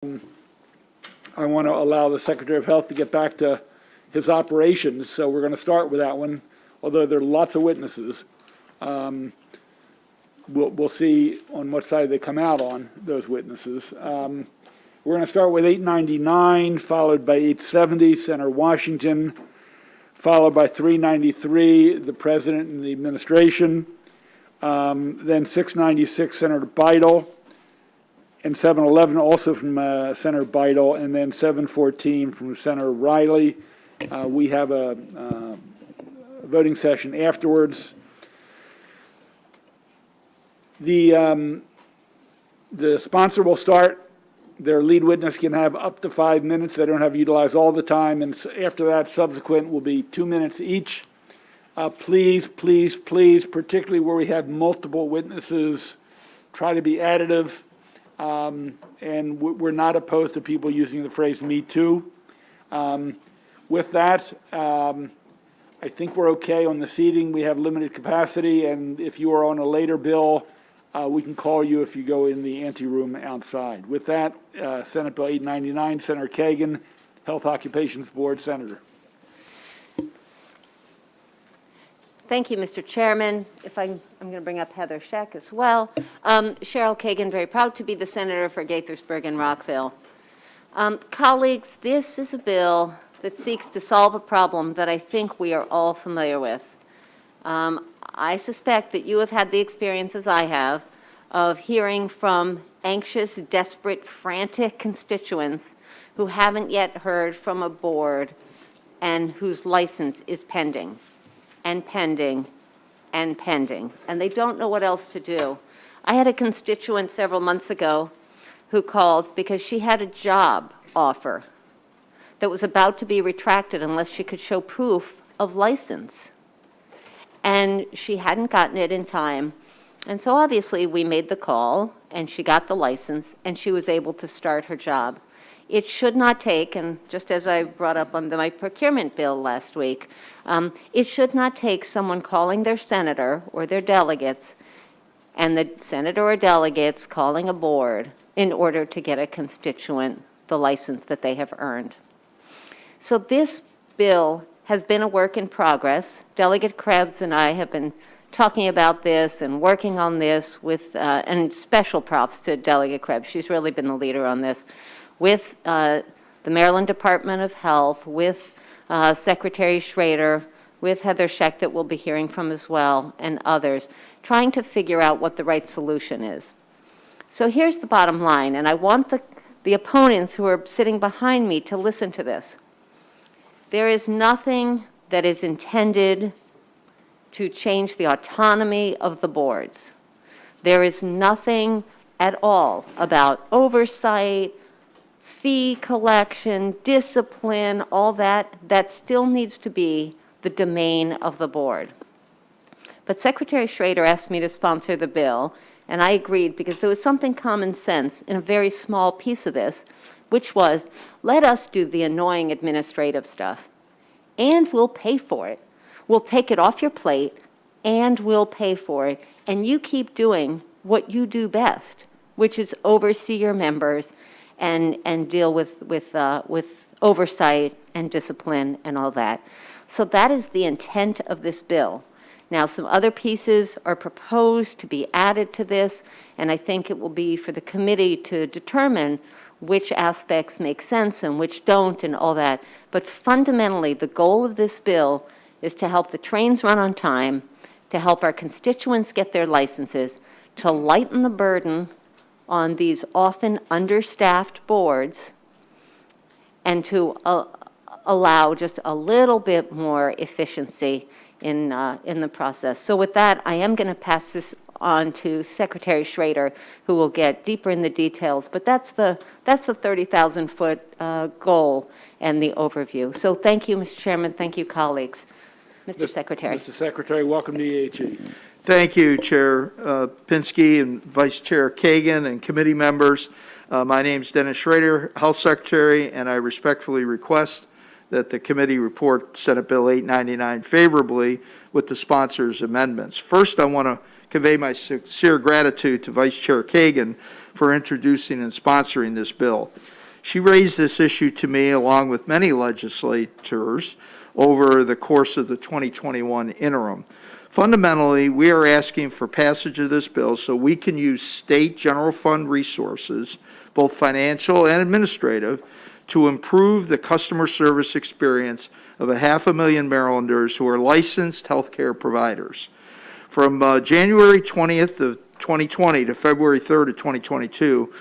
I want to allow the Secretary of Health to get back to his operations, so we're going to start with that one, although there are lots of witnesses. We'll see on what side they come out on, those witnesses. We're going to start with 899, followed by 870, Senator Washington, followed by 393, the President and the Administration, then 696, Senator Beidel, and 711 also from Senator Beidel, and then 714 from Senator Riley. We have a voting session afterwards. The sponsor will start. Their lead witness can have up to 5 minutes. They don't have to utilize all the time. And after that, subsequent will be 2 minutes each. Please, please, please, particularly where we have multiple witnesses, try to be additive. And we're not opposed to people using the phrase "me too." With that, I think we're okay on the seating. We have limited capacity, and if you are on a later bill, we can call you if you go in the anteroom outside. With that, Senate Bill 899, Senator Kagan, Health Occupations Board Senator. Thank you, Mr. Chairman. I'm going to bring up Heather Scheck as well. Cheryl Kagan, very proud to be the senator for Gaithersburg and Rockville. Colleagues, this is a bill that seeks to solve a problem that I think we are all familiar with. I suspect that you have had the experience, as I have, of hearing from anxious, desperate, frantic constituents who haven't yet heard from a board and whose license is pending. And pending, and pending, and they don't know what else to do. I had a constituent several months ago who called because she had a job offer that was about to be retracted unless she could show proof of license. And she hadn't gotten it in time. And so obviously we made the call, and she got the license, and she was able to start her job. It should not take, and just as I brought up on my procurement bill last week, it should not take someone calling their senator or their delegates and the senator or delegates calling a board in order to get a constituent the license that they have earned. So this bill has been a work in progress. Delegate Krebs and I have been talking about this and working on this with, and special props to Delegate Krebs. She's really been the leader on this, with the Maryland Department of Health, with Secretary Schrader, with Heather Scheck that we'll be hearing from as well, and others, trying to figure out what the right solution is. So here's the bottom line, and I want the opponents who are sitting behind me to listen to this. There is nothing that is intended to change the autonomy of the boards. There is nothing at all about oversight, fee collection, discipline, all that still needs to be the domain of the board. But Secretary Schrader asked me to sponsor the bill, and I agreed because there was something common sense in a very small piece of this, which was, let us do the annoying administrative stuff, and we'll pay for it. We'll take it off your plate, and we'll pay for it, and you keep doing what you do best, which is oversee your members and deal with oversight and discipline and all that. So that is the intent of this bill. Now, some other pieces are proposed to be added to this, and I think it will be for the committee to determine which aspects make sense and which don't and all that. But fundamentally, the goal of this bill is to help the trains run on time, to help our constituents get their licenses, to lighten the burden on these often understaffed boards, and to allow just a little bit more efficiency in the process. So with that, I am going to pass this on to Secretary Schrader, who will get deeper in the details. But that's the 30,000-foot goal and the overview. So thank you, Mr. Chairman. Thank you, colleagues. Mr. Secretary. Mr. Secretary, welcome to EHE. Thank you, Chair Pinsky and Vice Chair Kagan and committee members. My name is Dennis Schrader, Health Secretary, and I respectfully request that the committee report Senate Bill 899 favorably with the sponsor's amendments. First, I want to convey my sincere gratitude to Vice Chair Kagan for introducing and sponsoring this bill. She raised this issue to me along with many legislators over the course of the 2021 interim. Fundamentally, we are asking for passage of this bill so we can use state general fund resources, both financial and administrative, to improve the customer service experience of 500,000 Marylanders who are licensed healthcare providers. From January 20th of 2020 to February 3rd of 2022,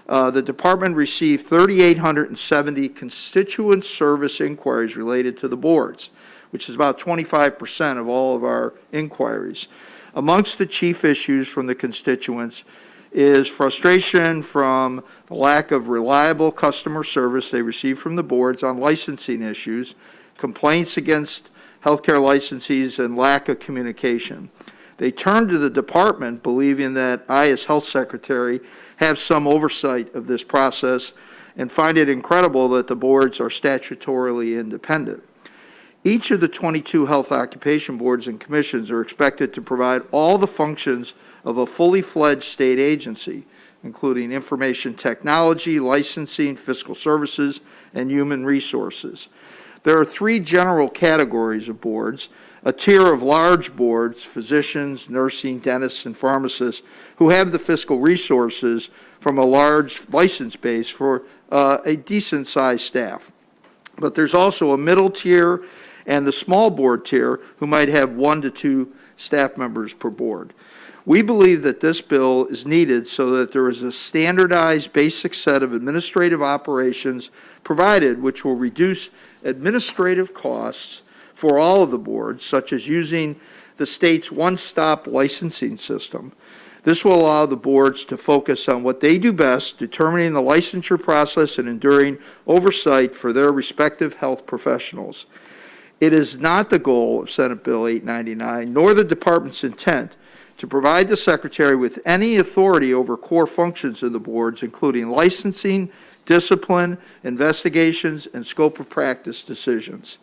the department received 3,870 constituent service inquiries related to the boards, which is about 25% of all of our inquiries. Amongst the chief issues from the constituents is frustration from the lack of reliable customer service they receive from the boards on licensing issues, complaints against healthcare licensees, and lack of communication. They turn to the department believing that I, as health secretary, have some oversight of this process and find it incredible that the boards are statutorily independent. Each of the 22 health occupation boards and commissions are expected to provide all the functions of a fully fledged state agency, including information technology, licensing, fiscal services, and human resources. There are 3 general categories of boards: a tier of large boards, physicians, nursing, dentists, and pharmacists, who have the fiscal resources from a large license base for a decent-sized staff. But there's also a middle tier and the small board tier, who might have 1 to 2 staff members per board. We believe that this bill is needed so that there is a standardized basic set of administrative operations provided, which will reduce administrative costs for all of the boards, such as using the state's one-stop licensing system. This will allow the boards to focus on what they do best, determining the licensure process and enduring oversight for their respective health professionals. It is not the goal of Senate Bill 899, nor the department's intent, to provide the Secretary with any authority over core functions of the boards, including licensing, discipline, investigations, and scope of practice decisions.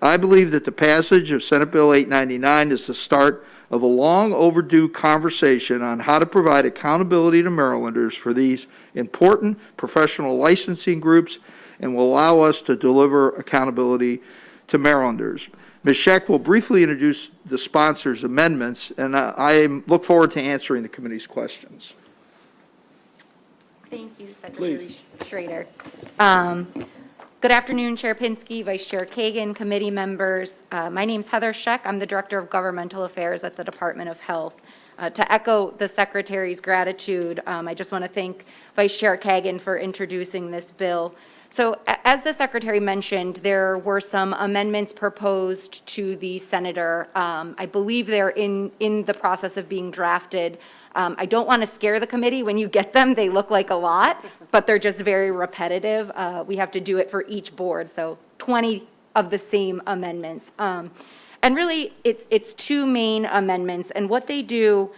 I believe that the passage of Senate Bill 899 is the start of a long overdue conversation on how to provide accountability to Marylanders for these important professional licensing groups, and will allow us to deliver accountability to Marylanders. Ms. Scheck will briefly introduce the sponsor's amendments, and I look forward to answering the committee's questions. Thank you, Secretary Please. Schrader. Good afternoon, Chair Pinsky, Vice Chair Kagan, committee members. My name's Heather Scheck. I'm the Director of Governmental Affairs at the Department of Health. To echo the Secretary's gratitude, I just want to thank Vice Chair Kagan for introducing this bill. So as the Secretary mentioned, there were some amendments proposed to the Senator. I believe they're in the process of being drafted. I don't want to scare the committee. When you get them, they look like a lot, but they're just very repetitive. We have to do it for each board, so 20 of the same amendments. And really, it's 2 main amendments, and what they do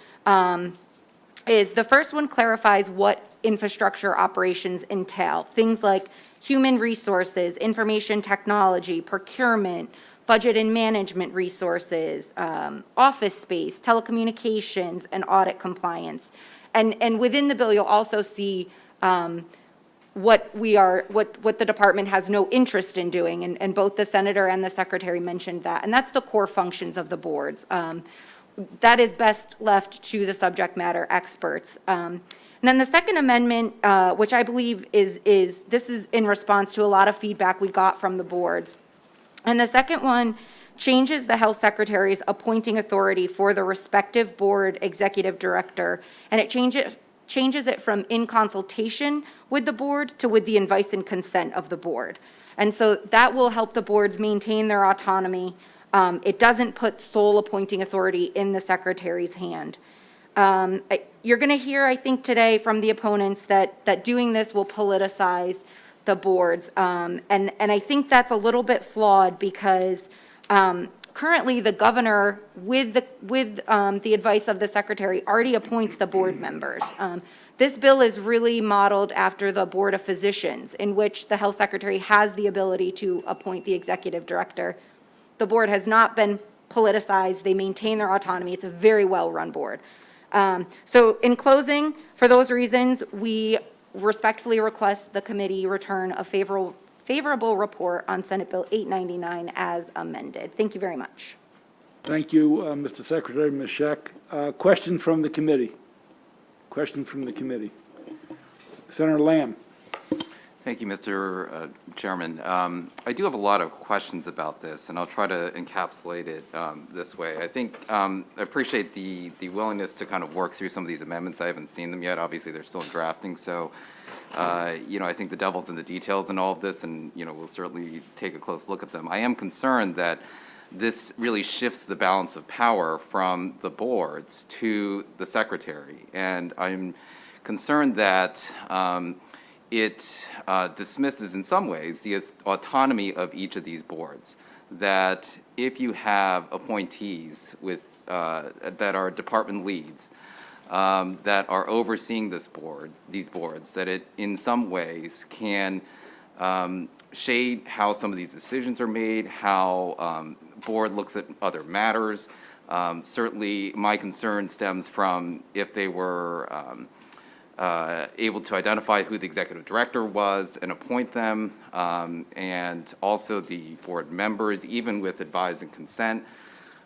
is the first one clarifies what infrastructure operations entail, things like human resources, information technology, procurement, budget and management resources, office space, telecommunications, and audit compliance. And within the bill, you'll also see what the department has no interest in doing, and both the Senator and the Secretary mentioned that, and that's the core functions of the boards. That is best left to the subject matter experts. And then the second amendment, which I believe this is in response to a lot of feedback we got from the boards. And the second one changes the health secretary's appointing authority for the respective board executive director, and it changes it from in consultation with the board to with the advice and consent of the board. And so that will help the boards maintain their autonomy. It doesn't put sole appointing authority in the secretary's hand. You're going to hear, I think, today from the opponents that doing this will politicize the boards. And I think that's a little bit flawed because currently the governor, with the advice of the secretary, already appoints the board members. This bill is really modeled after the Board of Physicians, in which the health secretary has the ability to appoint the executive director. The board has not been politicized. They maintain their autonomy. It's a very well-run board. So in closing, for those reasons, we respectfully request the committee return a favorable report on Senate Bill 899 as amended. Thank you very much. Thank you, Mr. Secretary, Ms. Scheck. Question from the committee. Question from the committee. Senator Lamb. Thank you, Mr. Chairman. I do have a lot of questions about this, and I'll try to encapsulate it this way. I think I appreciate the willingness to kind of work through some of these amendments. I haven't seen them yet. Obviously, they're still drafting, so I think the devil's in the details in all of this, and we'll certainly take a close look at them. I am concerned that this really shifts the balance of power from the boards to the secretary, and I'm concerned that it dismisses in some ways the autonomy of each of these boards. That if you have appointees with that are department leads that are overseeing these boards, that it in some ways can shade how some of these decisions are made, how board looks at other matters. Certainly, my concern stems from if they were able to identify who the executive director was and appoint them, and also the board members, even with advise and consent.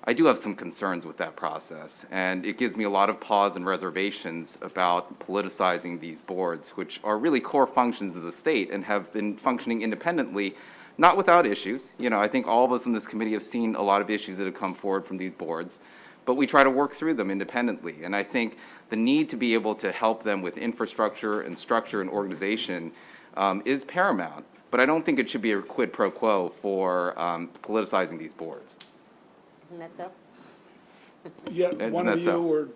I do have some concerns with that process, and it gives me a lot of pause and reservations about politicizing these boards, which are really core functions of the state and have been functioning independently, not without issues. I think all of us in this committee have seen a lot of issues that have come forward from these boards, but we try to work through them independently. And I think the need to be able to help them with infrastructure and structure and organization is paramount, but I don't think it should be a quid pro quo for politicizing these boards. Isn't that so? Yeah, Isn't one that of you so? or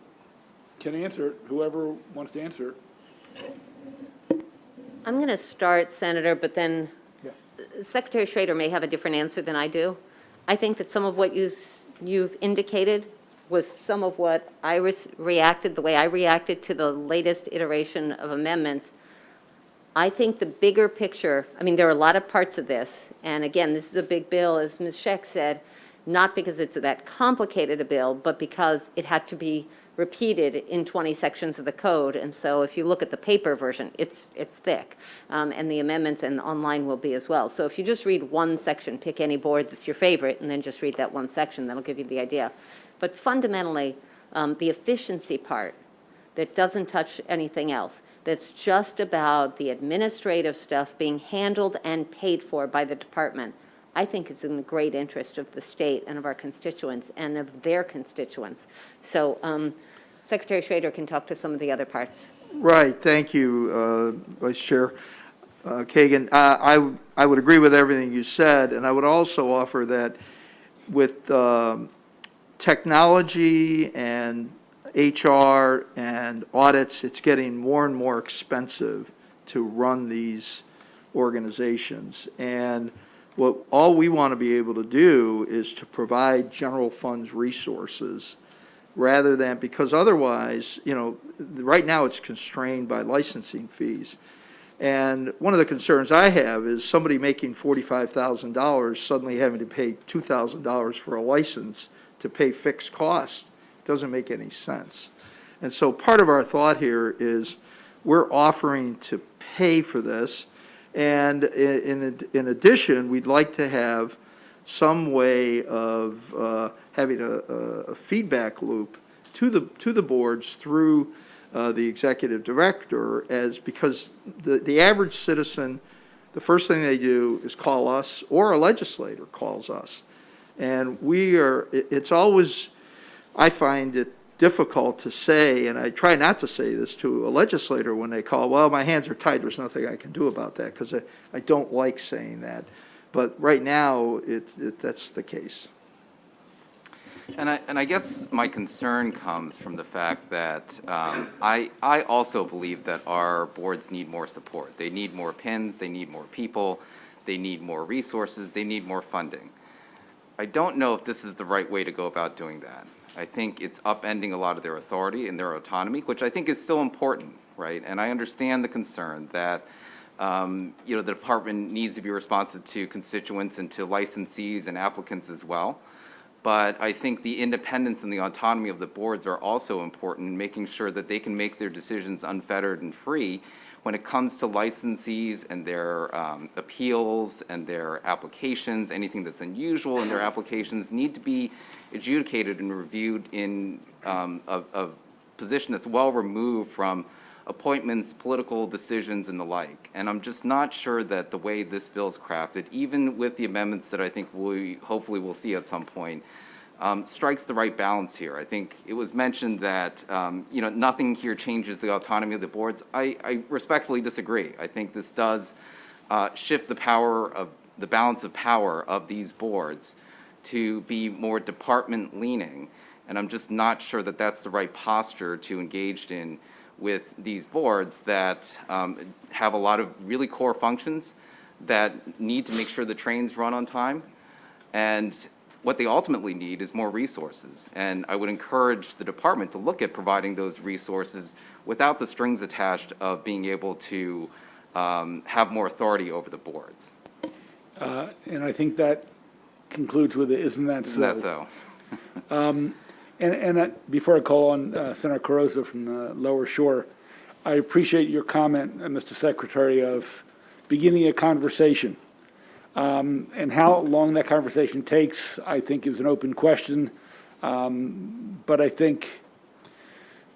can answer it, whoever wants to answer it. I'm going to start, Senator, but then Yeah. Secretary Schrader may have a different answer than I do. I think that some of what you've indicated was some of what I reacted, the way I reacted to the latest iteration of amendments. I think the bigger picture, there are a lot of parts of this, and again, this is a big bill, as Ms. Scheck said, not because it's that complicated a bill, but because it had to be repeated in 20 sections of the code. And so if you look at the paper version, it's thick. And the amendments and online will be as well. So if you just read one section, pick any board that's your favorite, and then just read that one section, that'll give you the idea. But fundamentally, the efficiency part that doesn't touch anything else, that's just about the administrative stuff being handled and paid for by the department, I think is in the great interest of the state and of our constituents and of their constituents. So Secretary Schrader can talk to some of the other parts. Right, thank you, Vice Chair Kagan. I would agree with everything you said, and I would also offer that with technology and HR and audits, it's getting more and more expensive to run these organizations. And all we want to be able to do is to provide general funds resources rather than, because otherwise, right now it's constrained by licensing fees. And one of the concerns I have is somebody making $45,000 suddenly having to pay $2,000 for a license to pay fixed costs. Doesn't make any sense. And so part of our thought here is we're offering to pay for this. And in addition, we'd like to have some way of having a feedback loop to the boards through the executive director, because the average citizen, the first thing they do is call us, or a legislator calls us. And it's always, I find it difficult to say, and I try not to say this to a legislator when they call, well, my hands are tied, there's nothing I can do about that, because I don't like saying that. But right now, that's the case. And I guess my concern comes from the fact that I also believe that our boards need more support. They need more pins, they need more people, they need more resources, they need more funding. I don't know if this is the right way to go about doing that. I think it's upending a lot of their authority and their autonomy, which I think is still important, right? And I understand the concern that the department needs to be responsive to constituents and to licensees and applicants as well. But I think the independence and the autonomy of the boards are also important, making sure that they can make their decisions unfettered and free when it comes to licensees and their appeals and their applications. Anything that's unusual in their applications need to be adjudicated and reviewed in a position that's well removed from appointments, political decisions, and the like. And I'm just not sure that the way this bill is crafted, even with the amendments that I think we hopefully will see at some point, strikes the right balance here. I think it was mentioned that nothing here changes the autonomy of the boards. I respectfully disagree. I think this does shift the balance of power of these boards to be more department leaning, and I'm just not sure that that's the right posture to engage in with these boards that have a lot of really core functions that need to make sure the trains run on time. And what they ultimately need is more resources. And I would encourage the department to look at providing those resources without the strings attached of being able to have more authority over the boards. And I think that concludes with it, isn't that so? Isn't that so? And before I call on Senator Carosa from the Lower Shore, I appreciate your comment, Mr. Secretary, of beginning a conversation. And how long that conversation takes, I think, is an open question. But I think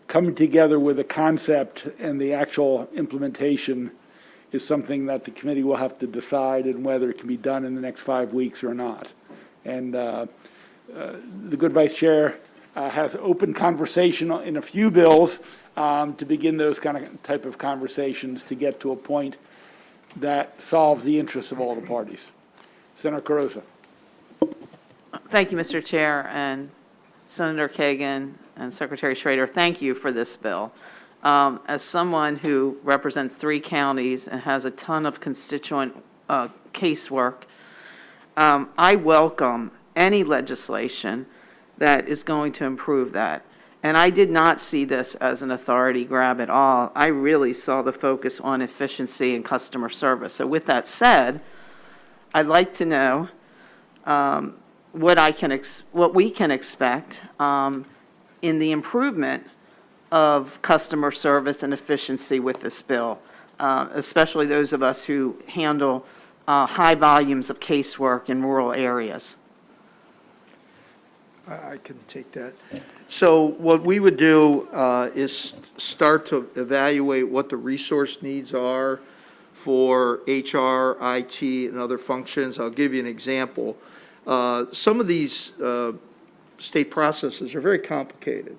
coming together with a concept and the actual implementation is something that the committee will have to decide and whether it can be done in the next 5 weeks or not. And the good vice chair has open conversation in a few bills to begin those type of conversations to get to a point that solves the interest of all the parties. Senator Carosa. Thank you, Mr. Chair, and Senator Kagan and Secretary Schrader, thank you for this bill. As someone who represents 3 counties and has a ton of constituent casework, I welcome any legislation that is going to improve that. And I did not see this as an authority grab at all. I really saw the focus on efficiency and customer service. So with that said, I'd like to know what we can expect in the improvement of customer service and efficiency with this bill, especially those of us who handle high volumes of casework in rural areas. I can take that. So what we would do is start to evaluate what the resource needs are for HR, IT, and other functions. I'll give you an example. Some of these state processes are very complicated,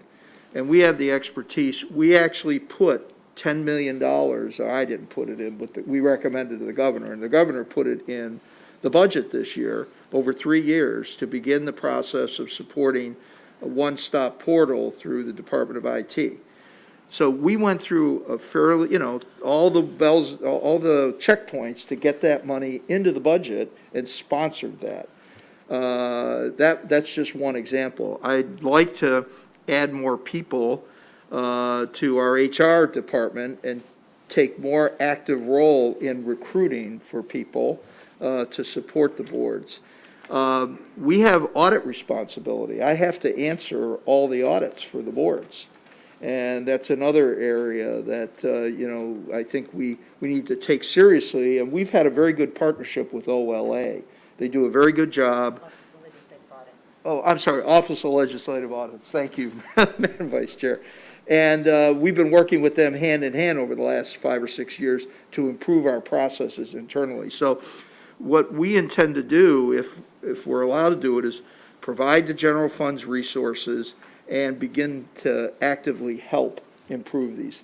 and we have the expertise. We actually put $10 million, or I didn't put it in, but we recommended to the governor, and the governor put it in the budget this year over 3 years to begin the process of supporting a one-stop portal through the Department of IT. So we went through a fairly, all the bells, all the checkpoints to get that money into the budget and sponsored that. That's just one example. I'd like to add more people to our HR department and take more active role in recruiting for people to support the boards. We have audit responsibility. I have to answer all the audits for the boards. And that's another area that, I think we need to take seriously. And we've had a very good partnership with OLA. They do a very good job. Office of Legislative Audits. Oh, I'm sorry, Office of Legislative Audits. Thank you, Madam Vice Chair. And we've been working with them hand in hand over the last 5 or 6 years to improve our processes internally. So what we intend to do, if we're allowed to do it, is provide the general fund's resources and begin to actively help improve these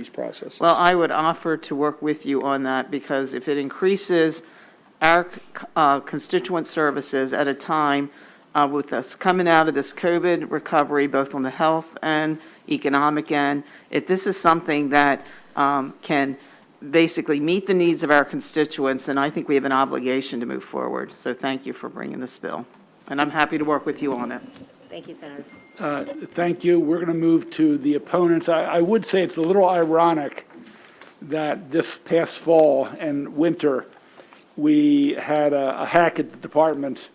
processes. Well, I would offer to work with you on that, because if it increases our constituent services at a time with us coming out of this COVID recovery, both on the health and economic end, if this is something that can basically meet the needs of our constituents, then I think we have an obligation to move forward. So thank you for bringing this bill. And I'm happy to work with you on it. Thank you, Senator. Thank you. We're going to move to the opponents. I would say it's a little ironic that this past fall and winter, we had a hack at the department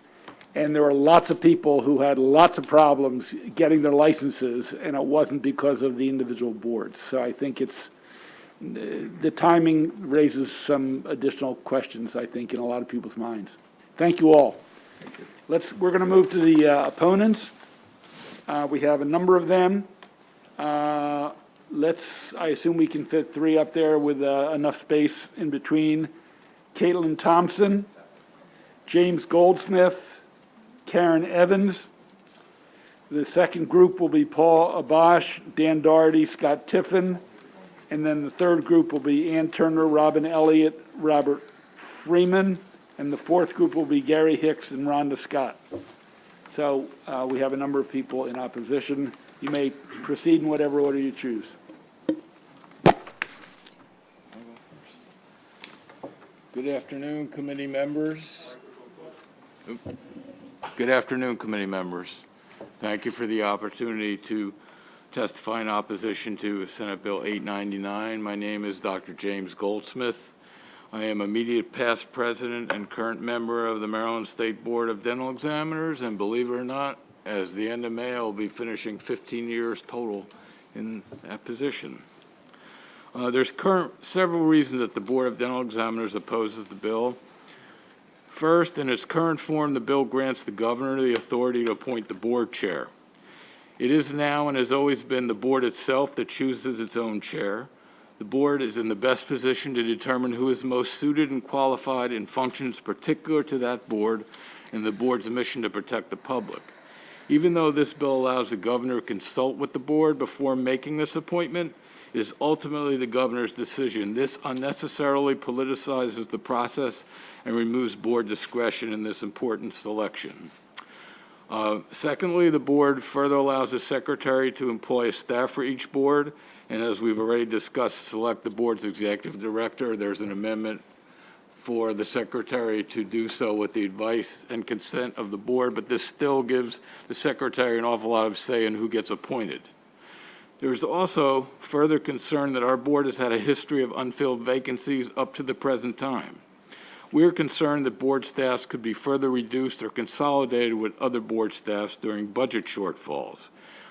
And there were lots of people who had lots of problems getting their licenses, and it wasn't because of the individual boards. So I think the timing raises some additional questions, I think, in a lot of people's minds. Thank you all. We're going to move to the opponents. We have a number of them. I assume we can fit 3 up there with enough space in between. Caitlin Thompson, James Goldsmith, Karen Evans. The second group will be Paul Abash, Dan Doherty, Scott Tiffin. And then the third group will be Ann Turner, Robin Elliott, Robert Freeman. And the fourth group will be Gary Hicks and Rhonda Scott. So we have a number of people in opposition. You may proceed in whatever order you choose. Good afternoon, committee members. Good afternoon, committee members. Thank you for the opportunity to testify in opposition to Senate Bill 899. My name is Dr. James Goldsmith. I am immediate past president and current member of the Maryland State Board of Dental Examiners, and believe it or not, as the end of May, I'll be finishing 15 years total in that position. There's several reasons that the Board of Dental Examiners opposes the bill. First, in its current form, the bill grants the governor the authority to appoint the board chair. It is now and has always been the board itself that chooses its own chair. The board is in the best position to determine who is most suited and qualified in functions particular to that board and the board's mission to protect the public. Even though this bill allows the governor to consult with the board before making this appointment, it is ultimately the governor's decision. This unnecessarily politicizes the process and removes board discretion in this important selection. Secondly, the board further allows the secretary to employ a staff for each board, and as we've already discussed, select the board's executive director. There's an amendment for the secretary to do so with the advice and consent of the board, but this still gives the secretary an awful lot of say in who gets appointed. There's also further concern that our board has had a history of unfilled vacancies up to the present time. We are concerned that board staffs could be further reduced or consolidated with other board staffs during budget shortfalls.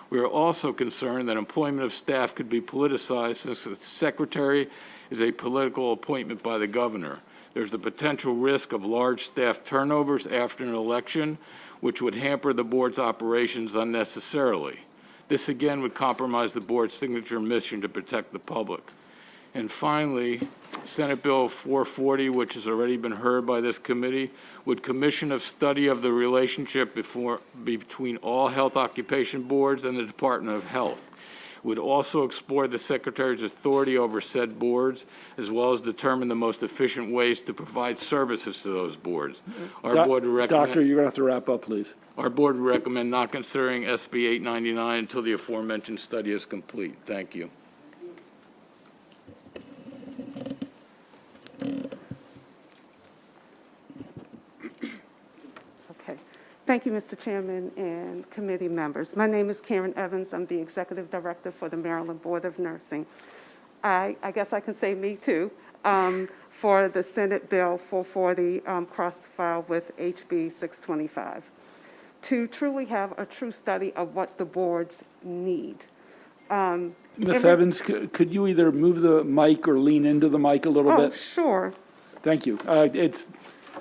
We are also concerned that employment of staff could be politicized since the secretary is a political appointment by the governor. There's the potential risk of large staff turnovers after an election, which would hamper the board's operations unnecessarily. This again would compromise the board's signature mission to protect the public. And finally, Senate Bill 440, which has already been heard by this committee, would commission a study of the relationship between all health occupation boards and the Department of Health. It would also explore the secretary's authority over said boards, as well as determine the most efficient ways to provide services to those boards. Our board would recommend, Doctor, you're going to have to wrap up, please. Our board would recommend not considering SB 899 until the aforementioned study is complete. Thank you. Okay. Thank you, Mr. Chairman and committee members. My name is Karen Evans. I'm the Executive Director for the Maryland Board of Nursing. I guess I can say me too, for the Senate Bill 440 cross-filed with HB 625, to truly have a true study of what the boards need. Ms. Evans, could you either move the mic or lean into the mic a little Oh, bit? sure. Thank you. It's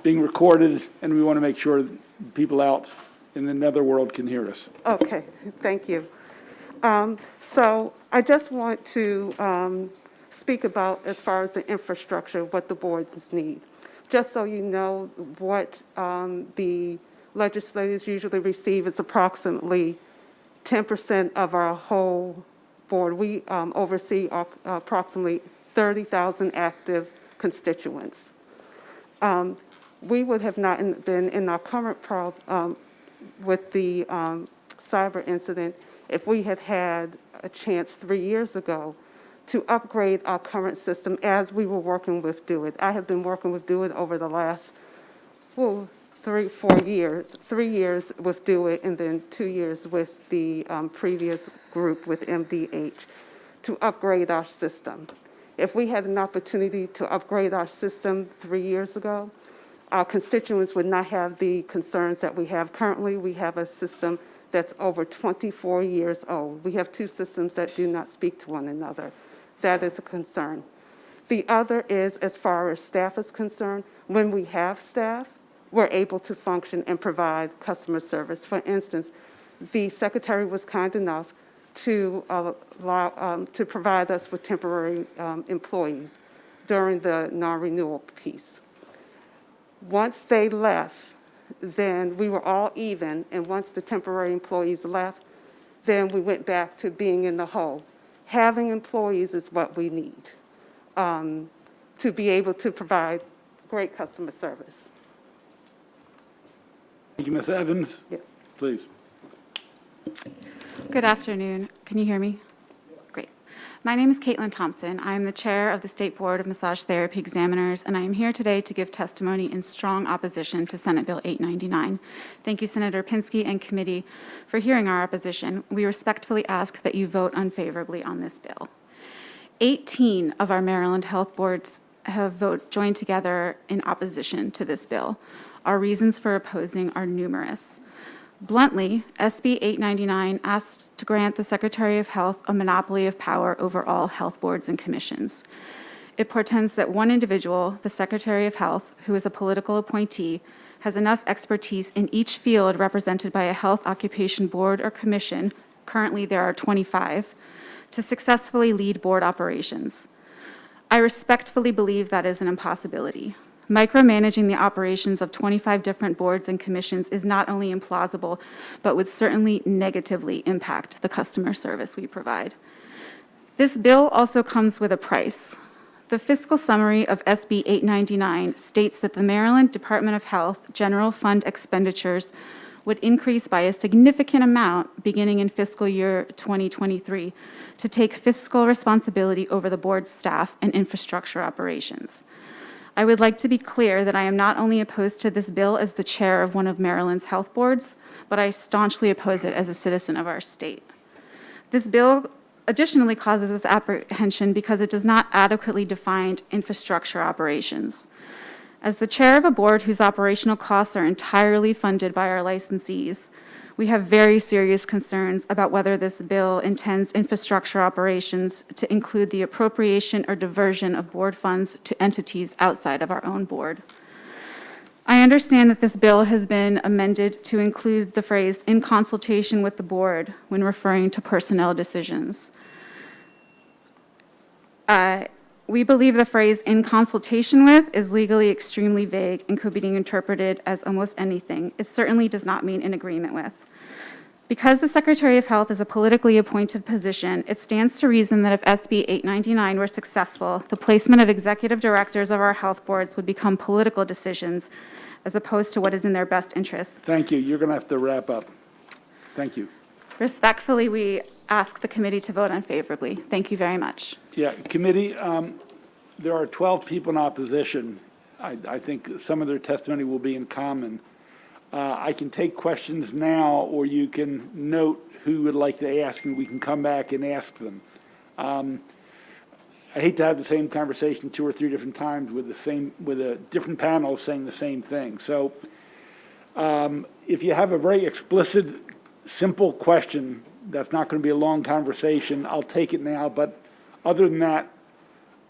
being recorded, and we want to make sure people out in the netherworld can hear us. Okay, thank you. So I just want to speak about, as far as the infrastructure, what the boards need. Just so you know, what the legislators usually receive is approximately 10% of our whole board. We oversee approximately 30,000 active constituents. We would have not been in our current problem with the cyber incident if we had had a chance 3 years ago to upgrade our current system as we were working with DoIT. I have been working with DoIT over the last 4 years, 3 years with DoIT, and then 2 years with the previous group with MDH to upgrade our system. If we had an opportunity to upgrade our system 3 years ago, our constituents would not have the concerns that we have currently. We have a system that's over 24 years old. We have two systems that do not speak to one another. That is a concern. The other is, as far as staff is concerned, when we have staff, we're able to function and provide customer service. For instance, the secretary was kind enough to to provide us with temporary employees during the non-renewal piece. Once they left, then we were all even, and once the temporary employees left, then we went back to being in the hole. Having employees is what we need to be able to provide great customer service. Thank you, Ms. Evans. Yes. Please. Good afternoon. Can you hear me? Great. My name is Caitlin Thompson. I am the chair of the State Board of Massage Therapy Examiners, and I am here today to give testimony in strong opposition to Senate Bill 899. Thank you, Senator Pinsky and committee, for hearing our opposition. We respectfully ask that you vote unfavorably on this bill. 18 of our Maryland health boards have joined together in opposition to this bill. Our reasons for opposing are numerous. Bluntly, SB 899 asks to grant the Secretary of Health a monopoly of power over all health boards and commissions. It portends that one individual, the Secretary of Health, who is a political appointee, has enough expertise in each field represented by a health occupation board or commission, currently there are 25, to successfully lead board operations. I respectfully believe that is an impossibility. Micromanaging the operations of 25 different boards and commissions is not only implausible, but would certainly negatively impact the customer service we provide. This bill also comes with a price. The fiscal summary of SB 899 states that the Maryland Department of Health general fund expenditures would increase by a significant amount beginning in fiscal year 2023 to take fiscal responsibility over the board's staff and infrastructure operations. I would like to be clear that I am not only opposed to this bill as the chair of one of Maryland's health boards, but I staunchly oppose it as a citizen of our state. This bill additionally causes us apprehension because it does not adequately define infrastructure operations. As the chair of a board whose operational costs are entirely funded by our licensees, we have very serious concerns about whether this bill intends infrastructure operations to include the appropriation or diversion of board funds to entities outside of our own board. I understand that this bill has been amended to include the phrase "in consultation with the board" when referring to personnel decisions. We believe the phrase "in consultation with" is legally extremely vague and could be interpreted as almost anything. It certainly does not mean in agreement with. Because the Secretary of Health is a politically appointed position, it stands to reason that if SB 899 were successful, the placement of executive directors of our health boards would become political decisions as opposed to what is in their best interest. Thank you. You're going to have to wrap up. Thank you. Respectfully, we ask the committee to vote unfavorably. Thank you very much. Yeah, committee, there are 12 people in opposition. I think some of their testimony will be in common. I can take questions now, or you can note who would like to ask, and we can come back and ask them. I hate to have the same conversation 2 or 3 different times with a different panel saying the same thing. So if you have a very explicit, simple question, that's not going to be a long conversation, I'll take it now. But other than that,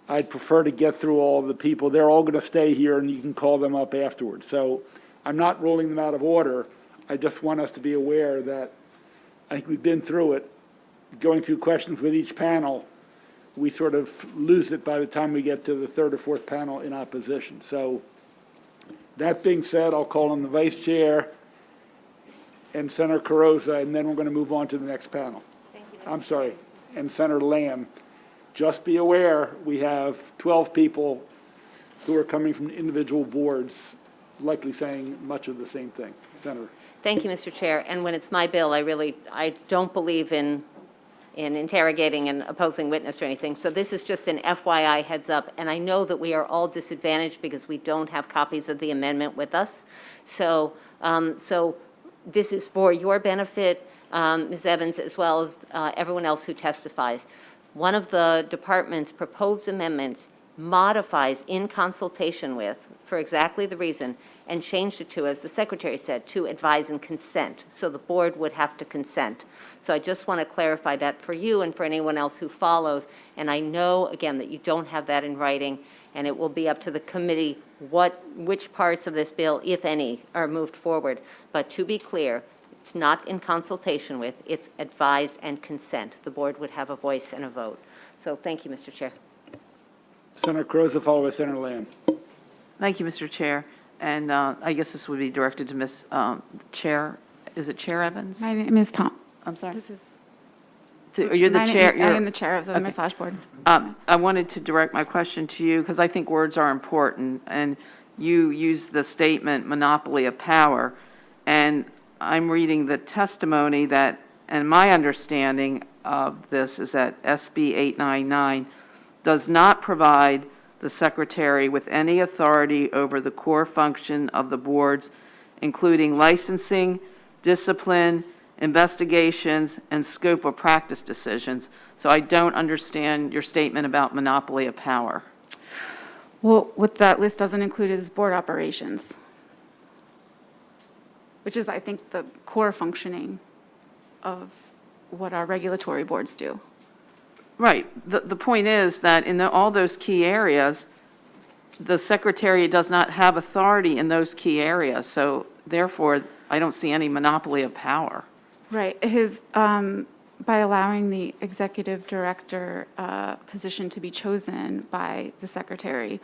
I'd prefer to get through all the people. They're all going to stay here, and you can call them up afterwards. So I'm not ruling them out of order. I just want us to be aware that I think we've been through it. Going through questions with each panel, we sort of lose it by the time we get to the 3rd or 4th panel in opposition. So that being said, I'll call on the vice chair and Senator Carrozza, and then we're going to move on to the next panel. Thank you. I'm sorry, and Senator Lamb. Just be aware, we have 12 people who are coming from individual boards, likely saying much of the same thing. Senator. Thank you, Mr. Chair. And when it's my bill, I don't believe in interrogating and opposing witness or anything. So this is just an FYI heads up. And I know that we are all disadvantaged because we don't have copies of the amendment with us. So this is for your benefit, Ms. Evans, as well as everyone else who testifies. One of the department's proposed amendments modifies in consultation with, for exactly the reason, and changed it to, as the secretary said, to advise and consent. So the board would have to consent. So I just want to clarify that for you and for anyone else who follows. And I know, again, that you don't have that in writing, and it will be up to the committee which parts of this bill, if any, are moved forward. But to be clear, it's not in consultation with, it's advised and consent. The board would have a voice and a vote. So thank you, Mr. Chair. Senator Croza, followed by Senator Lamb. Thank you, Mr. Chair. And I guess this would be directed to Ms. Chair, is it Chair Evans? My name is Tom. I'm sorry? This is. You're the my name- chair. I am the chair of the Okay. massage board. I wanted to direct my question to you because I think words are important, and you used the statement monopoly of power, and I'm reading the testimony that, and my understanding of this is that SB 899 does not provide the secretary with any authority over the core function of the boards, including licensing, discipline, investigations, and scope of practice decisions. So I don't understand your statement about monopoly of power. Well, what that list doesn't include is board operations, which is, I think, the core functioning of what our regulatory boards do. Right. The point is that in all those key areas, the secretary does not have authority in those key areas. So therefore, I don't see any monopoly of power. Right. By allowing the executive director position to be chosen by the secretary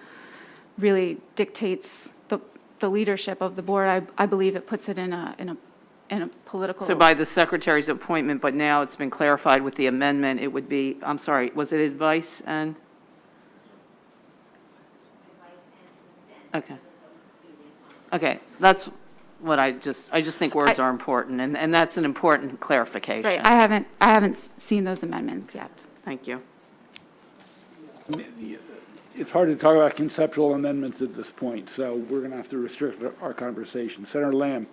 really dictates the leadership of the board. I believe it puts it in a political. So by the secretary's appointment, but now it's been clarified with the amendment, it would be, I'm sorry, was it advice and? Okay. Okay, that's what I just think words are important, and that's an important clarification. Right. I haven't seen those amendments yet. Thank you. It's hard to talk about conceptual amendments at this point, so we're going to have to restrict our conversation. Senator Lamb.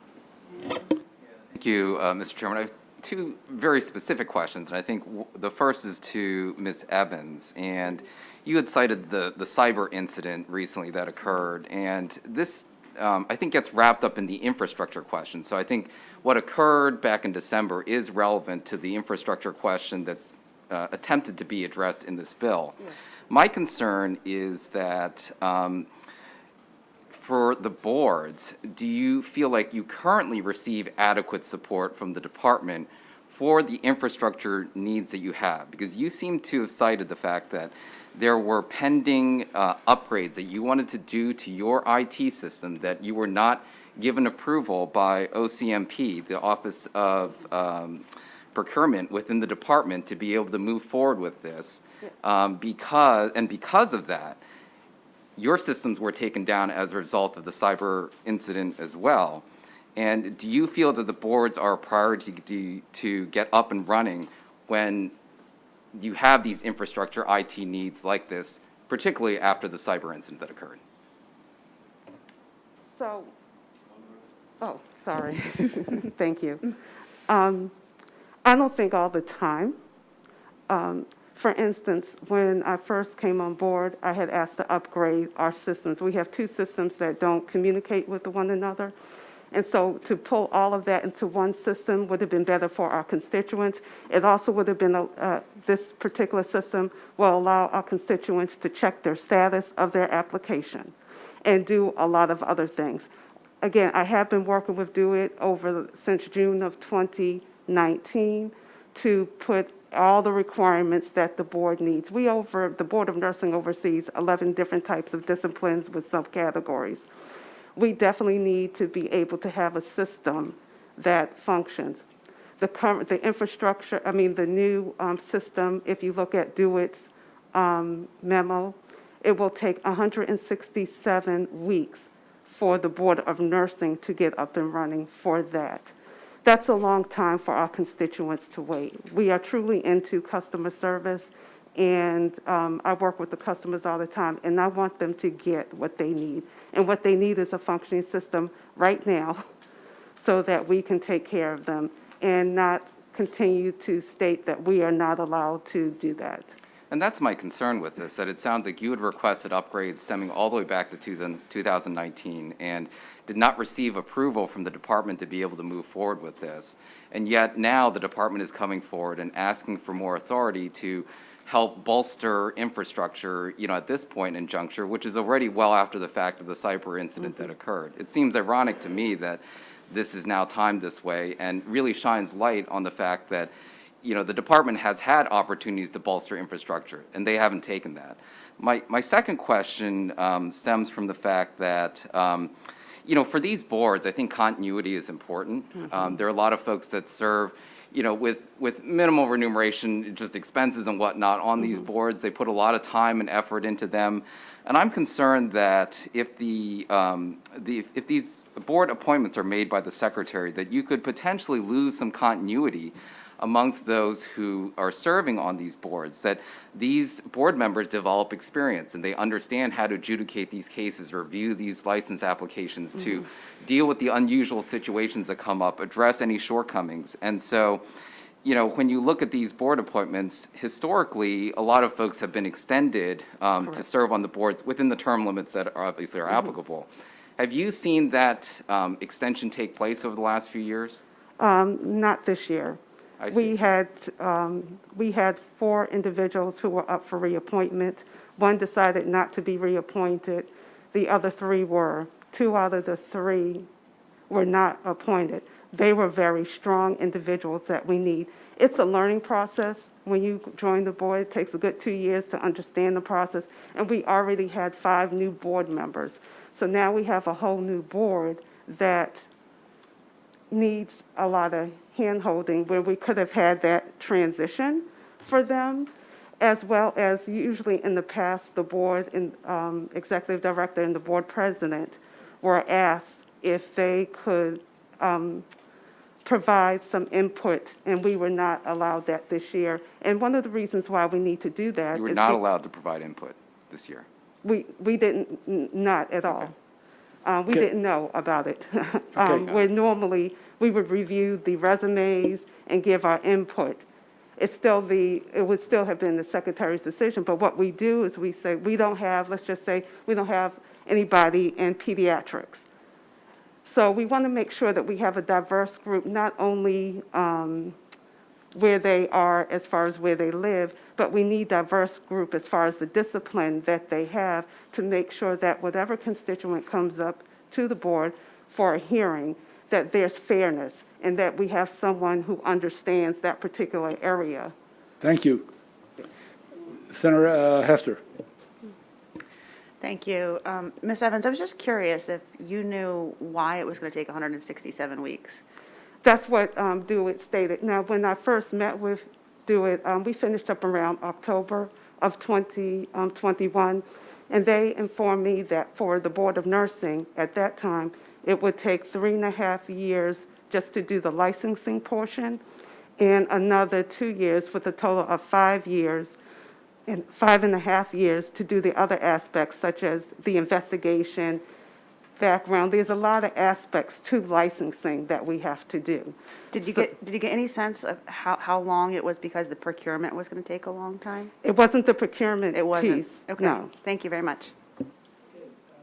Thank you, Mr. Chairman. I have two very specific questions, and I think the first is to Ms. Evans. And you had cited the cyber incident recently that occurred, and this, I think, gets wrapped up in the infrastructure question. So I think what occurred back in December is relevant to the infrastructure question that's attempted to be addressed in this bill. Yeah. My concern is that for the boards, do you feel like you currently receive adequate support from the department for the infrastructure needs that you have? Because you seem to have cited the fact that there were pending upgrades that you wanted to do to your IT system that you were not given approval by OCMP, the Office of Procurement within the department, to be able to move forward with this. Because of that, your systems were taken down as a result of the cyber incident as well. And do you feel that the boards are a priority to get up and running when you have these infrastructure IT needs like this, particularly after the cyber incident that occurred? So, oh, sorry. Thank you. I don't think all the time. For instance, when I first came on board, I had asked to upgrade our systems. We have two systems that don't communicate with one another. And so to pull all of that into one system would have been better for our constituents. It also would have been, this particular system will allow our constituents to check their status of their application and do a lot of other things. Again, I have been working with DoIT since June of 2019 to put all the requirements that the board needs. The Board of Nursing oversees 11 different types of disciplines with subcategories. We definitely need to be able to have a system that functions. The infrastructure, the new system, if you look at DoIT's memo, it will take 167 weeks for the Board of Nursing to get up and running for that. That's a long time for our constituents to wait. We are truly into customer service, and I work with the customers all the time, and I want them to get what they need. And what they need is a functioning system right now so that we can take care of them and not continue to state that we are not allowed to do that. And that's my concern with this, that it sounds like you had requested upgrades stemming all the way back to 2019 and did not receive approval from the department to be able to move forward with this. And yet now the department is coming forward and asking for more authority to help bolster infrastructure, at this point in juncture, which is already well after the fact of the cyber incident that occurred. It seems ironic to me that this is now timed this way and really shines light on the fact that the department has had opportunities to bolster infrastructure, and they haven't taken that. My second question stems from the fact that, for these boards, I think continuity is important. There are a lot of folks that serve, with minimal remuneration, just expenses and whatnot on these boards. They put a lot of time and effort into them. And I'm concerned that if if these board appointments are made by the secretary, that you could potentially lose some continuity amongst those who are serving on these boards, that these board members develop experience and they understand how to adjudicate these cases, review these license applications, to deal with the unusual situations that come up, address any shortcomings. And so, when you look at these board appointments, historically, a lot of folks have been extended to serve on the boards within the term limits that obviously are applicable. Have you seen that extension take place over the last few years? Not this year. I see. We had 4 individuals who were up for reappointment. One decided not to be reappointed. The other 3 were. 2 out of the 3 were not appointed. They were very strong individuals that we need. It's a learning process. When you join the board, it takes a good 2 years to understand the process. And we already had 5 new board members. So now we have a whole new board that needs a lot of hand-holding, where we could have had that transition for them, as well as usually in the past, the board and executive director and the board president were asked if they could provide some input, and we were not allowed that this year. And one of the reasons why we need to do that You were is not allowed to provide input this year. we didn't, not at all. We Okay. didn't know about it. Okay. Where normally, we would review the resumes and give our input. It would still have been the secretary's decision, but what we do is we say, we don't have, let's just say, we don't have anybody in pediatrics. So we want to make sure that we have a diverse group, not only where they are as far as where they live, but we need diverse group as far as the discipline that they have, to make sure that whatever constituent comes up to the board for a hearing, that there's fairness and that we have someone who understands that particular area. Thank you. Senator Hester. Thank you. Ms. Evans, I was just curious if you knew why it was going to take 167 weeks. That's what DeWitt stated. Now, when I first met with DeWitt, we finished up around October of 2021, and they informed me that for the Board of Nursing at that time, it would take 3.5 years just to do the licensing portion, and another 2 years with a total of 5 years, and 5.5 years to do the other aspects, such as the investigation, background. There's a lot of aspects to licensing that we have to do. Did you get any sense of how long it was because the procurement was going to take a long time? It wasn't the procurement It wasn't? piece, Okay. no. Thank you very much.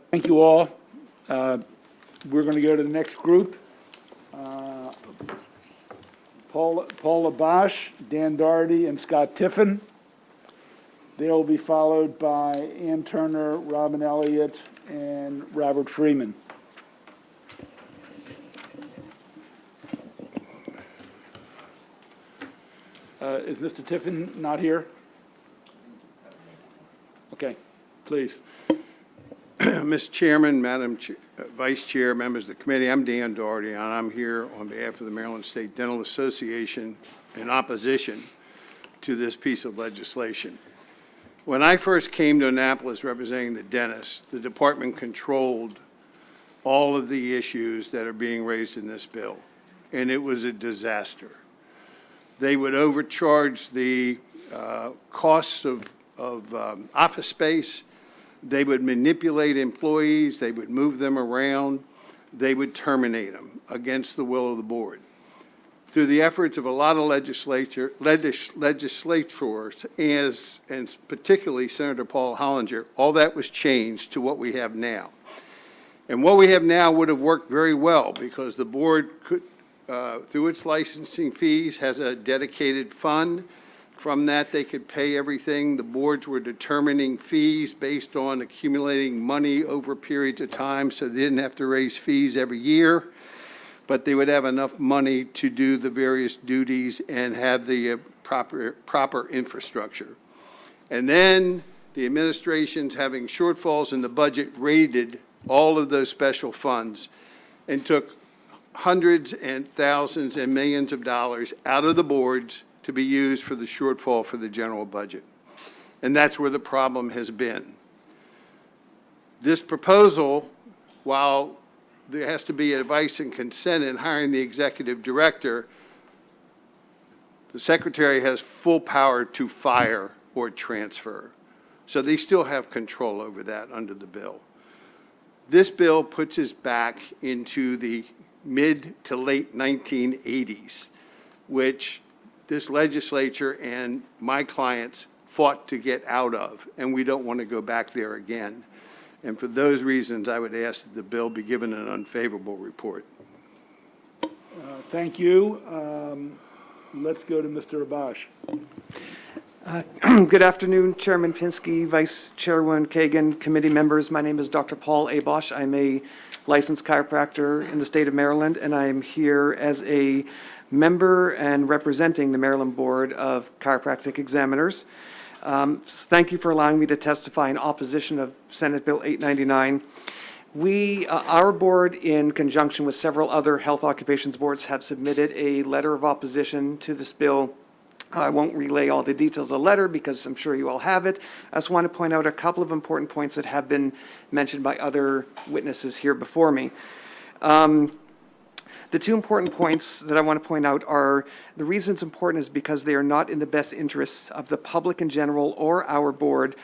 Thank you all. We're going to go to the next group. Paula Bosch, Dan Doherty, and Scott Tiffin. They'll be followed by Ann Turner, Robin Elliott, and Robert Freeman. Is Mr. Tiffin not here? Okay, please. Mr. Chairman, Madam Vice Chair, members of the committee, I'm Dan Doherty, and I'm here on behalf of the Maryland State Dental Association in opposition to this piece of legislation. When I first came to Annapolis representing the dentists, the department controlled all of the issues that are being raised in this bill, and it was a disaster. They would overcharge the costs of office space. They would manipulate employees. They would move them around. They would terminate them against the will of the board. through the efforts of a lot of legislators, and particularly Senator Paul Hollinger, all that was changed to what we have now. And what we have now would have worked very well because the board could, through its licensing fees, has a dedicated fund. From that, they could pay everything. The boards were determining fees based on accumulating money over periods of time, so they didn't have to raise fees every year, but they would have enough money to do the various duties and have the proper infrastructure. And then the administrations, having shortfalls in the budget, raided all of those special funds and took hundreds and thousands and millions of dollars out of the boards to be used for the shortfall for the general budget. And that's where the problem has been. This proposal, while there has to be advice and consent in hiring the executive director, the secretary has full power to fire or transfer. So they still have control over that under the bill. This bill puts us back into the mid to late 1980s, which this legislature and my clients fought to get out of, and we don't want to go back there again. And for those reasons, I would ask that the bill be given an unfavorable report. Thank you. Let's go to Mr. Abash. Good afternoon, Chairman Pinsky, Vice Chairwoman Kagan, committee members. My name is Dr. Paul Abosh. I'm a licensed chiropractor in the state of Maryland, and I'm here as a member and representing the Maryland Board of Chiropractic Examiners. Thank you for allowing me to testify in opposition of Senate Bill 899. Our board, in conjunction with several other health occupations boards, have submitted a letter of opposition to this bill. I won't relay all the details of the letter because I'm sure you all have it. I just want to point out a couple of important points that have been mentioned by other witnesses here before me. The two important points that I want to point out are, the reason it's important is because they are not in the best interests of the public in general or our board,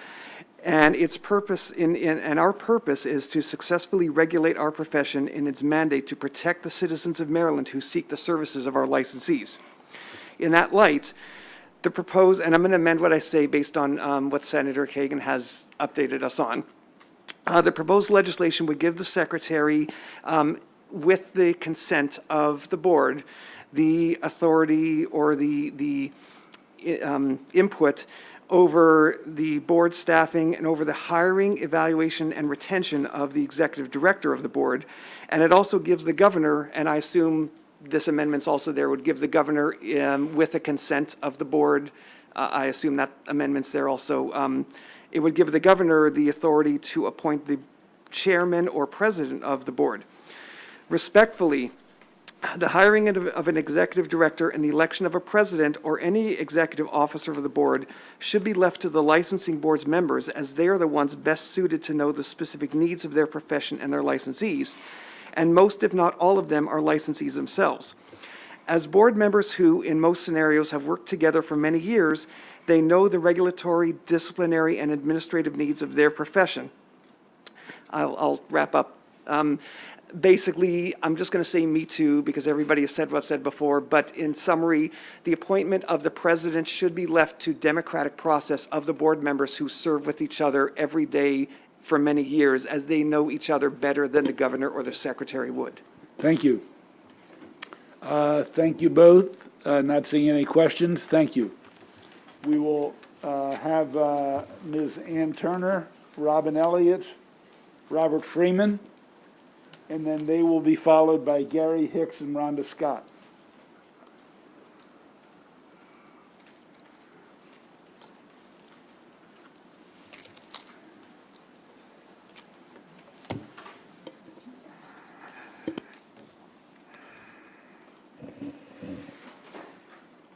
and its purpose and our purpose is to successfully regulate our profession in its mandate to protect the citizens of Maryland who seek the services of our licensees. In that light, the proposed, and I'm going to amend what I say based on what Senator Kagan has updated us on. The proposed legislation would give the secretary, with the consent of the board, the authority or the input over the board staffing and over the hiring, evaluation, and retention of the executive director of the board. And it also gives the governor, and I assume this amendment's also there, would give the governor, with the consent of the board, I assume that amendment's there also, it would give the governor the authority to appoint the chairman or president of the board. Respectfully, the hiring of an executive director and the election of a president or any executive officer of the board should be left to the licensing board's members, as they are the ones best suited to know the specific needs of their profession and their licensees. And most, if not all of them, are licensees themselves. As board members who, in most scenarios, have worked together for many years, they know the regulatory, disciplinary, and administrative needs of their profession. I'll wrap up. Basically, I'm just going to say me too, because everybody has said what I've said before, but in summary, the appointment of the president should be left to democratic process of the board members who serve with each other every day for many years, as they know each other better than the governor or the secretary would. Thank you. Thank you both. Not seeing any questions. Thank you. We will have Ms. Ann Turner, Robin Elliott, Robert Freeman, and then they will be followed by Gary Hicks and Rhonda Scott.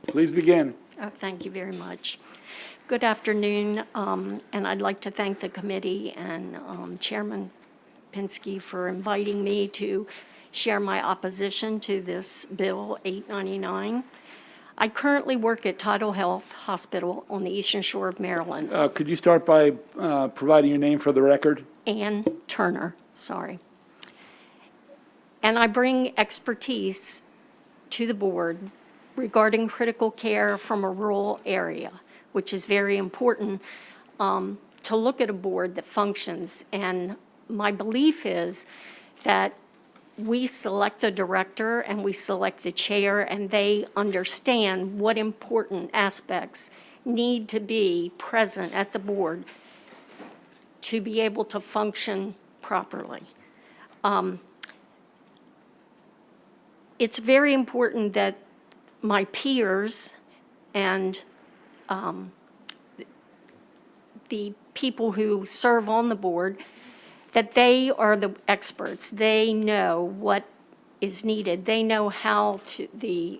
Please begin. Thank you very much. Good afternoon, and I'd like to thank the committee and Chairman Pinsky for inviting me to share my opposition to this Bill 899. I currently work at Tidal Health Hospital on the Eastern Shore of Maryland. Could you start by providing your name for the record? Ann Turner, sorry. And I bring expertise to the board regarding critical care from a rural area, which is very important to look at a board that functions. And my belief is that we select the director and we select the chair, and they understand what important aspects need to be present at the board to be able to function properly. It's very important that my peers and the people who serve on the board, that they are the experts. They know what is needed. They know how to,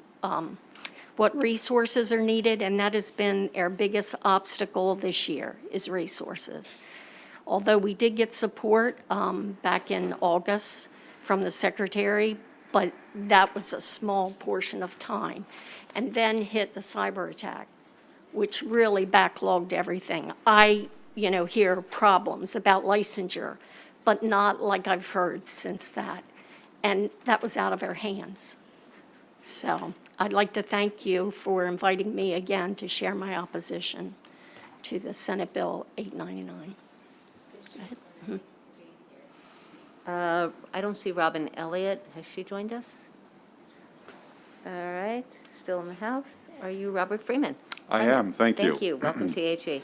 what resources are needed, and that has been our biggest obstacle this year, is resources. Although we did get support back in August from the secretary, but that was a small portion of time. And then hit the cyber attack, which really backlogged everything. I, hear problems about licensure, but not like I've heard since that. And that was out of our hands. So I'd like to thank you for inviting me again to share my opposition to the Senate Bill 899. Go ahead. I don't see Robin Elliott. Has she joined us? All right, still in the House. Are you Robert Freeman? I am, thank you. Thank you. Welcome to EHE.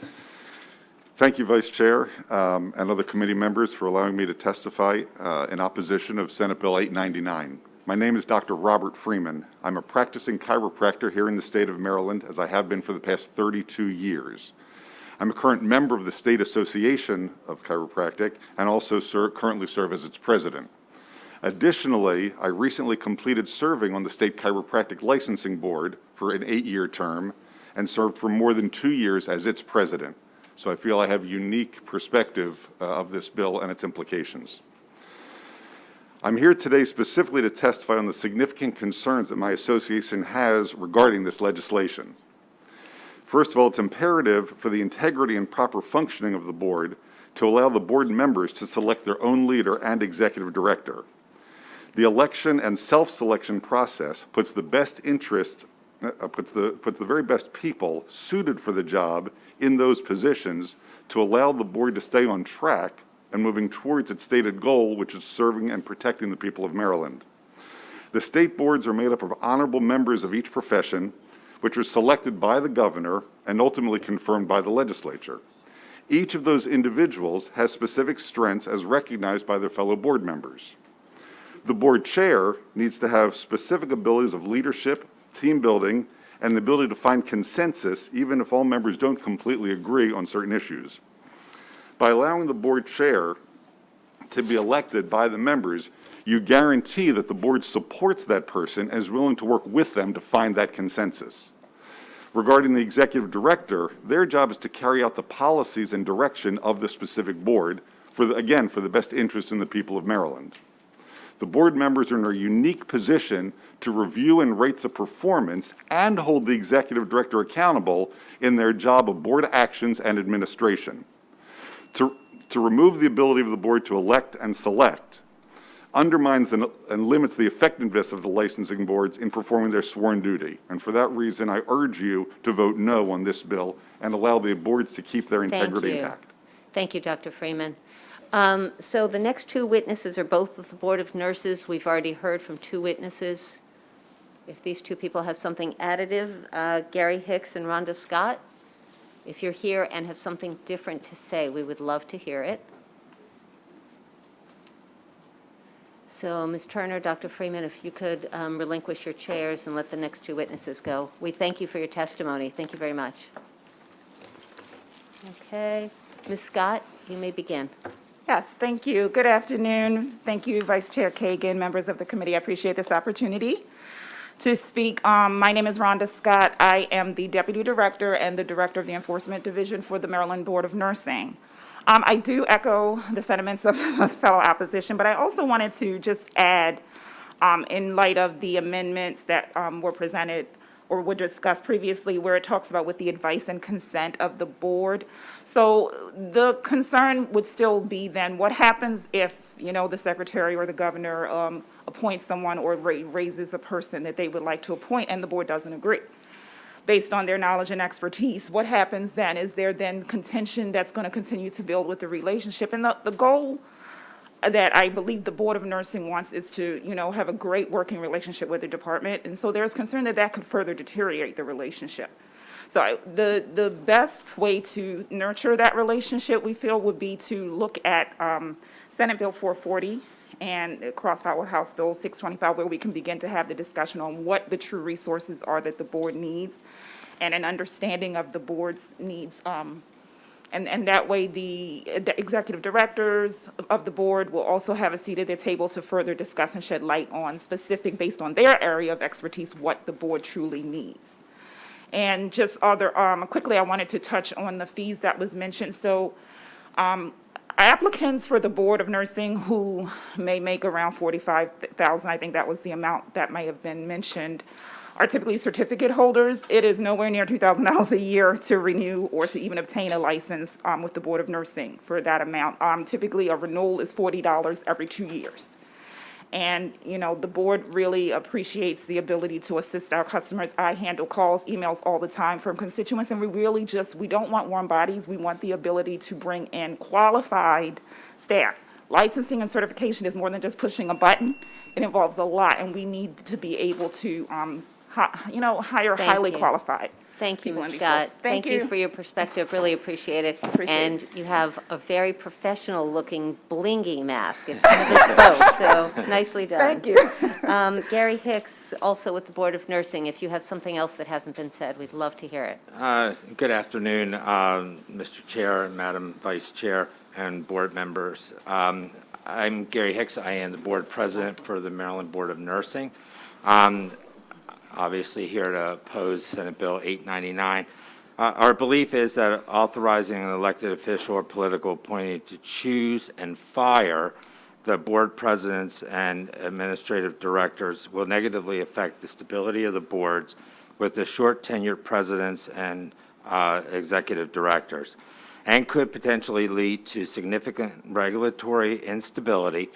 Thank you, Vice Chair, and other committee members for allowing me to testify in opposition of Senate Bill 899. My name is Dr. Robert Freeman. I'm a practicing chiropractor here in the state of Maryland, as I have been for the past 32 years. I'm a current member of the State Association of Chiropractic and also currently serve as its president. Additionally, I recently completed serving on the State Chiropractic Licensing Board for an 8-year term and served for more than 2 years as its president. So I feel I have a unique perspective of this bill and its implications. I'm here today specifically to testify on the significant concerns that my association has regarding this legislation. First of all, it's imperative for the integrity and proper functioning of the board to allow the board members to select their own leader and executive director. The election and self-selection process puts the best interest, puts the very best people suited for the job in those positions to allow the board to stay on track and moving towards its stated goal, which is serving and protecting the people of Maryland. The state boards are made up of honorable members of each profession, which are selected by the governor and ultimately confirmed by the legislature. Each of those individuals has specific strengths as recognized by their fellow board members. The board chair needs to have specific abilities of leadership, team building, and the ability to find consensus even if all members don't completely agree on certain issues. By allowing the board chair to be elected by the members, you guarantee that the board supports that person and is willing to work with them to find that consensus. Regarding the executive director, their job is to carry out the policies and direction of the specific board for the best interest in the people of Maryland. The board members are in a unique position to review and rate the performance and hold the executive director accountable in their job of board actions and administration. To remove the ability of the board to elect and select undermines and limits the effectiveness of the licensing boards in performing their sworn duty. And for that reason, I urge you to vote no on this bill and allow the boards to keep their integrity intact. Thank you, Dr. Freeman. So the next two witnesses are both of the Board of Nurses. We've already heard from two witnesses. If these two people have something additive, Gary Hicks and Rhonda Scott, if you're here and have something different to say, we would love to hear it. So Ms. Turner, Dr. Freeman, if you could relinquish your chairs and let the next two witnesses go. We thank you for your testimony. Thank you very much. Okay. Ms. Scott, you may begin. Yes, thank you. Good afternoon. Thank you, Vice Chair Kagan, members of the committee. I appreciate this opportunity to speak. My name is Rhonda Scott. I am the Deputy Director and the Director of the Enforcement Division for the Maryland Board of Nursing. I do echo the sentiments of the fellow opposition, but I also wanted to just add, in light of the amendments that were presented or were discussed previously, where it talks about with the advice and consent of the board. So the concern would still be then, what happens if, the secretary or the governor appoints someone or raises a person that they would like to appoint and the board doesn't agree? Based on their knowledge and expertise, what happens then? Is there then contention that's going to continue to build with the relationship? And the goal that I believe the Board of Nursing wants is to, have a great working relationship with the department. And so there's concern that that could further deteriorate the relationship. So the best way to nurture that relationship, we feel, would be to look at Senate Bill 440 and cross-file with House Bill 625, where we can begin to have the discussion on what the true resources are that the board needs and an understanding of the board's needs. And that way, the executive directors of the board will also have a seat at their table to further discuss and shed light on specific, based on their area of expertise, what the board truly needs. And just quickly, I wanted to touch on the fees that was mentioned. So applicants for the Board of Nursing who may make around $45,000, I think that was the amount that may have been mentioned, are typically certificate holders. It is nowhere near $2,000 a year to renew or to even obtain a license with the Board of Nursing for that amount. Typically, a renewal is $40 every 2 years. And, the board really appreciates the ability to assist our customers. I handle calls, emails all the time from constituents, and we don't want warm bodies. We want the ability to bring in qualified staff. Licensing and certification is more than just pushing a button. It involves a lot, and we need to be able to, hire highly qualified. Thank you, people Ms. in these Scott. roles. Thank you for your perspective, really appreciate it. And you have a very professional-looking blingy mask in front of this boat, so nicely done. Thank you. Gary Hicks, also with the Board of Nursing, if you have something else that hasn't been said, we'd love to hear it. Good afternoon, Mr. Chair, Madam Vice Chair, and board members. I'm Gary Hicks. I am the board president for the Maryland Board of Nursing. Obviously here to oppose Senate Bill 899. Our belief is that authorizing an elected official or political appointee to choose and fire the board presidents and administrative directors will negatively affect the stability of the boards with the short tenured presidents and executive directors, and could potentially lead to significant regulatory instability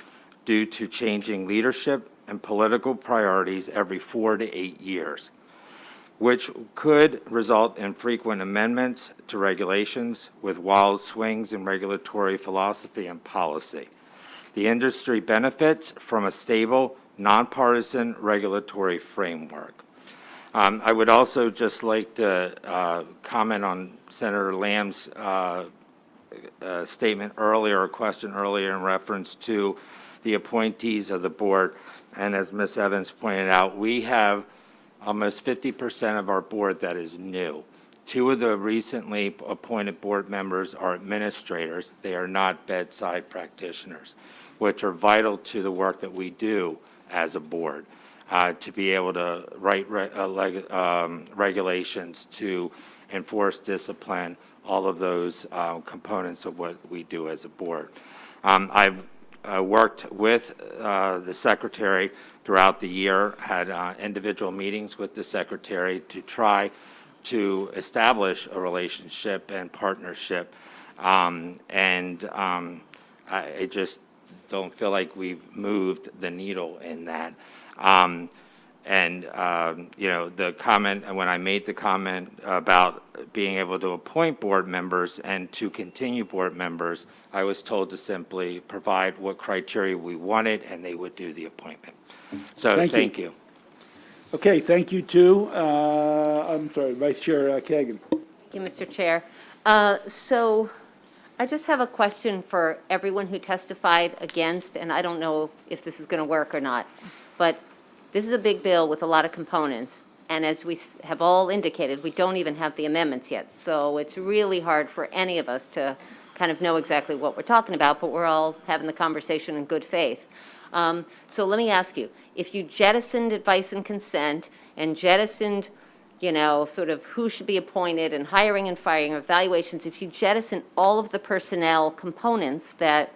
due to changing leadership and political priorities every 4 to 8 years, which could result in frequent amendments to regulations with wild swings in regulatory philosophy and policy. The industry benefits from a stable, nonpartisan regulatory framework. I would also just like to comment on Senator Lamb's statement earlier, or question earlier in reference to the appointees of the board. And as Ms. Evans pointed out, we have almost 50% of our board that is new. 2 of the recently appointed board members are administrators. They are not bedside practitioners, which are vital to the work that we do as a board, to be able to write regulations, to enforce discipline, all of those components of what we do as a board. I've worked with the secretary throughout the year, had individual meetings with the secretary to try to establish a relationship and partnership. I just don't feel like we've moved the needle in that. The comment, when I made the comment about being able to appoint board members and to continue board members, I was told to simply provide what criteria we wanted, and they would do the appointment. So, thank you. Okay, thank you too. I'm sorry, Vice Chair Kagan. Thank you, Mr. Chair. So I just have a question for everyone who testified against, and I don't know if this is going to work or not, but this is a big bill with a lot of components, and as we have all indicated, we don't even have the amendments yet, so it's really hard for any of us to kind of know exactly what we're talking about, but we're all having the conversation in good faith. So let me ask you, if you jettisoned advice and consent and jettisoned, sort of who should be appointed and hiring and firing, evaluations, if you jettison all of the personnel components that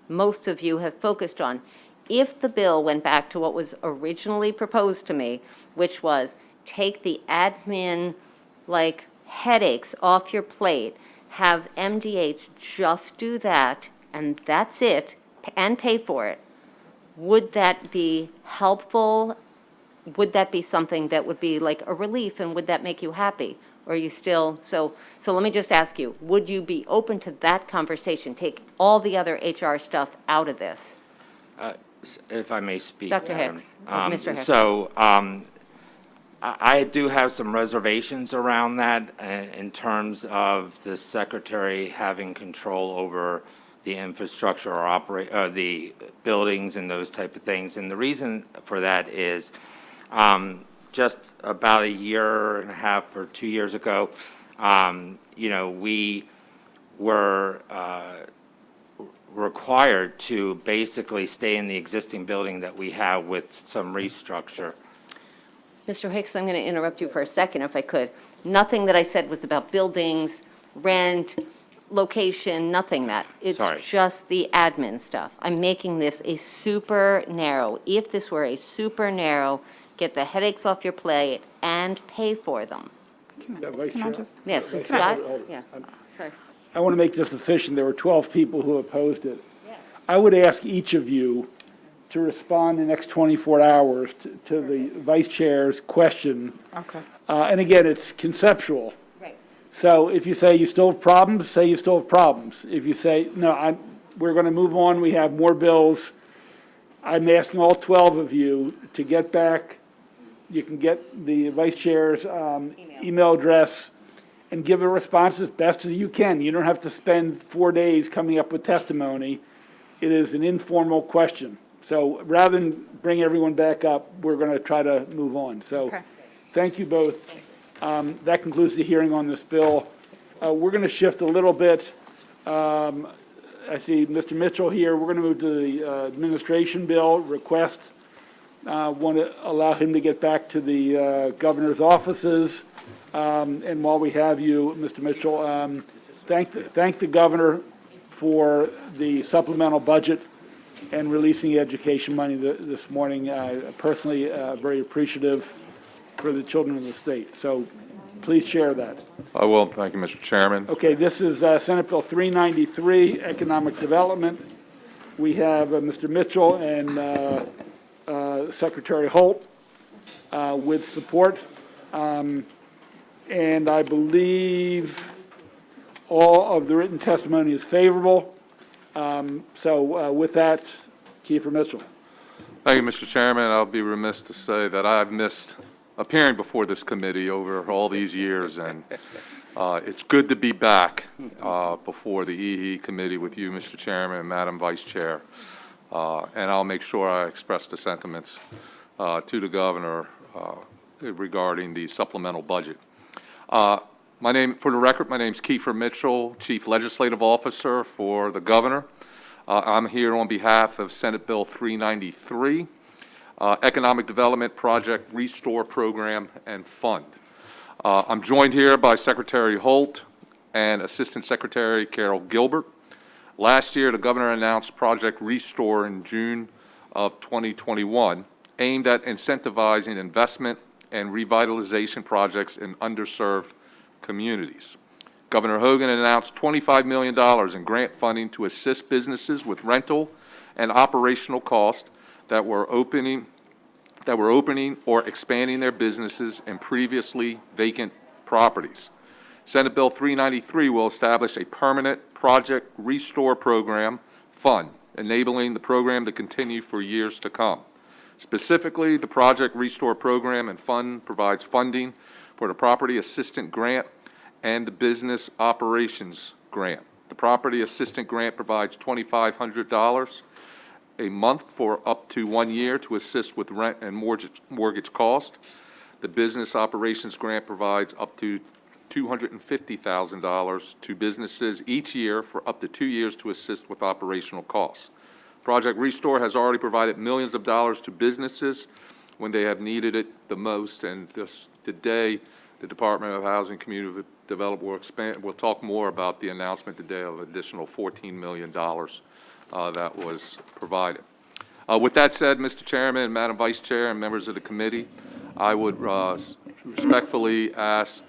most of you have focused on, if the bill went back to what was originally proposed to me, which was take the admin, like, headaches off your plate, have MDH just do that, and that's it, and pay for it, would that be helpful? Would that be something that would be like a relief, and would that make you happy? Or are you still, so let me just ask you, would you be open to that conversation? Take all the other HR stuff out of this? If I may speak. Dr. Madam. Hicks, Mr. Hicks. So I do have some reservations around that in terms of the secretary having control over the infrastructure or the buildings and those type of things. And the reason for that is just about a year and a half or 2 years ago, we were required to basically stay in the existing building that we have with some restructure. Mr. Hicks, I'm going to interrupt you for a second, if I could. Nothing that I said was about buildings, rent, location, nothing that. Sorry. It's just the admin stuff. I'm making this a super narrow. If this were a super narrow, get the headaches off your plate and pay for them. Vice Can I Chair? just- Yes, Vice Scott? Chair, hold it. Yeah, sorry. I want to make this efficient. There were 12 people who opposed it. I would ask each of you to respond in the next 24 hours to the vice chair's question. Okay. And again, it's conceptual. Right. So if you say you still have problems, say you still have problems. If you say, no, we're going to move on, we have more bills, I'm asking all 12 of you to get back. You can get the vice chair's email address and give a response as best as you can. You don't have to spend 4 days coming up with testimony. It is an informal question. So rather than bring everyone back up, we're going to try to move on. So Okay. thank you both. That concludes the hearing on this bill. We're going to shift a little bit. I see Mr. Mitchell here. We're going to move to the administration bill request. Want to allow him to get back to the governor's offices. And while we have you, Mr. Mitchell, thank the governor for the supplemental budget and releasing the education money this morning. Personally, very appreciative for the children of the state. So please share that. I will. Thank you, Mr. Chairman. Okay, this is Senate Bill 393, Economic Development. We have Mr. Mitchell and Secretary Holt with support. And I believe all of the written testimony is favorable. So with that, Kiefer Mitchell. Thank you, Mr. Chairman. I'll be remiss to say that I've missed appearing before this committee over all these years, and it's good to be back before the EHE Committee with you, Mr. Chairman, and Madam Vice Chair. And I'll make sure I express the sentiments to the governor regarding the supplemental budget. For the record, my name's Kiefer Mitchell, Chief Legislative Officer for the governor. I'm here on behalf of Senate Bill 393, Economic Development Project Restore Program and Fund. I'm joined here by Secretary Holt and Assistant Secretary Carol Gilbert. Last year, the governor announced Project Restore in June of 2021, aimed at incentivizing investment and revitalization projects in underserved communities. Governor Hogan announced $25 million in grant funding to assist businesses with rental and operational costs that were opening or expanding their businesses in previously vacant properties. Senate Bill 393 will establish a permanent Project Restore Program fund, enabling the program to continue for years to come. Specifically, the Project Restore Program and Fund provides funding for the Property Assistant Grant and the Business Operations Grant. The Property Assistant Grant provides $2,500 a month for up to 1 year to assist with rent and mortgage cost. The Business Operations Grant provides up to $250,000 to businesses each year for up to 2 years to assist with operational costs. Project Restore has already provided millions of dollars to businesses when they have needed it the most, and today the Department of Housing and Community Development will expand. We'll talk more about the announcement today of additional $14 million that was provided. With that said, Mr. Chairman, Madam Vice Chair, and members of the committee, I would respectfully ask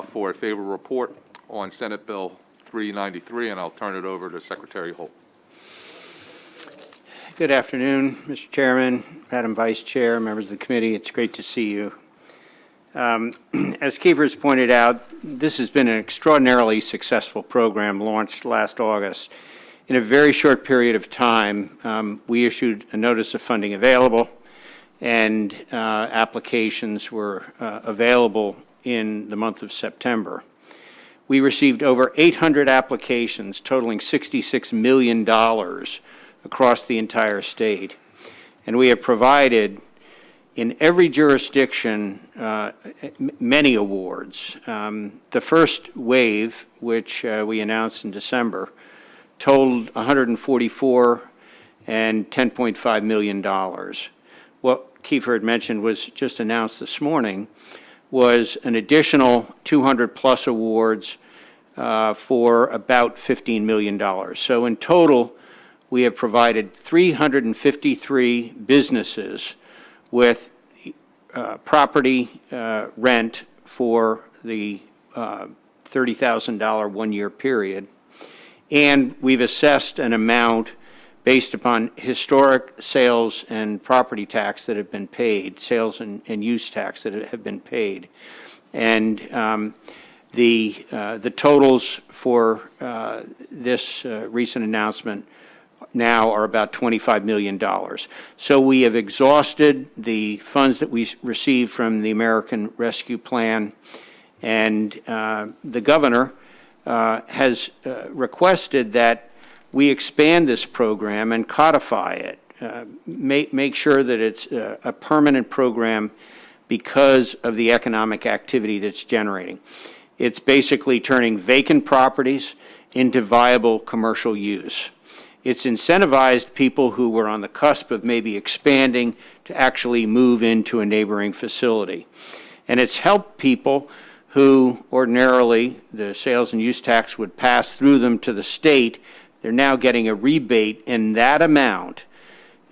for a favorable report on Senate Bill 393, and I'll turn it over to Secretary Holt. Good afternoon, Mr. Chairman, Madam Vice Chair, members of the committee. It's great to see you. As Kiefer's pointed out, this has been an extraordinarily successful program launched last August. In a very short period of time, we issued a notice of funding available, and applications were available in the month of September. We received over 800 applications totaling $66 million across the entire state, and we have provided in every jurisdiction many awards. The first wave, which we announced in December, totaled $144 and $10.5 million. What Kiefer had mentioned was just announced this morning was an additional 200-plus awards for about $15 million. So in total, we have provided 353 businesses with property rent for the $30,000 one-year period, and we've assessed an amount based upon historic sales and property tax that have been paid, sales and use tax that have been paid. And the totals for this recent announcement now are about $25 million. So we have exhausted the funds that we received from the American Rescue Plan, and the governor has requested that we expand this program and codify it, make sure that it's a permanent program because of the economic activity that's generating. It's basically turning vacant properties into viable commercial use. It's incentivized people who were on the cusp of maybe expanding to actually move into a neighboring facility. And it's helped people who ordinarily the sales and use tax would pass through them to the state. They're now getting a rebate in that amount,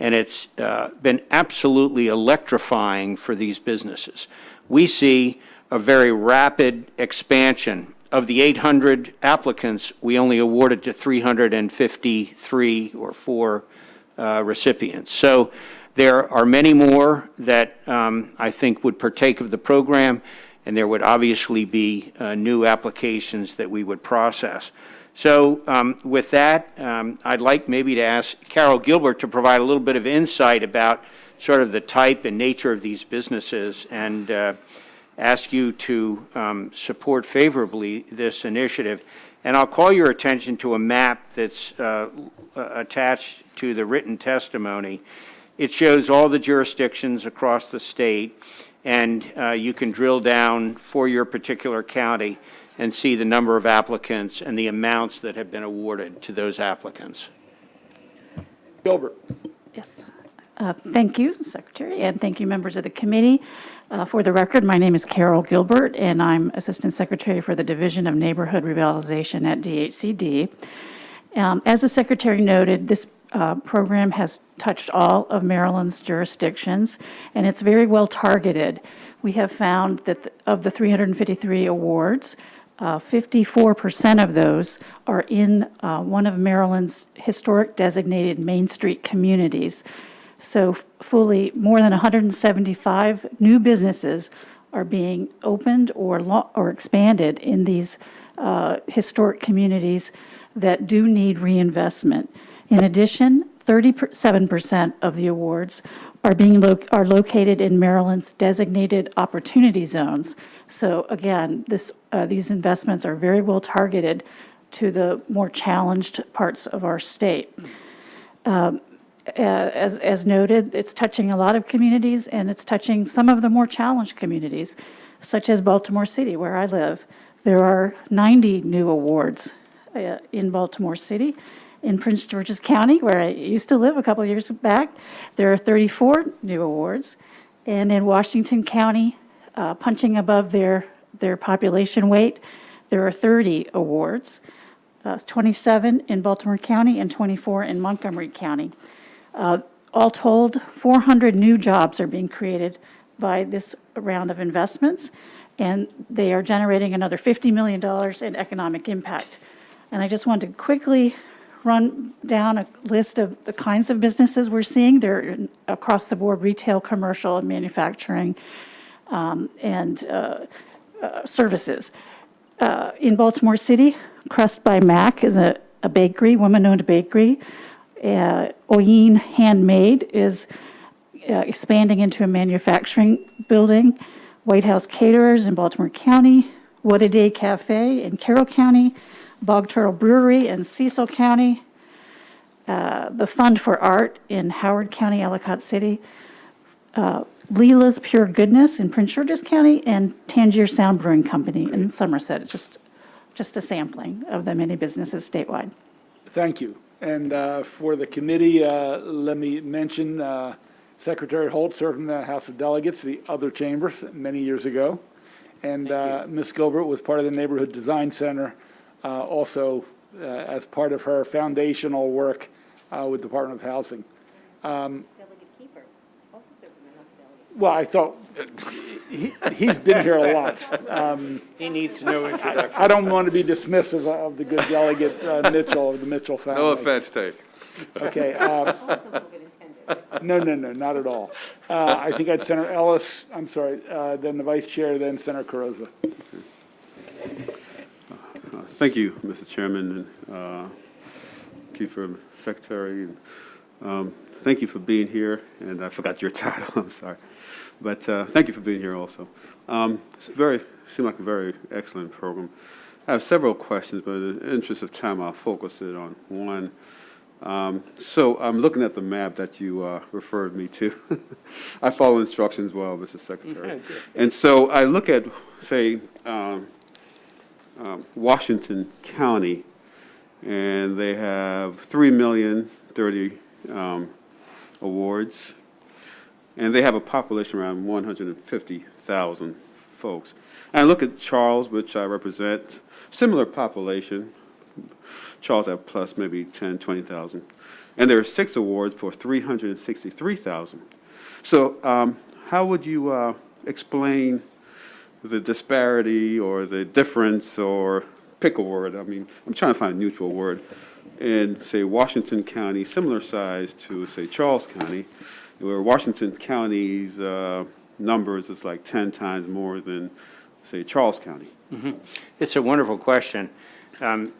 and it's been absolutely electrifying for these businesses. We see a very rapid expansion. Of the 800 applicants, we only awarded to 353 or 4 recipients. So there are many more that I think would partake of the program, and there would obviously be new applications that we would process. So with that, I'd like maybe to ask Carol Gilbert to provide a little bit of insight about sort of the type and nature of these businesses, and ask you to support favorably this initiative. And I'll call your attention to a map that's attached to the written testimony. It shows all the jurisdictions across the state, and you can drill down for your particular county and see the number of applicants and the amounts that have been awarded to those applicants. Gilbert. Yes. Thank you, Secretary, and thank you, members of the committee. For the record, my name is Carol Gilbert, and I'm Assistant Secretary for the Division of Neighborhood Revitalization at DHCD. As the Secretary noted, this program has touched all of Maryland's jurisdictions, and it's very well targeted. We have found that of the 353 awards, 54% of those are in one of Maryland's historic designated Main Street communities. So fully more than 175 new businesses are being opened or expanded in these historic communities that do need reinvestment. In addition, 37% of the awards are located in Maryland's designated opportunity zones. So again, these investments are very well targeted to the more challenged parts of our state. As noted, it's touching a lot of communities, and it's touching some of the more challenged communities, such as Baltimore City, where I live. There are 90 new awards in Baltimore City. In Prince George's County, where I used to live a couple of years back, there are 34 new awards. And in Washington County, punching above their population weight, there are 30 awards, 27 in Baltimore County and 24 in Montgomery County. All told, 400 new jobs are being created by this round of investments, and they are generating another $50 million in economic impact. And I just wanted to quickly run down a list of the kinds of businesses we're seeing. They're across the board: retail, commercial, and manufacturing, and services. In Baltimore City, Crust by Mac is a bakery, woman-owned bakery. Oyin Handmade is expanding into a manufacturing building. White House Caterers in Baltimore County, What a Day Cafe in Carroll County, Bog Turtle Brewery in Cecil County, the Fund for Art in Howard County, Ellicott City, Leela's Pure Goodness in Prince George's County, and Tangier Sound Brewing Company in Somerset. It's just a sampling of the many businesses statewide. Thank you. And for the committee, let me mention Secretary Holt served in the House of Delegates, the other chambers, many years ago. And Ms. Gilbert was part of the Neighborhood Design Center, also as part of her foundational work with Department of Housing. Delegate Keeper also served in the House of Delegates. Well, I thought he's been here a lot. He needs no introduction. I don't want to be dismissive of the good Delegate Mitchell of the Mitchell family. No offense taken. Okay. No, not at all. I think I'd Senator Ellis, I'm sorry, then the Vice Chair, then Senator Carrozza. Thank you, Mr. Chairman, and Kiefer, Secretary. Thank you for being here, and I forgot your title, I'm sorry. But thank you for being here also. It's seemed like a very excellent program. I have several questions, but in the interest of time, I'll focus it on one. So I'm looking at the map that you referred me to. I follow instructions well, Mr. Secretary. And so I look at, say, Washington County, and they have 3,030,000 awards, and they have a population around 150,000 folks. And I look at Charles, which I represent, similar population. Charles have plus maybe 10, 20,000. And there are 6 awards for 363,000. So how would you explain the disparity or the difference, or pick a word? I mean, I'm trying to find a neutral word. In, say, Washington County, similar size to, say, Charles County, where Washington County's numbers is like 10 times more than, say, Charles County. Mm-hmm. It's a wonderful question.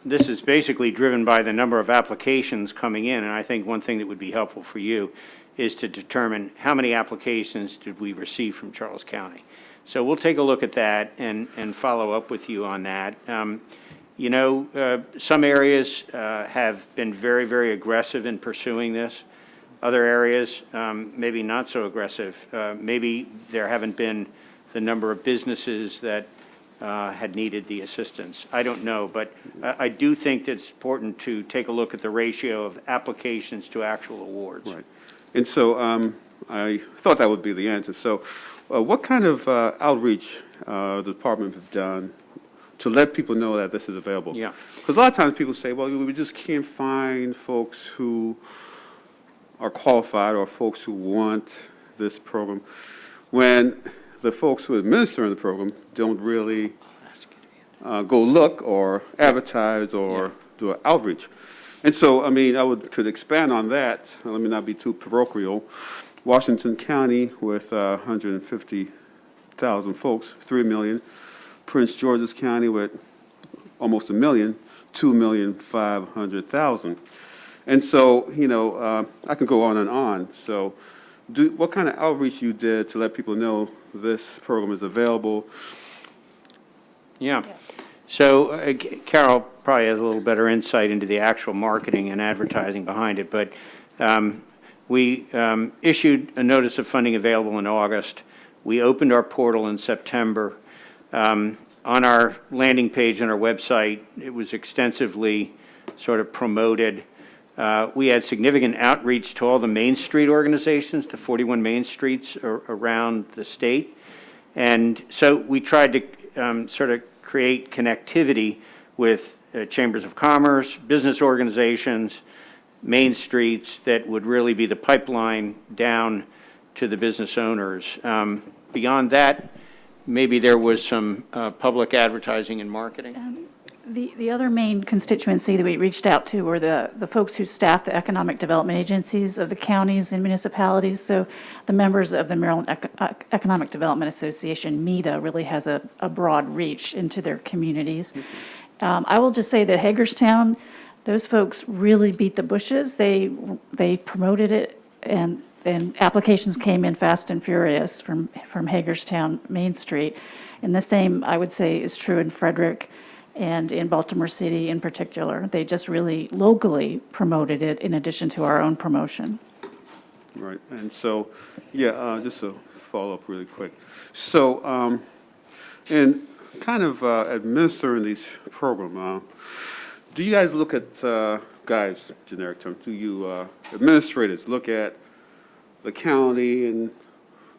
This is basically driven by the number of applications coming in, and I think one thing that would be helpful for you is to determine how many applications did we receive from Charles County. So we'll take a look at that and follow up with you on that. You know, some areas have been very, very aggressive in pursuing this. Other areas, maybe not so aggressive. Maybe there haven't been the number of businesses that had needed the assistance. I don't know, but I do think that it's important to take a look at the ratio of applications to actual awards. Right. And so I thought that would be the answer. So what kind of outreach the department has done to let people know that this is available? Yeah. Because a lot of times people say, well, we just can't find folks who are qualified or folks who want this program, when the folks who administer the program don't really go look or advertise or do an outreach. And so, I mean, could expand on that. Let me not be too parochial. Washington County with 150,000 folks, 3 million. Prince George's County with almost 1 million, 2,500,000. And so, you know, I can go on and on. So what kind of outreach you did to let people know this program is available? Yeah. So Carol probably has a little better insight into the actual marketing and advertising behind it, but we issued a notice of funding available in August. We opened our portal in September. On our landing page on our website, it was extensively sort of promoted. We had significant outreach to all the Main Street organizations, the 41 Main Streets around the state. And so we tried to sort of create connectivity with chambers of commerce, business organizations, Main Streets that would really be the pipeline down to the business owners. Beyond that, maybe there was some public advertising and marketing? The other main constituency that we reached out to were the folks who staff the economic development agencies of the counties and municipalities. So the members of the Maryland Economic Development Association, MEDA, really has a broad reach into their communities. I will just say that Hagerstown, those folks really beat the bushes. They promoted it, and applications came in fast and furious from Hagerstown Main Street. And the same, I would say, is true in Frederick and in Baltimore City in particular. They just really locally promoted it in addition to our own promotion. Right, and so, yeah, just to follow up really quick. So, in kind of administering these programs, do you guys look at, guys, generic term, do you administrators look at the county and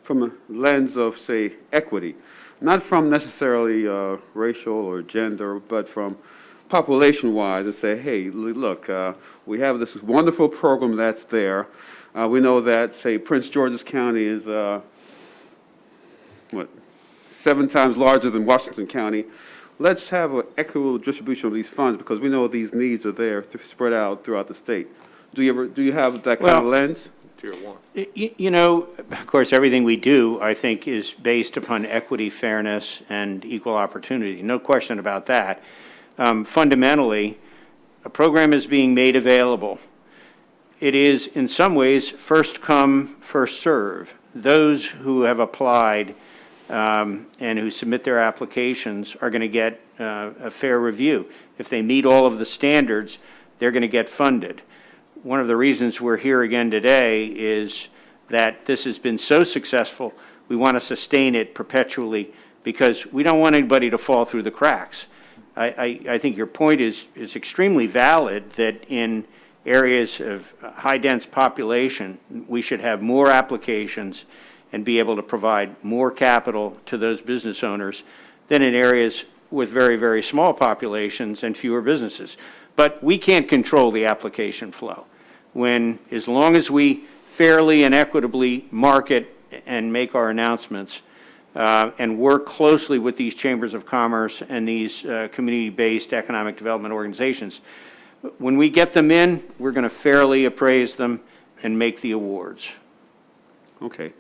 from a lens of, say, equity? Not from necessarily racial or gender, but from population-wise, and say, hey, look, we have this wonderful program that's there. We know that, say, Prince George's County is, 7 times larger than Washington County. Let's have an equitable distribution of these funds because we know these needs are there spread out throughout the state. Do you have that kind of lens? Tier 1. You know, of course, everything we do, I think, is based upon equity, fairness, and equal opportunity. No question about that. Fundamentally, a program is being made available. It is, in some ways, first come, first serve. Those who have applied and who submit their applications are going to get a fair review. If they meet all of the standards, they're going to get funded. One of the reasons we're here again today is that this has been so successful, we want to sustain it perpetually because we don't want anybody to fall through the cracks. I think your point is extremely valid that in areas of high dense population, we should have more applications and be able to provide more capital to those business owners than in areas with very, very small populations and fewer businesses. But we can't control the application flow. As long as we fairly and equitably market and make our announcements and work closely with these chambers of commerce and these community-based economic development organizations, when we get them in, we're going to fairly appraise them and make the awards. Okay.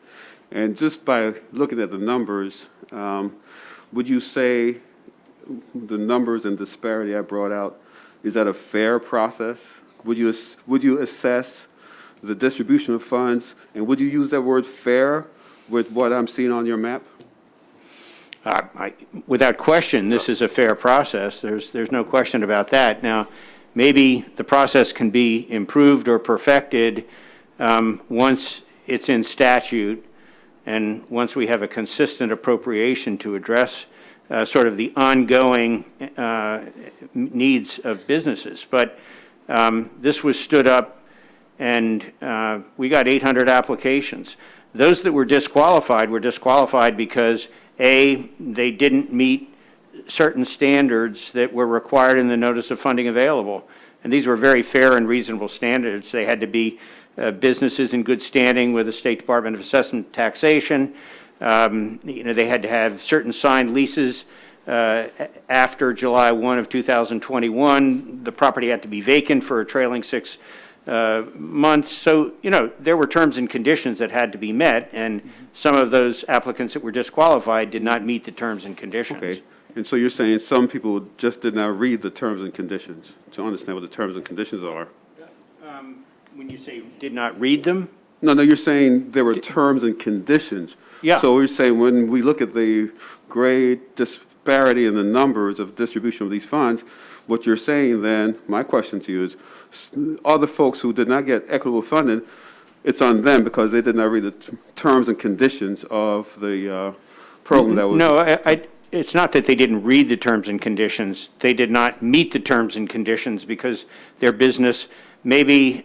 And just by looking at the numbers, would you say the numbers and disparity I brought out, is that a fair process? Would you assess the distribution of funds, and would you use that word fair with what I'm seeing on your map? Without question, this is a fair process. There's no question about that. Now, maybe the process can be improved or perfected once it's in statute and once we have a consistent appropriation to address sort of the ongoing needs of businesses. But this was stood up, and we got 800 applications. Those that were disqualified because, A, they didn't meet certain standards that were required in the notice of funding available. And these were very fair and reasonable standards. They had to be businesses in good standing with the State Department of Assessment and Taxation. They had to have certain signed leases after July 1 of 2021. The property had to be vacant for a trailing 6 months. So, there were terms and conditions that had to be met, and some of those applicants that were disqualified did not meet the terms and conditions. Okay. And so you're saying some people just did not read the terms and conditions to understand what the terms and conditions are? When you say did not read them? No, you're saying there were terms and conditions. Yeah. So we're saying when we look at the great disparity in the numbers of distribution of these funds, what you're saying then, my question to you is, other folks who did not get equitable funding, it's on them because they did not read the terms and conditions of the program that was... No, it's not that they didn't read the terms and conditions. They did not meet the terms and conditions because their business, maybe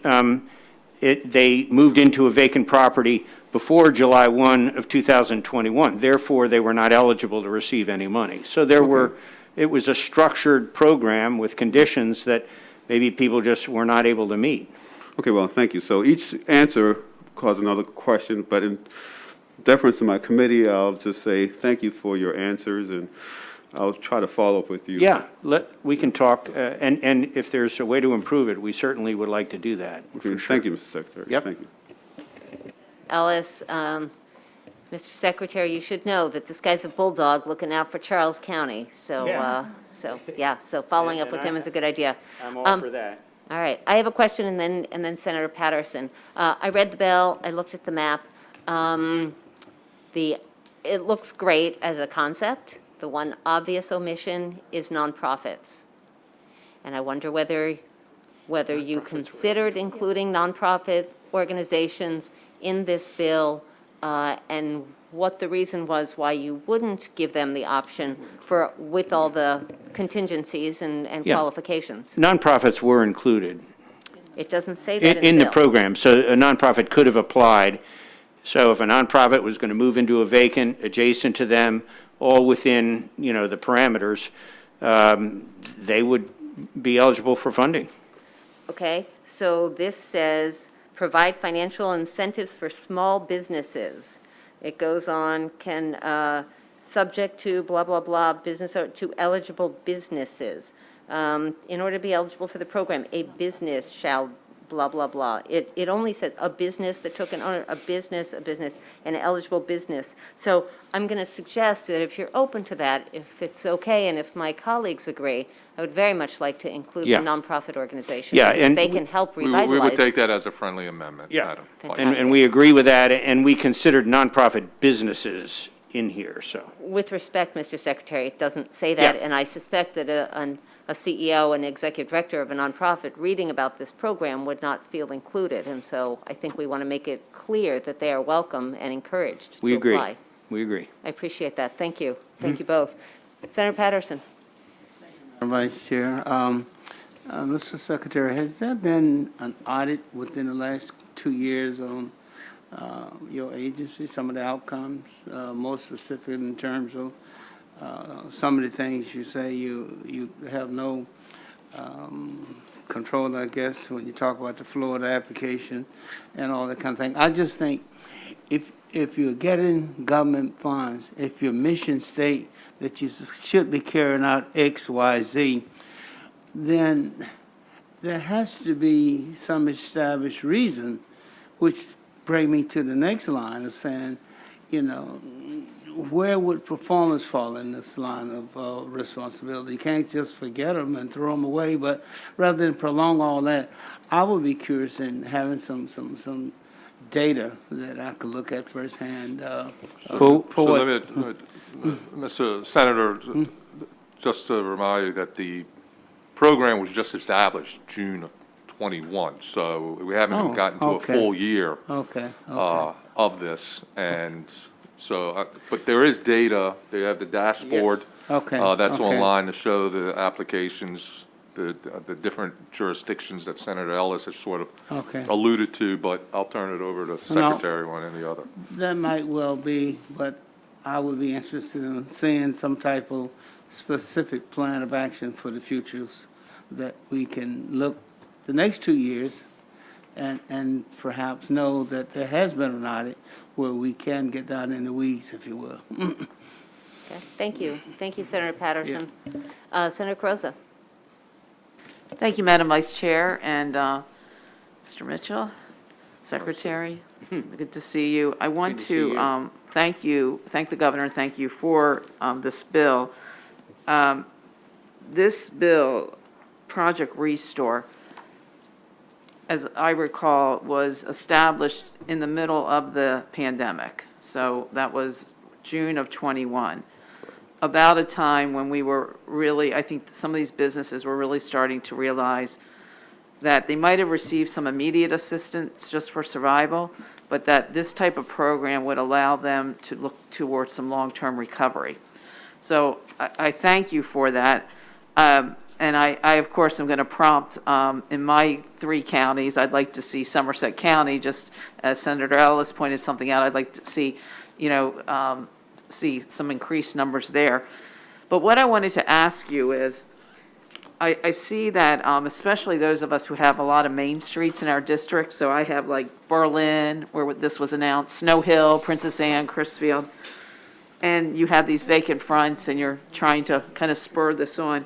they moved into a vacant property before July 1 of 2021. Therefore, they were not eligible to receive any money. So it was a structured program with conditions that maybe people just were not able to meet. Okay, well, thank you. So each answer cause another question, but in deference to my committee, I'll just say thank you for your answers, and I'll try to follow up with you. Yeah, we can talk, and if there's a way to improve it, we certainly would like to do that, for Okay, sure. thank you, Mr. Secretary. Yep. Thank you. Ellis, Mr. Secretary, you should know that this guy's a bulldog looking out for Charles County. So, Yeah. so following up And with I- him is a good idea. I'm all for that. All right, I have a question, and then Senator Patterson. I read the bill, I looked at the map. It looks great as a concept. The one obvious omission is nonprofits. And I wonder whether you considered including nonprofit organizations in this bill, and what the reason was why you wouldn't give them the option with all the contingencies and Yeah. qualifications. Nonprofits were included It doesn't say that in in the the bill. program, so a nonprofit could have applied. So if a nonprofit was going to move into a vacant adjacent to them, all within, the parameters, they would be eligible for funding. Okay, so this says, provide financial incentives for small businesses. It goes on, subject to blah, blah, blah, to eligible businesses. In order to be eligible for the program, a business shall blah, blah, blah. It only says a business that took an owner, a business, an eligible business. So I'm going to suggest that if you're open to that, if it's okay, and if my colleagues agree, I would very much like to include the Yeah. nonprofit organizations. Yeah, because and they can help We revitalize. would take that as a friendly amendment, Yeah. Madam Vice Fantastic. And we agree with that, and we considered nonprofit businesses in here, so. With respect, Mr. Secretary, it doesn't say that, Yeah. and I suspect that a CEO and executive director of a nonprofit reading about this program would not feel included, and so I think we want to make it clear that they are welcome and encouraged We to agree. apply. We agree. I appreciate that. Thank you. Thank you both. Senator Patterson. Vice Chair. Mr. Secretary, has there been an audit within the last 2 years on your agency, some of the outcomes, more specific in terms of some of the things you say you have no control, I guess, when you talk about the Florida application and all that kind of thing. I just think if you're getting government funds, if your mission state that you should be carrying out X, Y, Z, then there has to be some established reason, which bring me to the next line of saying, where would performance fall in this line of responsibility? You can't just forget them and throw them away, but rather than prolong all that, I would be curious in having some data that I could look at firsthand. So let me, Mr. Senator, just to remind you that the program was just established June of '21, so we haven't even gotten to a full year of this, and so, but there is data, they have the dashboard. That's online to show the applications, the different jurisdictions that Senator Ellis has sort of alluded to, but I'll turn it over to the Secretary one and the other. That might well be, but I would be interested in seeing some type of specific plan of action for the futures that we can look the next 2 years and perhaps know that there has been an audit where we can get down in the weeds, if you will. Okay, thank you. Thank you, Senator Patterson. Senator Carozza. Thank you, Madam Vice Chair, and Mr. Mitchell, Secretary, good to see you. I want to thank the governor, and thank you for this bill. This bill, Project Restore, as I recall, was established in the middle of the pandemic. So that was June of '21. About a time when we were really, I think some of these businesses were really starting to realize that they might have received some immediate assistance just for survival, but that this type of program would allow them to look towards some long-term recovery. So I thank you for that. And I, of course, am going to prompt, in my 3 counties, I'd like to see Somerset County, just as Senator Ellis pointed something out, I'd like to see, see some increased numbers there. But what I wanted to ask you is, I see that, especially those of us who have a lot of main streets in our district, so I have like Berlin, where this was announced, Snow Hill, Princess Anne, Crisfield, and you have these vacant fronts, and you're trying to kind of spur this on.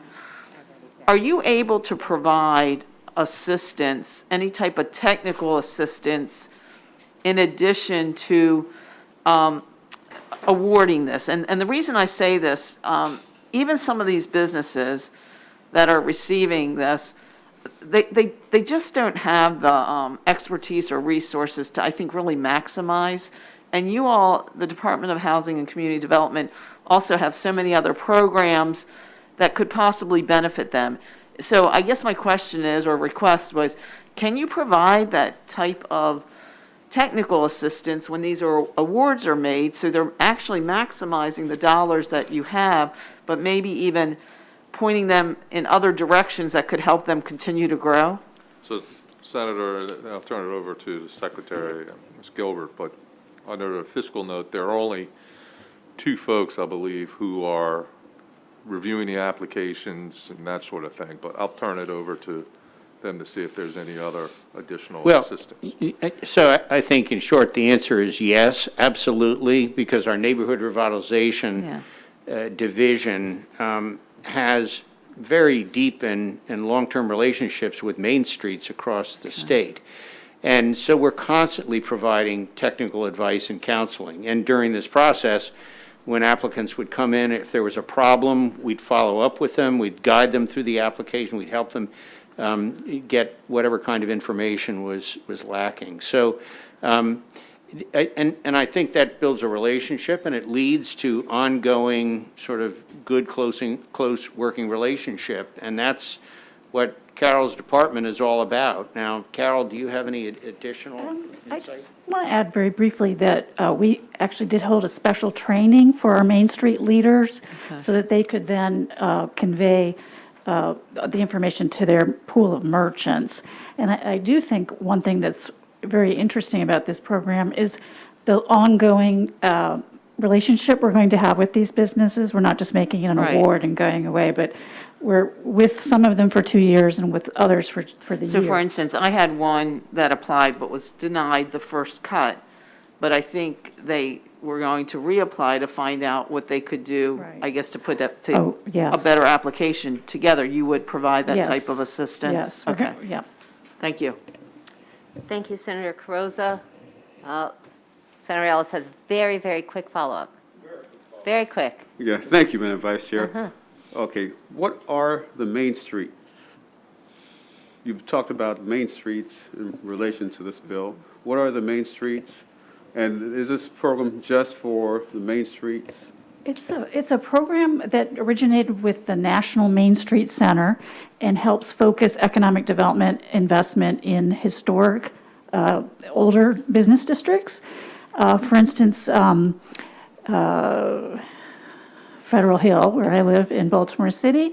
Are you able to provide assistance, any type of technical assistance, in addition to awarding this? And the reason I say this, even some of these businesses that are receiving this, they just don't have the expertise or resources to, I think, really maximize. And you all, the Department of Housing and Community Development, also have so many other programs that could possibly benefit them. So I guess my question is, or request was, can you provide that type of technical assistance when these awards are made, so they're actually maximizing the dollars that you have, but maybe even pointing them in other directions that could help them continue to grow? So, Senator, I'll turn it over to the Secretary, Ms. Gilbert, but under a fiscal note, there are only 2 folks, I believe, who are reviewing the applications and that sort of thing, but I'll turn it over to them to see if there's any other additional assistance. So I think, in short, the answer is yes, absolutely, because our neighborhood revitalization division has very deep and long-term relationships with main streets across the state. And so we're constantly providing technical advice and counseling. And during this process, when applicants would come in, if there was a problem, we'd follow up with them, we'd guide them through the application, we'd help them get whatever kind of information was lacking. So, and I think that builds a relationship, and it leads to ongoing sort of good, close working relationship, and that's what Carol's department is all about. Now, Carol, do you have any additional I insight? just want to add very briefly that we actually did hold a special training for our Main Street leaders so that they could then convey the information to their pool of merchants. And I do think one thing that's very interesting about this program is the ongoing relationship we're going to have with these businesses. We're not just making an award and going away, but we're with some of them for 2 years and with others for the year. So for instance, I had one that applied but was denied the first cut, but I think they were going to reapply to find out what they could do, I guess, to put up to a better application together. You would provide that type of assistance? Yes. Okay. Yeah. Thank you. Thank you, Senator Carrozza. Senator Ellis has very, very quick follow-up. Very quick. Yeah, thank you, Madam Vice Chair. Okay, what are the main streets? You've talked about main streets in relation to this bill. What are the main streets? And is this program just for the main streets? It's a program that originated with the National Main Street Center and helps focus economic development investment in historic, older business districts. For instance, Federal Hill, where I live in Baltimore City,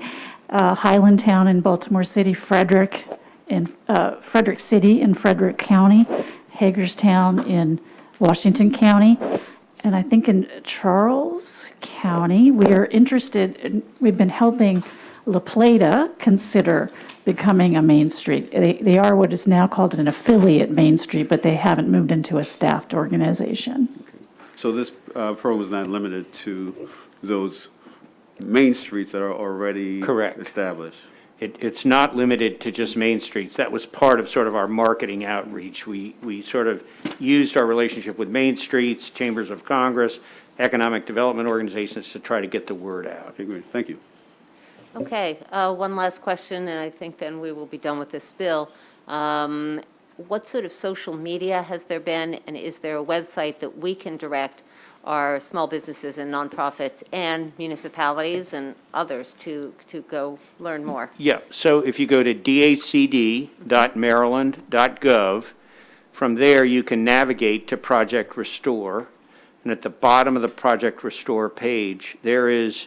Highlandtown in Baltimore City, Frederick City in Frederick County, Hagerstown in Washington County, and I think in Charles County. We are interested, we've been helping La Plata consider becoming a Main Street. They are what is now called an affiliate Main Street, but they haven't moved into a staffed organization. So this program is not limited to those main streets that are already established? It's not limited to just main streets. That was part of sort of our marketing outreach. We sort of used our relationship with main streets, chambers of Congress, economic development organizations to try to get the word out. Okay, great. Thank you. Okay, one last question, and I think then we will be done with this bill. What sort of social media has there been, and is there a website that we can direct our small businesses and nonprofits and municipalities and others to go learn more? Yeah, so if you go to dhcd.maryland.gov, from there you can navigate to Project Restore, and at the bottom of the Project Restore page, there is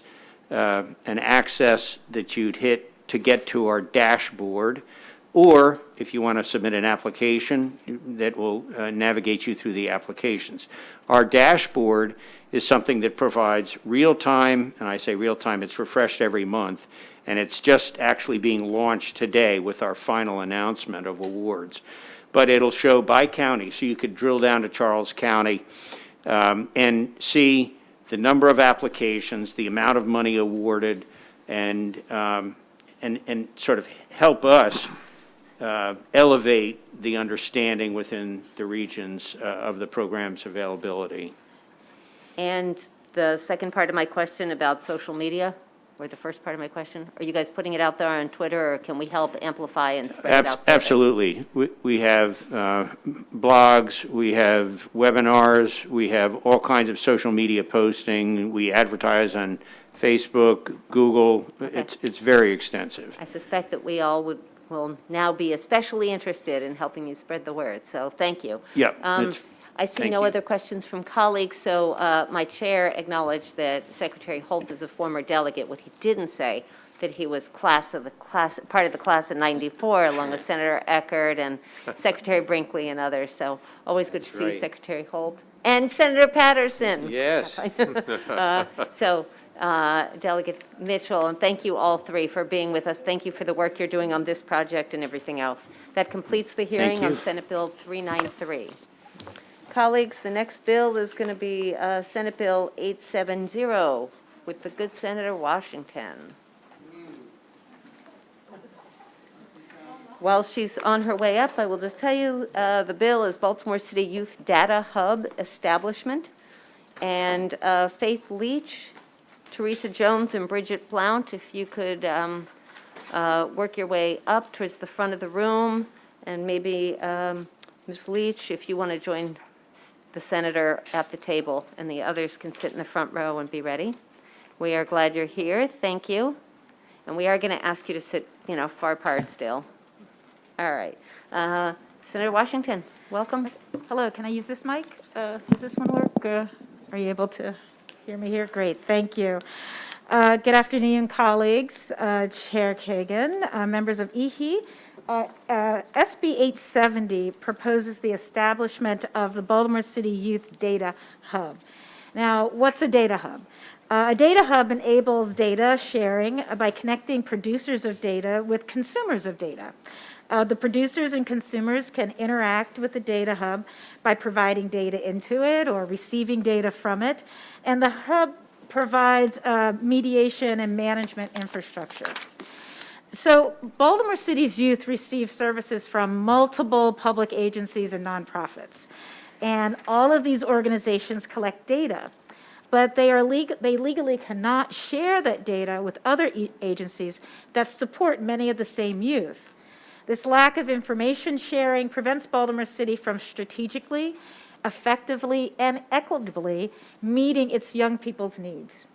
an access that you'd hit to get to our dashboard, or if you want to submit an application, that will navigate you through the applications. Our dashboard is something that provides real-time, and I say real-time, it's refreshed every month, and it's just actually being launched today with our final announcement of awards. But it'll show by county, so you could drill down to Charles County and see the number of applications, the amount of money awarded, and sort of help us elevate the understanding within the regions of the program's availability. And the second part of my question about social media, or the first part of my question, are you guys putting it out there on Twitter, or can we help amplify and spread it out further? Absolutely. We have blogs, we have webinars, we have all kinds of social media posting. We advertise on Facebook, Google. Okay. It's very extensive. I suspect that we all will now be especially interested in helping you spread the word, so thank you. Yep. I see thank no you. other questions from colleagues, so my chair acknowledged that Secretary Holtz is a former delegate. What he didn't say, that he was part of the class of '94, along with Senator Eckert and Secretary Brinkley and others. So always good to see you, right. Secretary Holt. And Senator Patterson. Yes. Delegate Mitchell, and thank you all three for being with us. Thank you for the work you're doing on this project and everything else. That completes the hearing on Senate Bill 393. Colleagues, the next bill is going to be Senate Bill 870 with the good Senator Washington. While she's on her way up, I will just tell you the bill is Baltimore City Youth Data Hub Establishment. And Faith Leach, Teresa Jones, and Bridget Blount, if you could work your way up towards the front of the room. And maybe Ms. Leach, if you want to join the senator at the table, and the others can sit in the front row and be ready. We are glad you're here. Thank you. And we are going to ask you to sit, far apart still. All right. Senator Washington, welcome. Hello, can I use this mic? Does this one work? Are you able to hear me here? Great, thank you. Good afternoon, colleagues, Chair Kagan, members of EHE. SB 870 proposes the establishment of the Baltimore City Youth Data Hub. Now, what's a data hub? A data hub enables data sharing by connecting producers of data with consumers of data. The producers and consumers can interact with the data hub by providing data into it or receiving data from it, and the hub provides mediation and management infrastructure. So Baltimore City's youth receive services from multiple public agencies and nonprofits, and all of these organizations collect data, but they legally cannot share that data with other agencies that support many of the same youth. This lack of information sharing prevents Baltimore City from strategically, effectively, and equitably meeting its young people's needs.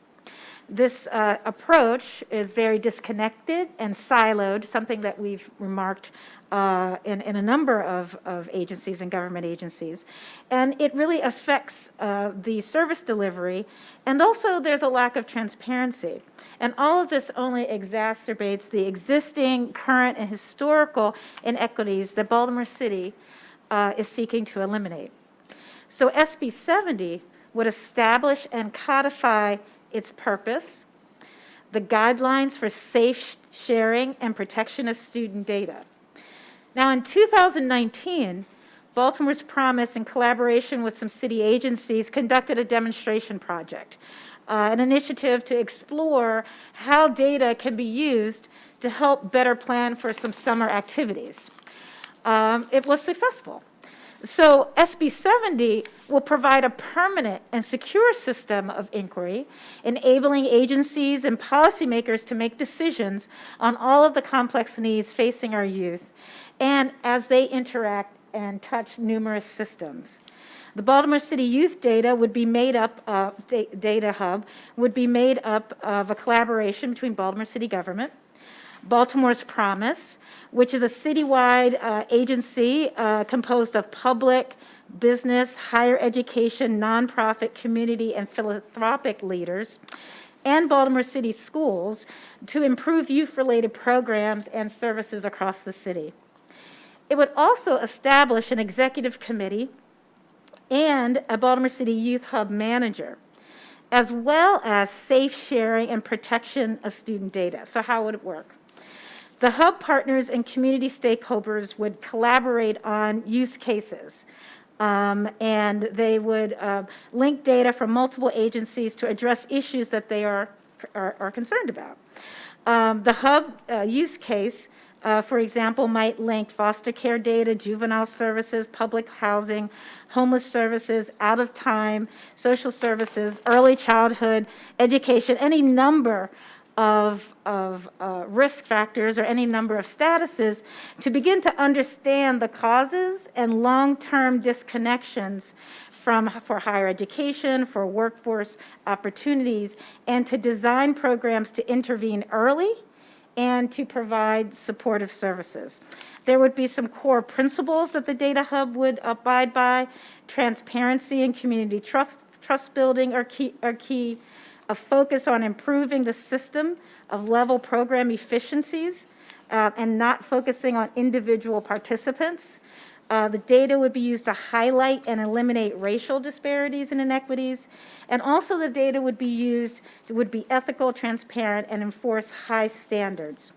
This approach is very disconnected and siloed, something that we've remarked in a number of agencies and government agencies. And it really affects the service delivery, and also there's a lack of transparency. And all of this only exacerbates the existing, current, and historical inequities that Baltimore City is seeking to eliminate. So SB 70 would establish and codify its purpose, the guidelines for safe sharing and protection of student data. Now, in 2019, Baltimore's Promise, in collaboration with some city agencies, conducted a demonstration project, an initiative to explore how data can be used to help better plan for some summer activities. It was successful. So SB 70 will provide a permanent and secure system of inquiry, enabling agencies and policymakers to make decisions on all of the complex needs facing our youth, and as they interact and touch numerous systems. The Baltimore City Youth Data would be made up of, Data Hub would be made up of a collaboration between Baltimore City government, Baltimore's Promise, which is a citywide agency composed of public, business, higher education, nonprofit, community, and philanthropic leaders, and Baltimore City Schools to improve youth-related programs and services across the city. It would also establish an executive committee and a Baltimore City Youth Hub manager. as well as safe sharing and protection of student data. So how would it work? The hub partners and community stakeholders would collaborate on use cases. And they would link data from multiple agencies to address issues that they are concerned about. The hub use case, for example, might link foster care data, juvenile services, public housing, homeless services, out of time, social services, early childhood, education, any number of risk factors or any number of statuses to begin to understand the causes and long-term disconnections for higher education, for workforce opportunities, and to design programs to intervene early and to provide supportive services. There would be some core principles that the Data Hub would abide by. Transparency and community trust building are key. A focus on improving the system of level program efficiencies and not focusing on individual participants. The data would be used to highlight and eliminate racial disparities and inequities. And also the data would be used, it would be ethical, transparent, and enforce high standards.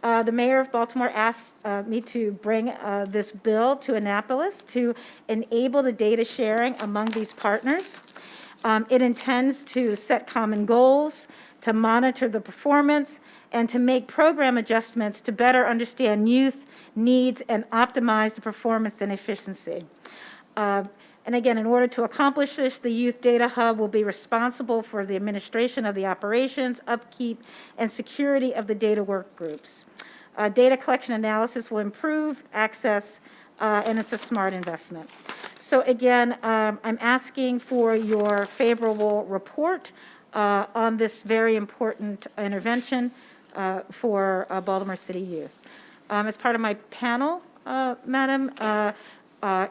The mayor of Baltimore asked me to bring this bill to Annapolis to enable the data sharing among these partners. It intends to set common goals, to monitor the performance, and to make program adjustments to better understand youth needs and optimize the performance and efficiency. And again, in order to accomplish this, the Youth Data Hub will be responsible for the administration of the operations, upkeep, and security of the data work groups. Data collection analysis will improve access, and it's a smart investment. So again, I'm asking for your favorable report on this very important intervention for Baltimore City youth. As part of my panel, Madam,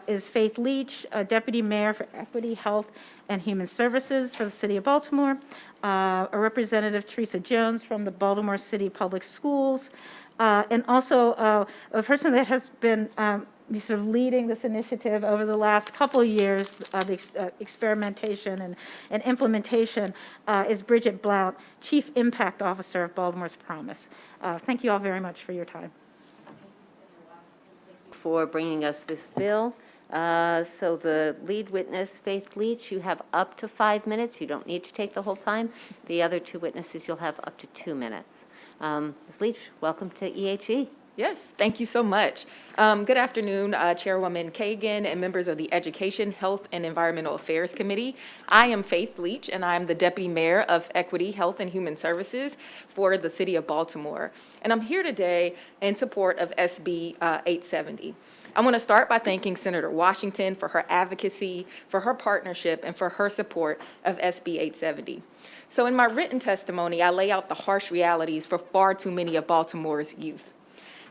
is Faith Leach, Deputy Mayor for Equity, Health, and Human Services for the City of Baltimore, a Representative Teresa Jones from the Baltimore City Public Schools, and also a person that has been sort of leading this initiative over the last couple of years, the experimentation and implementation, is Bridget Blount, Chief Impact Officer of Baltimore's Promise. Thank you all very much for your time. For bringing us this bill. So the lead witness, Faith Leach, you have up to 5 minutes. You don't need to take the whole time. The other two witnesses, you'll have up to 2 minutes. Ms. Leach, welcome to EHE. Yes, thank you so much. Good afternoon, Chairwoman Kagan and members of the Education, Health, and Environmental Affairs Committee. I am Faith Leach, and I am the Deputy Mayor of Equity, Health, and Human Services for the City of Baltimore. And I'm here today in support of SB 870. I want to start by thanking Senator Washington for her advocacy, for her partnership, and for her support of SB 870. So in my written testimony, I lay out the harsh realities for far too many of Baltimore's youth.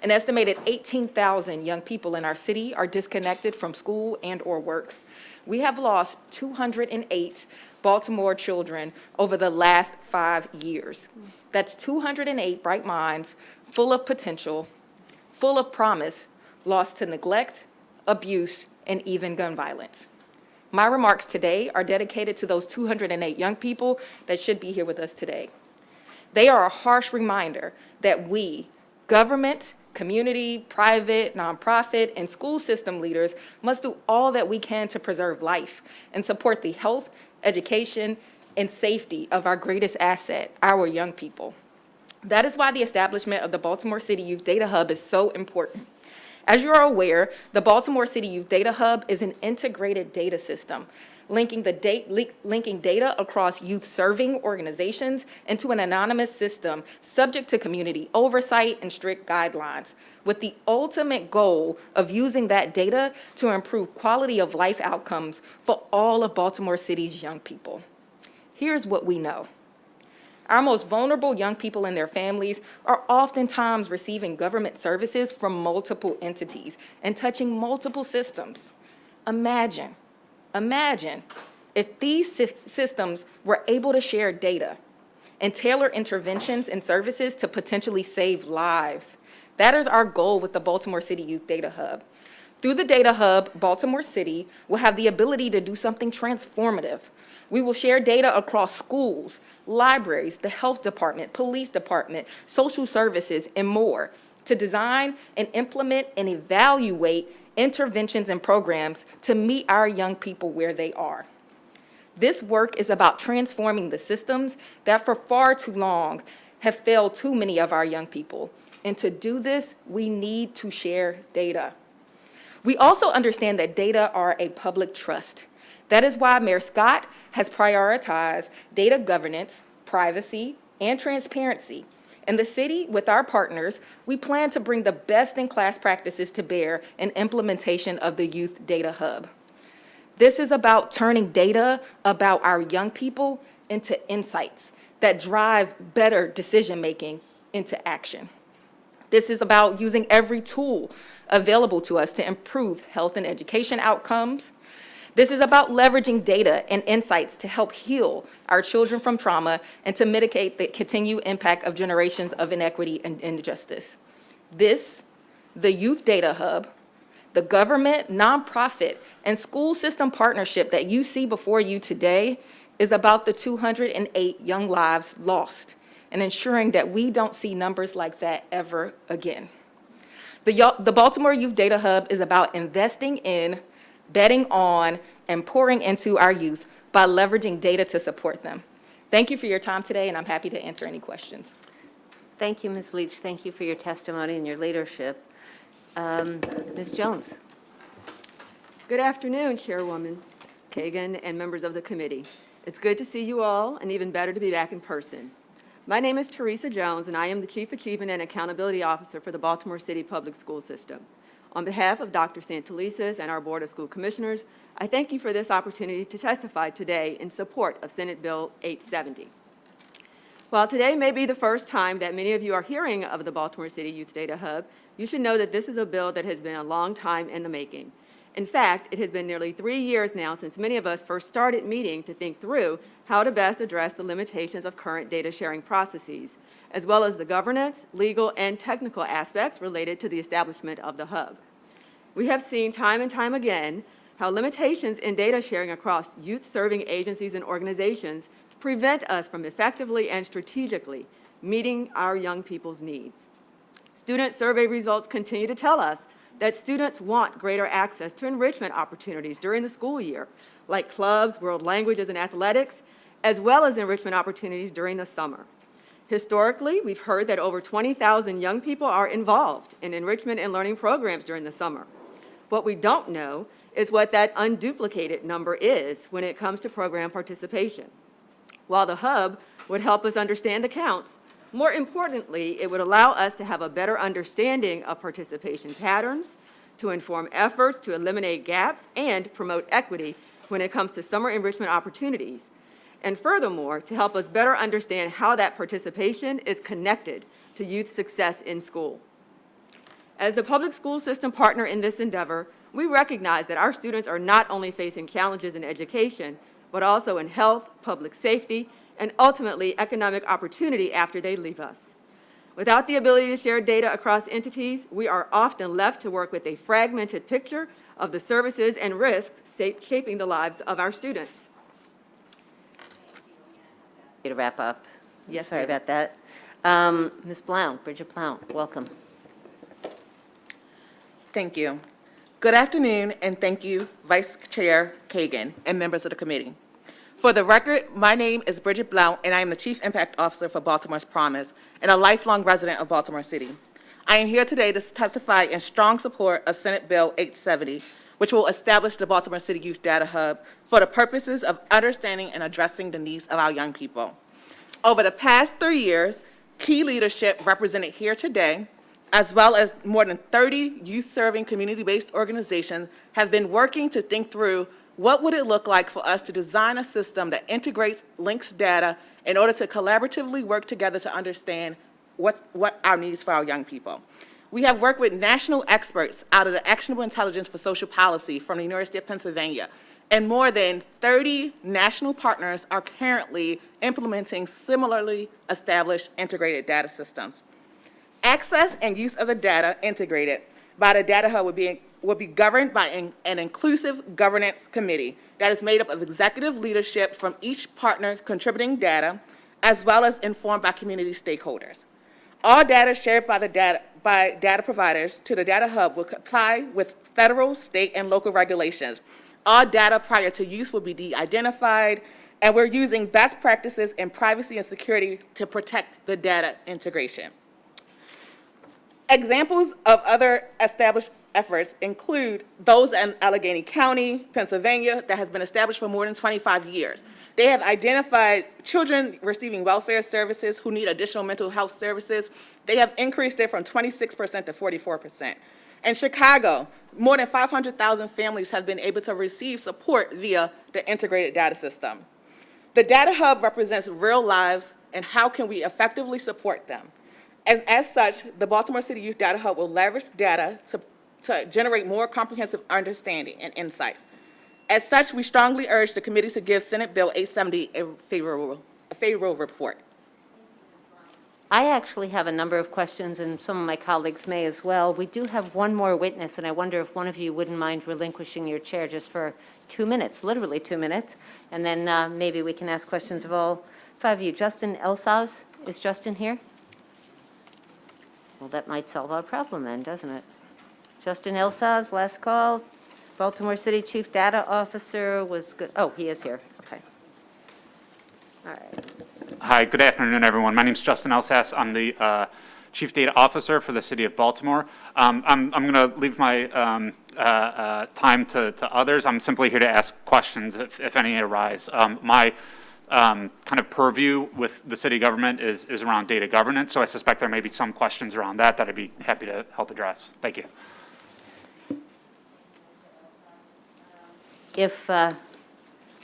An estimated 18,000 young people in our city are disconnected from school and or work. We have lost 208 Baltimore children over the last 5 years. That's 208 bright minds, full of potential, full of promise, lost to neglect, abuse, and even gun violence. My remarks today are dedicated to those 208 young people that should be here with us today. They are a harsh reminder that we, government, community, private, nonprofit, and school system leaders must do all that we can to preserve life and support the health, education, and safety of our greatest asset, our young people. That is why the establishment of the Baltimore City Youth Data Hub is so important. As you are aware, the Baltimore City Youth Data Hub is an integrated data system linking data across youth-serving organizations into an anonymous system subject to community oversight and strict guidelines, with the ultimate goal of using that data to improve quality of life outcomes for all of Baltimore City's young people. Here's what we know. Our most vulnerable young people and their families are oftentimes receiving government services from multiple entities and touching multiple systems. Imagine if these systems were able to share data and tailor interventions and services to potentially save lives. That is our goal with the Baltimore City Youth Data Hub. Through the Data Hub, Baltimore City will have the ability to do something transformative. We will share data across schools, libraries, the health department, police department, social services, and more to design and implement and evaluate interventions and programs to meet our young people where they are. This work is about transforming the systems that for far too long have failed too many of our young people. And to do this, we need to share data. We also understand that data are a public trust. That is why Mayor Scott has prioritized data governance, privacy, and transparency. In the city, with our partners, we plan to bring the best-in-class practices to bear in implementation of the Youth Data Hub. This is about turning data about our young people into insights that drive better decision-making into action. This is about using every tool available to us to improve health and education outcomes. This is about leveraging data and insights to help heal our children from trauma and to mitigate the continued impact of generations of inequity and injustice. This, the Youth Data Hub, the government, nonprofit, and school system partnership that you see before you today is about the 208 young lives lost and ensuring that we don't see numbers like that ever again. The Baltimore Youth Data Hub is about investing in, betting on, and pouring into our youth by leveraging data to support them. Thank you for your time today, and I'm happy to answer any questions. Thank you, Ms. Leach. Thank you for your testimony and your leadership. Ms. Jones. Good afternoon, Chairwoman Kagan and members of the committee. It's good to see you all, and even better to be back in person. My name is Teresa Jones, and I am the Chief Achievement and Accountability Officer for the Baltimore City Public School System. On behalf of Dr. Santelises and our Board of School Commissioners, I thank you for this opportunity to testify today in support of Senate Bill 870. While today may be the first time that many of you are hearing of the Baltimore City Youth Data Hub, you should know that this is a bill that has been a long time in the making. In fact, it has been nearly 3 years now since many of us first started meeting to think through how to best address the limitations of current data sharing processes, as well as the governance, legal, and technical aspects related to the establishment of the hub. We have seen time and time again how limitations in data sharing across youth-serving agencies and organizations prevent us from effectively and strategically meeting our young people's needs. Student survey results continue to tell us that students want greater access to enrichment opportunities during the school year, like clubs, world languages, and athletics, as well as enrichment opportunities during the summer. Historically, we've heard that over 20,000 young people are involved in enrichment and learning programs during the summer. What we don't know is what that unduplicated number is when it comes to program participation. While the hub would help us understand the counts, more importantly, it would allow us to have a better understanding of participation patterns, to inform efforts to eliminate gaps and promote equity when it comes to summer enrichment opportunities, and furthermore, to help us better understand how that participation is connected to youth success in school. As the public school system partner in this endeavor, we recognize that our students are not only facing challenges in education, but also in health, public safety, and ultimately economic opportunity after they leave us. Without the ability to share data across entities, we are often left to work with a fragmented picture of the services and risks shaping the lives of our students. To wrap up. Yes, Sorry ma'am. about that. Ms. Blount, Bridget Blount, welcome. Thank you. Good afternoon, and thank you, Vice Chair Kagan and members of the committee. For the record, my name is Bridget Blount, and I am the Chief Impact Officer for Baltimore's Promise and a lifelong resident of Baltimore City. I am here today to testify in strong support of Senate Bill 870, which will establish the Baltimore City Youth Data Hub for the purposes of understanding and addressing the needs of our young people. Over the past 3 years, key leadership represented here today, as well as more than 30 youth-serving community-based organizations, have been working to think through what would it look like for us to design a system that integrates, links data in order to collaboratively work together to understand what our needs for our young people. We have worked with national experts out of the Actionable Intelligence for Social Policy from the University of Pennsylvania, and more than 30 national partners are currently implementing similarly established integrated data systems. Access and use of the data integrated by the Data Hub would be will be governed by an inclusive governance committee that is made up of executive leadership from each partner contributing data, as well as informed by community stakeholders. All data shared by data providers to the Data Hub will comply with federal, state, and local regulations. All data prior to use will be de-identified, and we're using best practices in privacy and security to protect the data integration. Examples of other established efforts include those in Allegheny County, Pennsylvania, that has been established for more than 25 years. They have identified children receiving welfare services who need additional mental health services. They have increased it from 26% to 44%. In Chicago, more than 500,000 families have been able to receive support via the integrated data system. The Data Hub represents real lives, and how can we effectively support them? And as such, the Baltimore City Youth Data Hub will leverage data to generate more comprehensive understanding and insights. As such, we strongly urge the committee to give Senate Bill 870 a favorable report. I actually have a number of questions, and some of my colleagues may as well. We do have one more witness, and I wonder if one of you wouldn't mind relinquishing your chair just for 2 minutes, literally 2 minutes, and then maybe we can ask questions of all 5 of you. Justin Elsaz, is Justin here? Well, that might solve our problem then, doesn't it? Justin Elsaz, last call. Baltimore City Chief Data Officer was good. Oh, he is here. Okay. All right. Hi, good afternoon, everyone. My name is Justin Elsas. I'm the Chief Data Officer for the City of Baltimore. I'm going to leave my time to others. I'm simply here to ask questions if any arise. My kind of purview with the city government is around data governance, so I suspect there may be some questions around that I'd be happy to help address. Thank you. If,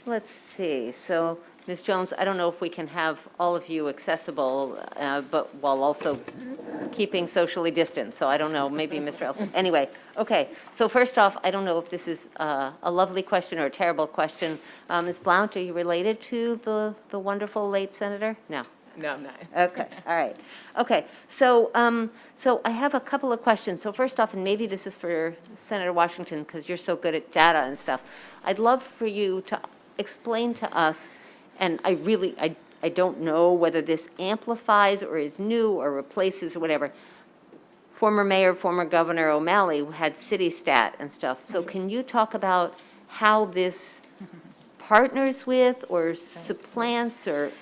let's see, so Ms. Jones, I don't know if we can have all of you accessible, but while also keeping socially distant. So I don't know, maybe Mr. Elson. Anyway, okay. So first off, I don't know if this is a lovely question or a terrible question. Ms. Blount, are you related to the wonderful late senator? No. No, I'm not. Okay, all right. Okay, so so I have a couple of questions. So first off, and maybe this is for Senator Washington, because you're so good at data and stuff. I'd love for you to explain to us, and I don't know whether this amplifies or is new or replaces or whatever. Former Mayor, former Governor O'Malley had CityStat and stuff. So can you talk about how this partners with or supplants or?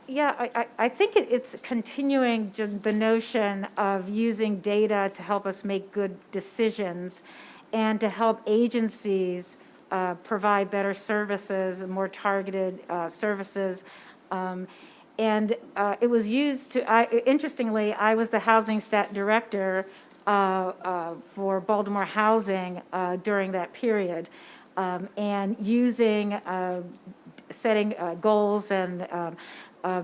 Yeah, I think it's continuing the notion of using data to help us make good decisions and to help agencies provide better services and more targeted services. And it was used to, interestingly, I was the housing stat director for Baltimore Housing during that period. And using, setting goals and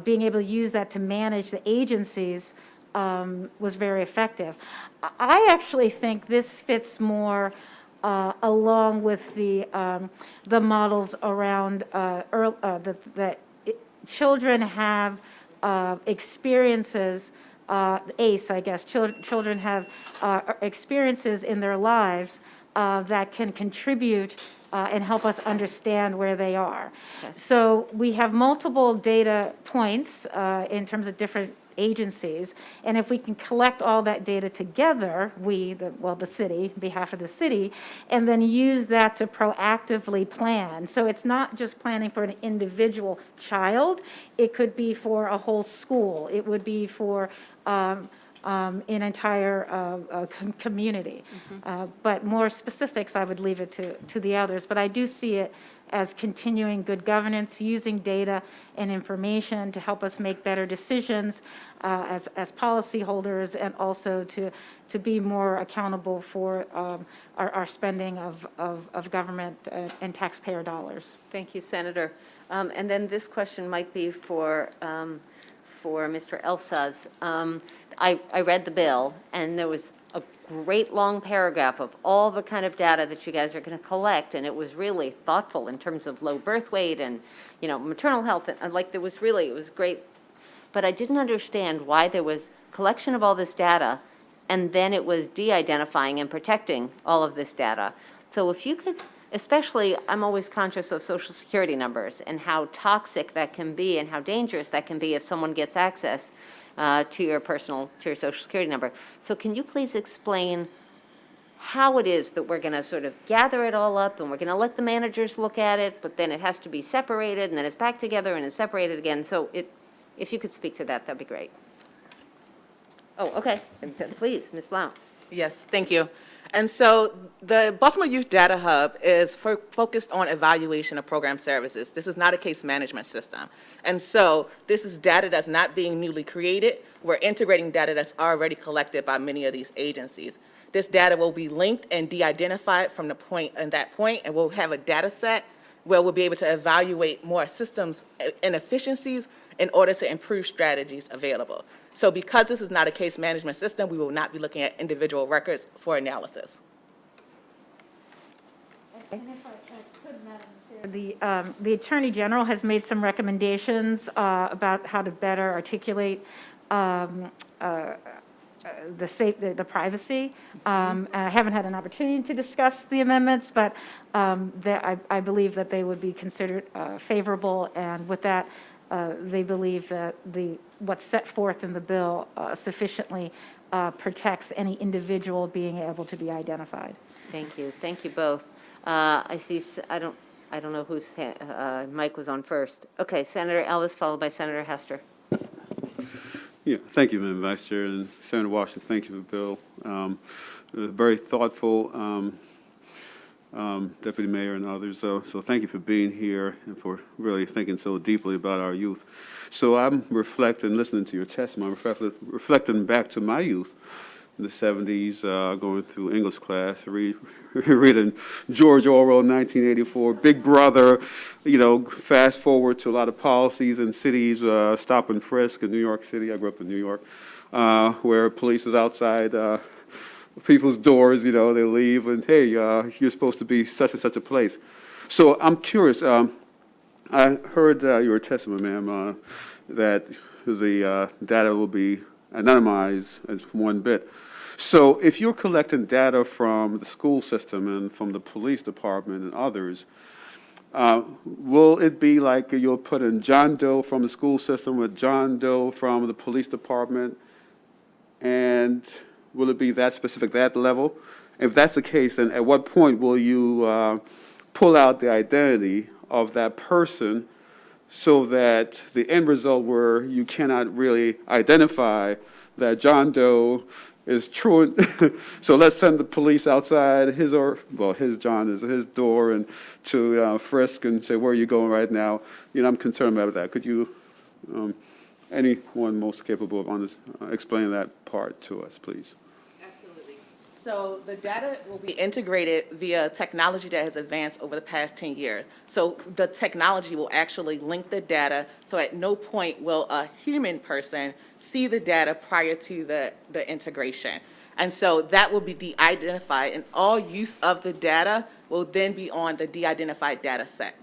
being able to use that to manage the agencies was very effective. I actually think this fits more along with the models around that children have experiences, ACE, I guess, children have experiences in their lives that can contribute and help us understand where they are. Yes. So we have multiple data points in terms of different agencies, and if we can collect all that data together, the city, on behalf of the city, and then use that to proactively plan. So it's not just planning for an individual child, it could be for a whole school, it would be for an entire community. But more specifics, I would leave it to the others. But I do see it as continuing good governance, using data and information to help us make better decisions as policyholders, and also to be more accountable for our spending of government and taxpayer dollars. Thank you, Senator. And then this question might be for Mr. Elsaz. I read the bill, and there was a great long paragraph of all the kind of data that you guys are going to collect, and it was really thoughtful in terms of low birth weight and, maternal health, and like it was great. But I didn't understand why there was collection of all this data and then it was de-identifying and protecting all of this data. So if you could, especially, I'm always conscious of Social Security numbers and how toxic that can be and how dangerous that can be if someone gets access to your Social Security number. So can you please explain how it is that we're going to sort of gather it all up and we're going to let the managers look at it, but then it has to be separated and then it's back together and it's separated again. So if you could speak to that, that'd be great. Oh, okay. Please, Ms. Blount. Yes, thank you. And so the Baltimore Youth Data Hub is focused on evaluation of program services. This is not a case management system. And so this is data that's not being newly created. We're integrating data that's already collected by many of these agencies. This data will be linked and de-identified from the point, and we'll have a data set where we'll be able to evaluate more systems inefficiencies in order to improve strategies available. So because this is not a case management system, we will not be looking at individual records for analysis. And if I could, Madam Chair, the Attorney General has made some recommendations about how to better articulate the privacy. I haven't had an opportunity to discuss the amendments, but I believe that they would be considered favorable, and with that, they believe that what's set forth in the bill sufficiently protects any individual being able to be identified. Thank you. Thank you both. I see, I don't know whose mic was on first. Okay, Senator Ellis, followed by Senator Hester. Yeah, thank you, Madam Vice Chair, and Senator Washington, thank you for the bill. It was very thoughtful, Deputy Mayor and others, so thank you for being here and for really thinking so deeply about our youth. So I'm reflecting, listening to your testimony, reflecting back to my youth in the 70s, going through English class, reading George Orwell, 1984, Big Brother, fast forward to a lot of policies in cities, stop and frisk in New York City. I grew up in New York, where police is outside people's doors, they leave, and hey, you're supposed to be such and such a place. So I'm curious, I heard your testimony, ma'am, that the data will be anonymized as 1 bit. So if you're collecting data from the school system and from the police department and others, will it be like you'll put in John Doe from the school system with John Doe from the police department, and will it be that specific, that level? If that's the case, then at what point will you pull out the identity of that person so that the end result where you cannot really identify that John Doe is true? So let's send the police outside his John is his door and to frisk and say, where are you going right now? I'm concerned about that. Could you, anyone most capable of explaining that part to us, please? So the data will be integrated via technology that has advanced over the past 10 years. So the technology will actually link the data, so at no point will a human person see the data prior to the integration. And so that will be de-identified, and all use of the data will then be on the de-identified data set.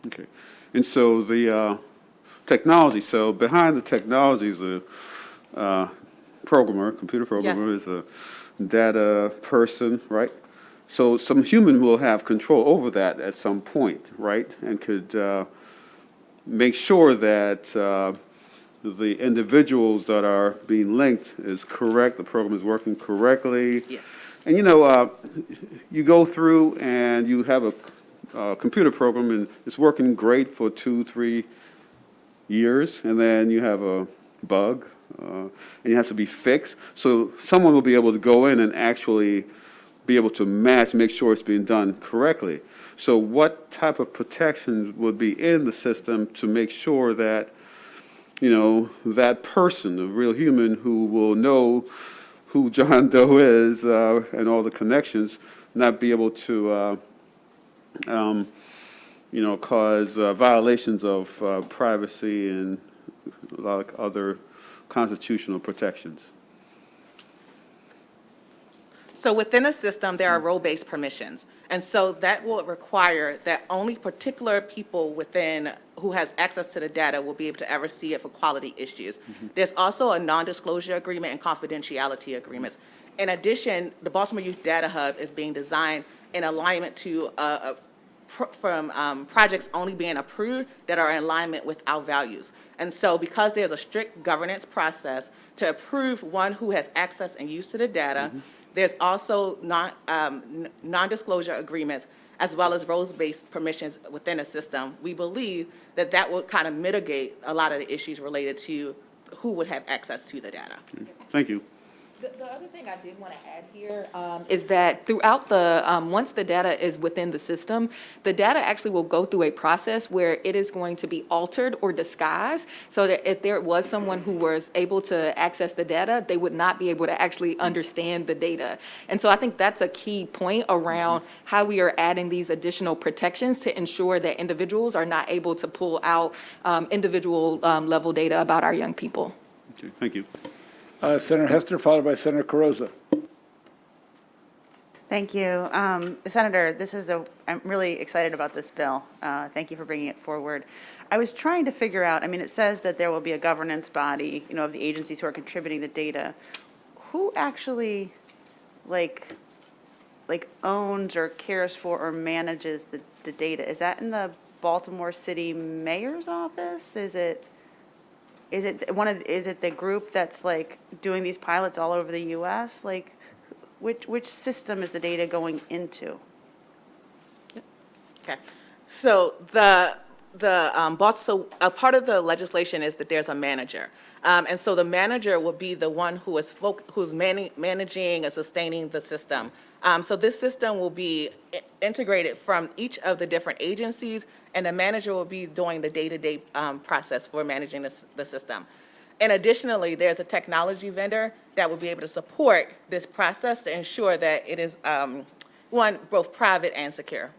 Okay. And so the technology, so behind the technology is a computer programmer, Yes. is a data person, right? So some human will have control over that at some point, right? And could make sure that the individuals that are being linked is correct, the program is working correctly. Yes. And you go through and you have a computer program and it's working great for 2-3 years, and then you have a bug, and you have to be fixed. So someone will be able to go in and actually be able to make sure it's being done correctly. So what type of protections would be in the system to make sure that, that person, the real human who will know who John Doe is and all the connections, not be able to, cause violations of privacy and a lot of other constitutional protections? So within a system, there are role-based permissions. And so that will require that only particular people within who has access to the data will be able to ever see it for quality issues. There's also a non-disclosure agreement and confidentiality agreements. In addition, the Baltimore Youth Data Hub is being designed in alignment to projects only being approved that are in alignment with our values. And so because there's a strict governance process to approve one who has access and use to the data, there's also non-disclosure agreements as well as roles-based permissions within a system. We believe that that will kind of mitigate a lot of the issues related to who would have access to the data. Thank you. The other thing I did want to add here is that throughout the, once the data is within the system, the data actually will go through a process where it is going to be altered or disguised so that if there was someone who was able to access the data, they would not be able to actually understand the data. And so I think that's a key point around how we are adding these additional protections to ensure that individuals are not able to pull out individual level data about our young people. Okay, thank you. Senator Hester, followed by Senator Carrozza. Thank you. Senator, I'm really excited about this bill. Thank you for bringing it forward. I was trying to figure out, I mean, it says that there will be a governance body, of the agencies who are contributing the data. Who actually, owns or cares for or manages the data? Is that in the Baltimore City Mayor's office? Is it the group that's doing these pilots all over the U.S.? Which system is the data going into? Okay, so so a part of the legislation is that there's a manager, and so the manager will be the one who's managing and sustaining the system. So this system will be integrated from each of the different agencies, and the manager will be doing the day-to-day process for managing the system. And additionally, there's a technology vendor that will be able to support this process to ensure that it is, both private and secure.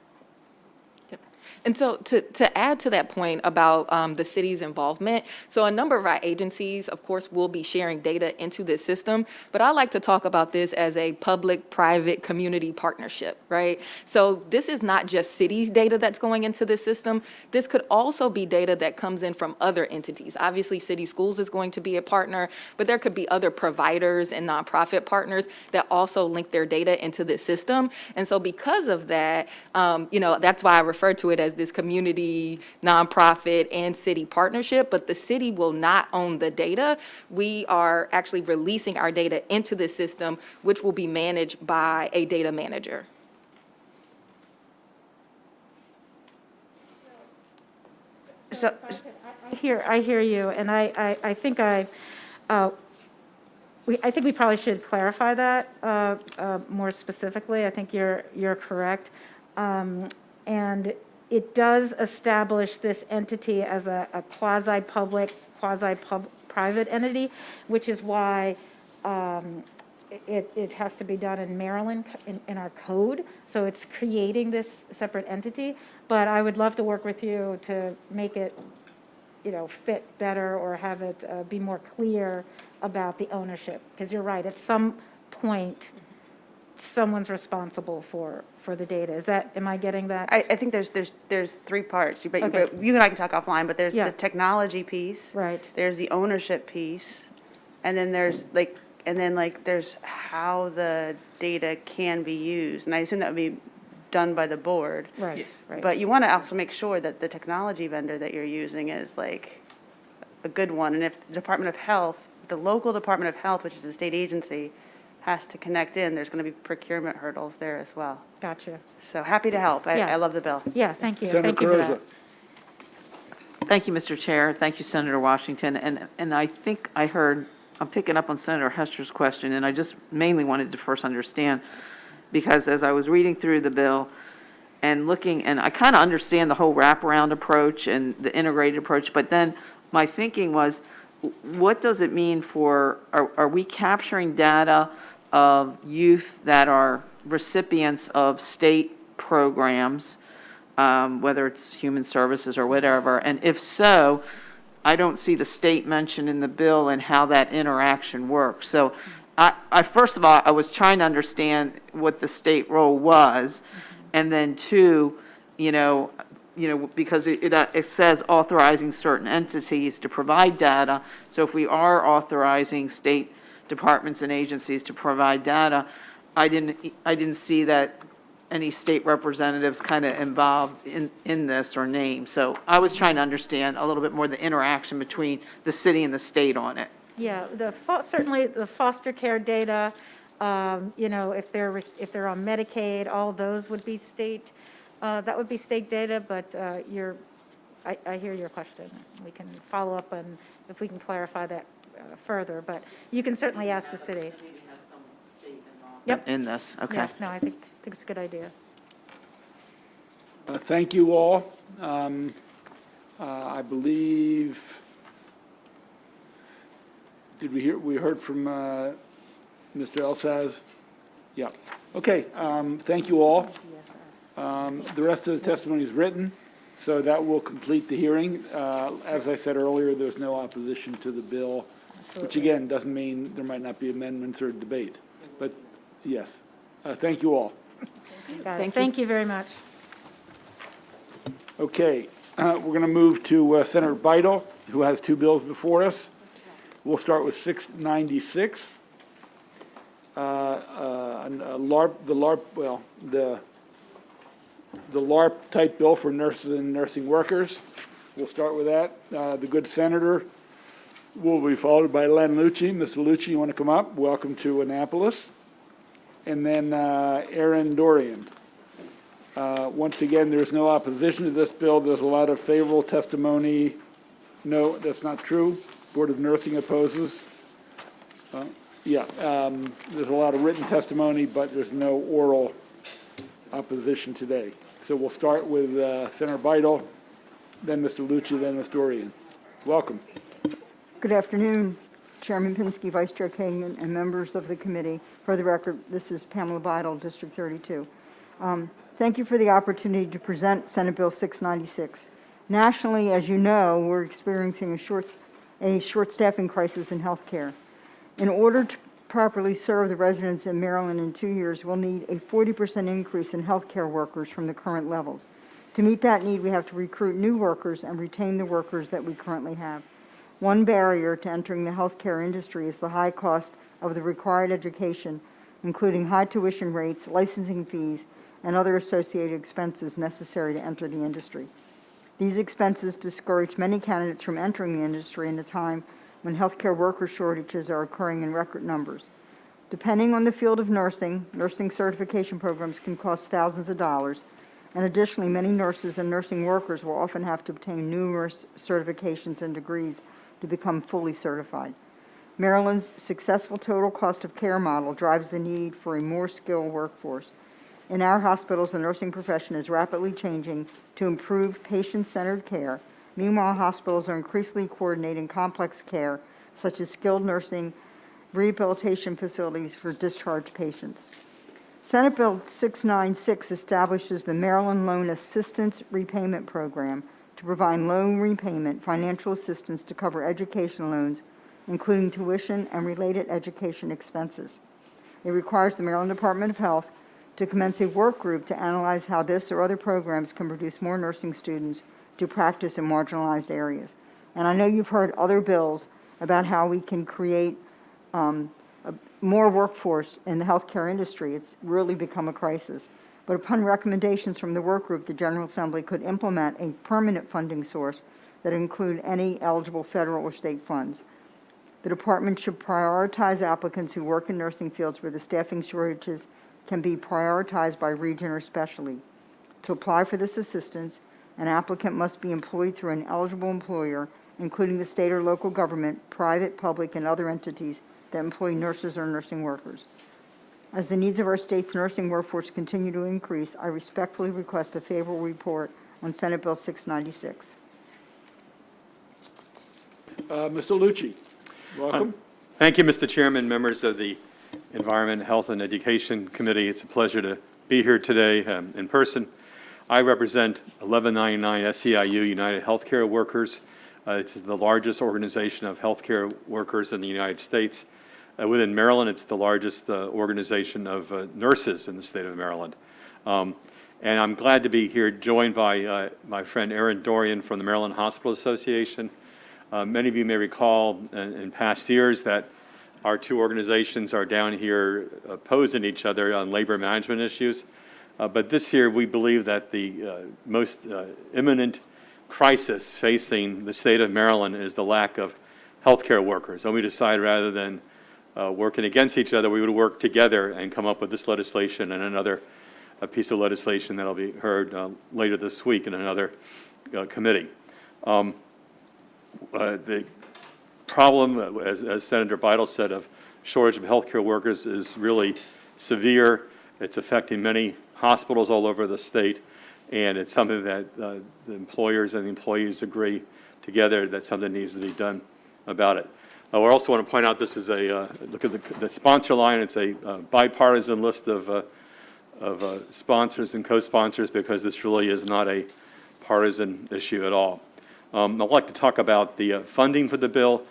And so to add to that point about the city's involvement, so a number of our agencies, of course, will be sharing data into this system, but I like to talk about this as a public-private community partnership, right? So this is not just cities' data that's going into this system. This could also be data that comes in from other entities. Obviously, City Schools is going to be a partner, but there could be other providers and nonprofit partners that also link their data into this system. And so because of that, that's why I refer to it as this community, nonprofit, and city partnership, but the city will not own the data. We are actually releasing our data into the system, which will be managed by a data manager. So I hear you, and I think we probably should clarify that more specifically. I think you're correct, and it does establish this entity as a quasi-public, quasi-private entity, which is why it has to be done in Maryland, in our code. So it's creating this separate entity. But I would love to work with you to make it, fit better or have it be more clear about the ownership. Because you're right, at some point, someone's responsible for the data. Am I getting that? I think there's three parts, but you and I can talk offline, but there's the technology piece. Right. There's the ownership piece, and then there's there's how the data can be used. And I assume that would be done by the board. Right, right. But you want to also make sure that the technology vendor that you're using is a good one. And if the Department of Health, the local Department of Health, which is a state agency, has to connect in, there's going to be procurement hurdles there as well. Gotcha. So happy to help. I love the bill. Yeah, thank you. Senator Thank you for that. Carrozza. Thank you, Mr. Chair. Thank you, Senator Washington. And I think I'm picking up on Senator Hester's question, and I just mainly wanted to first understand, because as I was reading through the bill and looking, and I kind of understand the whole wraparound approach and the integrated approach, but then my thinking was, what does it mean are we capturing data of youth that are recipients of state programs, whether it's human services or whatever? And if so, I don't see the state mentioned in the bill and how that interaction works. So I first of all, I was trying to understand what the state role was. And then two, because it says authorizing certain entities to provide data. So if we are authorizing state departments and agencies to provide data, I didn't see that any state representatives kind of involved in this or named. So I was trying to understand a little bit more the interaction between the city and the state on it. Yeah, certainly the foster care data, if they're on Medicaid, all those would be state, that would be state data, but I hear your question. We can follow up on, if we can clarify that further, but you can certainly ask the city. Yep. In this, okay. Yeah, no, I think it's a good idea. Thank you all. I believe, we heard from Mr. Elsaz? Yeah. Okay, thank you all. The rest of the testimony is written, so that will complete the hearing. As I said earlier, there's no opposition to the bill, which again, doesn't mean there might not be amendments or debate. But yes, thank you all. Thank you very much. Okay, we're going to move to Senator Beidel, who has two bills before us. We'll start with 696, the LARP type bill for nurses and nursing workers. We'll start with that. The good senator will be followed by Len Lucci. Mr. Lucci, you want to come up? Welcome to Annapolis. And then Aaron Dorian. Once again, there's no opposition to this bill. There's a lot of favorable testimony. No, that's not true. Board of Nursing opposes. There's a lot of written testimony, but there's no oral opposition today. So we'll start with Senator Beidel, then Mr. Lucci, then Ms. Dorian. Welcome. Good afternoon, Chairman Pinsky, Vice Chair Kagan, and members of the committee. For the record, this is Pamela Beidel, District 32. Thank you for the opportunity to present Senate Bill 696. Nationally, as you know, we're experiencing a short staffing crisis in healthcare. In order to properly serve the residents in Maryland in 2 years, we'll need a 40% increase in healthcare workers from the current levels. To meet that need, we have to recruit new workers and retain the workers that we currently have. One barrier to entering the healthcare industry is the high cost of the required education, including high tuition rates, licensing fees, and other associated expenses necessary to enter the industry. These expenses discourage many candidates from entering the industry in a time when healthcare worker shortages are occurring in record numbers. Depending on the field of nursing, nursing certification programs can cost thousands of dollars, and additionally, many nurses and nursing workers will often have to obtain numerous certifications and degrees to become fully certified. Maryland's successful total cost of care model drives the need for a more skilled workforce. In our hospitals, the nursing profession is rapidly changing to improve patient-centered care. Meanwhile, hospitals are increasingly coordinating complex care, such as skilled nursing, rehabilitation facilities for discharged patients. Senate Bill 696 establishes the Maryland Loan Assistance Repayment Program to provide loan repayment financial assistance to cover education loans, including tuition and related education expenses. It requires the Maryland Department of Health to commence a work group to analyze how this or other programs can produce more nursing students to practice in marginalized areas. And I know you've heard other bills about how we can create more workforce in the healthcare industry. It's really become a crisis. But upon recommendations from the work group, the General Assembly could implement a permanent funding source that include any eligible federal or state funds. The department should prioritize applicants who work in nursing fields where the staffing shortages can be prioritized by region or specialty. To apply for this assistance, an applicant must be employed through an eligible employer, including the state or local government, private, public, and other entities that employ nurses or nursing workers. As the needs of our state's nursing workforce continue to increase, I respectfully request a favorable report on Senate Bill 696. Mr. Lucci, welcome. Thank you, Mr. Chairman, members of the Environment, Health, and Education Committee. It's a pleasure to be here today in person. I represent 1199 SEIU United Healthcare Workers. It's the largest organization of healthcare workers in the United States. Within Maryland, it's the largest organization of nurses in the state of Maryland. And I'm glad to be here joined by my friend Aaron Dorian from the Maryland Hospital Association. Many of you may recall in past years that our two organizations are down here opposing each other on labor management issues. But this year, we believe that the most imminent crisis facing the state of Maryland is the lack of healthcare workers. And we decided rather than working against each other, we would work together and come up with this legislation and another piece of legislation that'll be heard later this week in another committee. The problem, as Senator Beidle said, of shortage of healthcare workers is really severe. It's affecting many hospitals all over the state, and it's something that the employers and the employees agree together that something needs to be done about it. I also want to point out this is a look at the sponsor line. It's a bipartisan list of sponsors and co-sponsors because this really is not a partisan issue at all. I'd like to talk about the funding for the bill.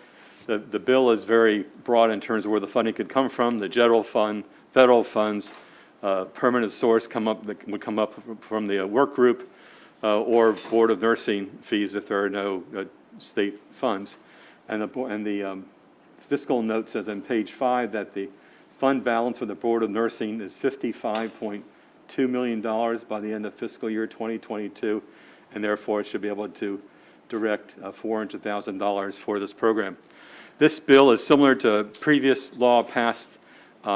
The bill is very broad in terms of where the funding could come from. The general fund, federal funds, permanent source would come up from the work group or Board of Nursing fees if there are no state funds. And the fiscal note says on page 5 that the fund balance for the Board of Nursing is $55.2 million by the end of fiscal year 2022, and therefore it should be able to direct $400,000 for this program. This bill is similar to a previous law passed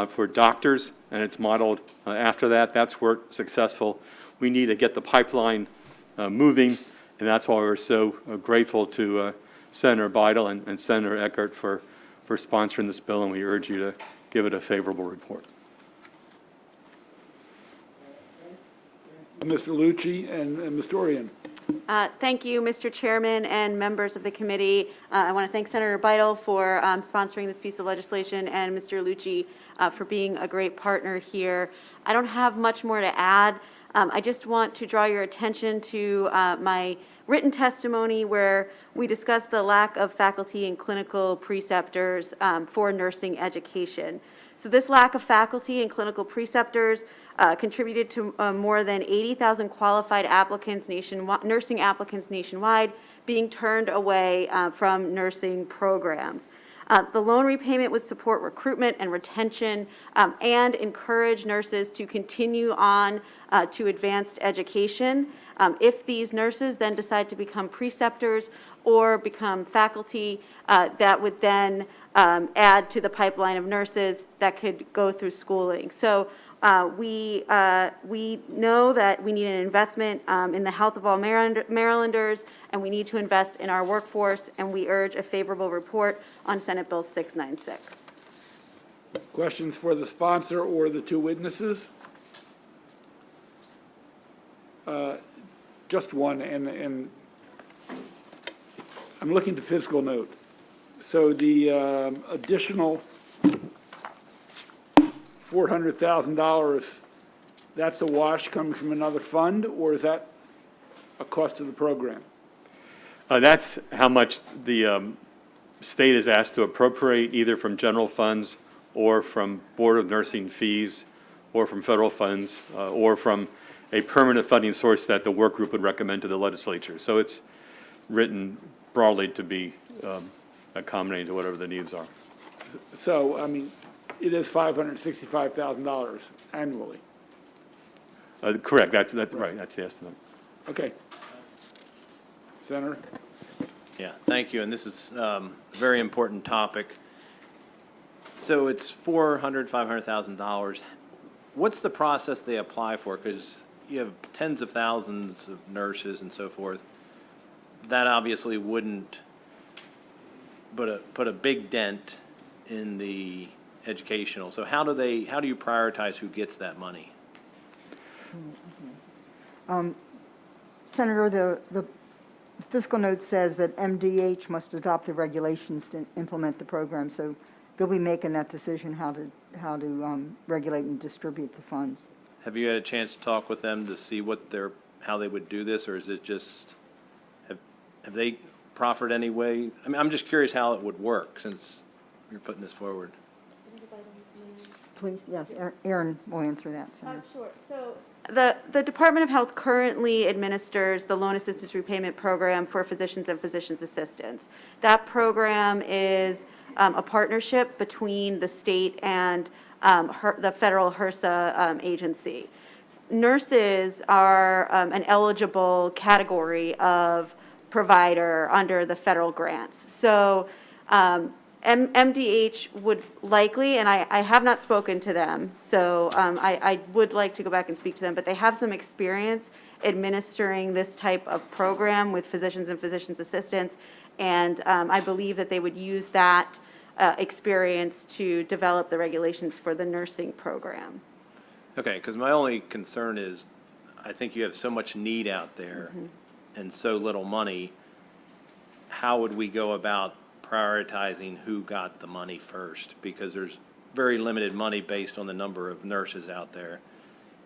for doctors, and it's modeled after that. That's worked successful. We need to get the pipeline moving, and that's why we're so grateful to Senator Beidle and Senator Eckert for sponsoring this bill, and we urge you to give it a favorable report. Mr. Lucci and Ms. Dorian. Thank you, Mr. Chairman and members of the committee. I want to thank Senator Beidle for sponsoring this piece of legislation and Mr. Lucci for being a great partner here. I don't have much more to add. I just want to draw your attention to my written testimony where we discussed the lack of faculty and clinical preceptors for nursing education. So this lack of faculty and clinical preceptors contributed to more than 80,000 qualified applicants nursing applicants nationwide being turned away from nursing programs. The loan repayment would support recruitment and retention and encourage nurses to continue on to advanced education. If these nurses then decide to become preceptors or become faculty, that would then add to the pipeline of nurses that could go through schooling. So we know that we need an investment in the health of all Marylanders, and we need to invest in our workforce, and we urge a favorable report on Senate Bill 696. Questions for the sponsor or the two witnesses? Just one, and I'm looking to fiscal note. So the additional $400,000, that's a wash coming from another fund, or is that a cost of the program? That's how much the state is asked to appropriate, either from general funds or from Board of Nursing fees or from federal funds or from a permanent funding source that the work group would recommend to the legislature. So it's written broadly to be accommodating to whatever the needs are. So, I mean, it is $565,000 annually. Correct. That's right. That's the estimate. Okay. Senator? Yeah, thank you. And this is a very important topic. So it's $500,000. What's the process they apply for? Because you have tens of thousands of nurses and so forth. That obviously wouldn't put a big dent in the educational. So how do you prioritize who gets that money? Senator, the fiscal note says that MDH must adopt the regulations to implement the program, so they'll be making that decision how to regulate and distribute the funds. Have you had a chance to talk with them to see how they would do this, or is it just, have they proffered any way? I mean, I'm just curious how it would work since you're putting this forward. Please, yes, Aaron will answer that, Senator. Sure. So The Department of Health currently administers the Loan Assistance Repayment Program for physicians and physicians' assistants. That program is a partnership between the state and the federal HRSA agency. Nurses are an eligible category of provider under the federal grants. So MDH would likely, and I have not spoken to them, so I would like to go back and speak to them, but they have some experience administering this type of program with physicians and physicians' assistants, and I believe that they would use that experience to develop the regulations for the nursing program. Okay, because my only concern is, I think you have so much need out there and so little money. How would we go about prioritizing who got the money first? Because there's very limited money based on the number of nurses out there.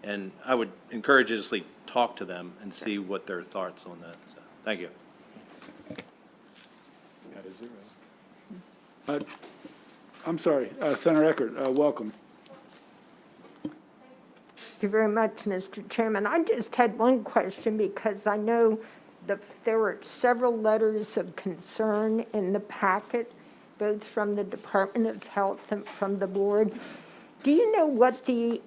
And I would encourage you to just talk to them and see what their thoughts on that. So, thank you. I'm sorry, Senator Eckert, welcome. Thank you very much, Mr. Chairman. I just had one question because I know there were several letters of concern in the packet, both from the Department of Health and from the board. Do you know what the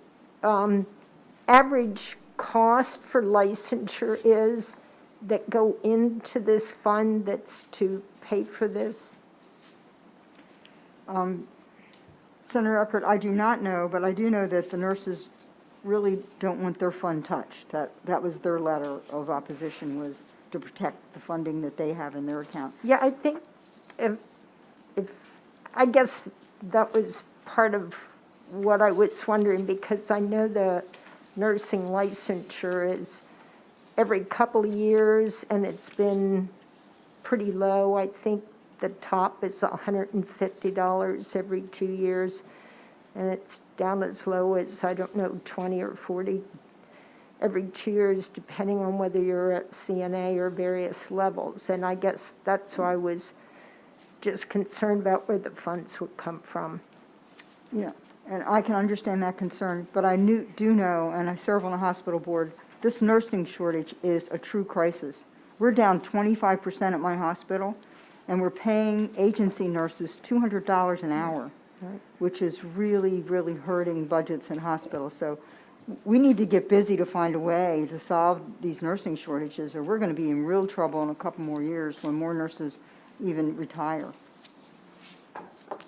average cost for licensure is that go into this fund that's to pay for this? Senator Eckert, I do not know, but I do know that the nurses really don't want their fund touched. That was their letter of opposition, was to protect the funding that they have in their account. Yeah, I think I guess that was part of what I was wondering, because I know the nursing licensure is every couple of years, and it's been pretty low. I think the top is $150 every 2 years, and it's down as low as, I don't know, 20 or 40 every 2 years, depending on whether you're at CNA or various levels. And I guess that's why I was just concerned about where the funds would come from. Yeah, and I can understand that concern, but I do know, and I serve on a hospital board, this nursing shortage is a true crisis. We're down 25% at my hospital, and we're paying agency nurses $200 an hour, which is really, really hurting budgets in hospitals. So we need to get busy to find a way to solve these nursing shortages, or we're going to be in real trouble in a couple more years when more nurses even retire.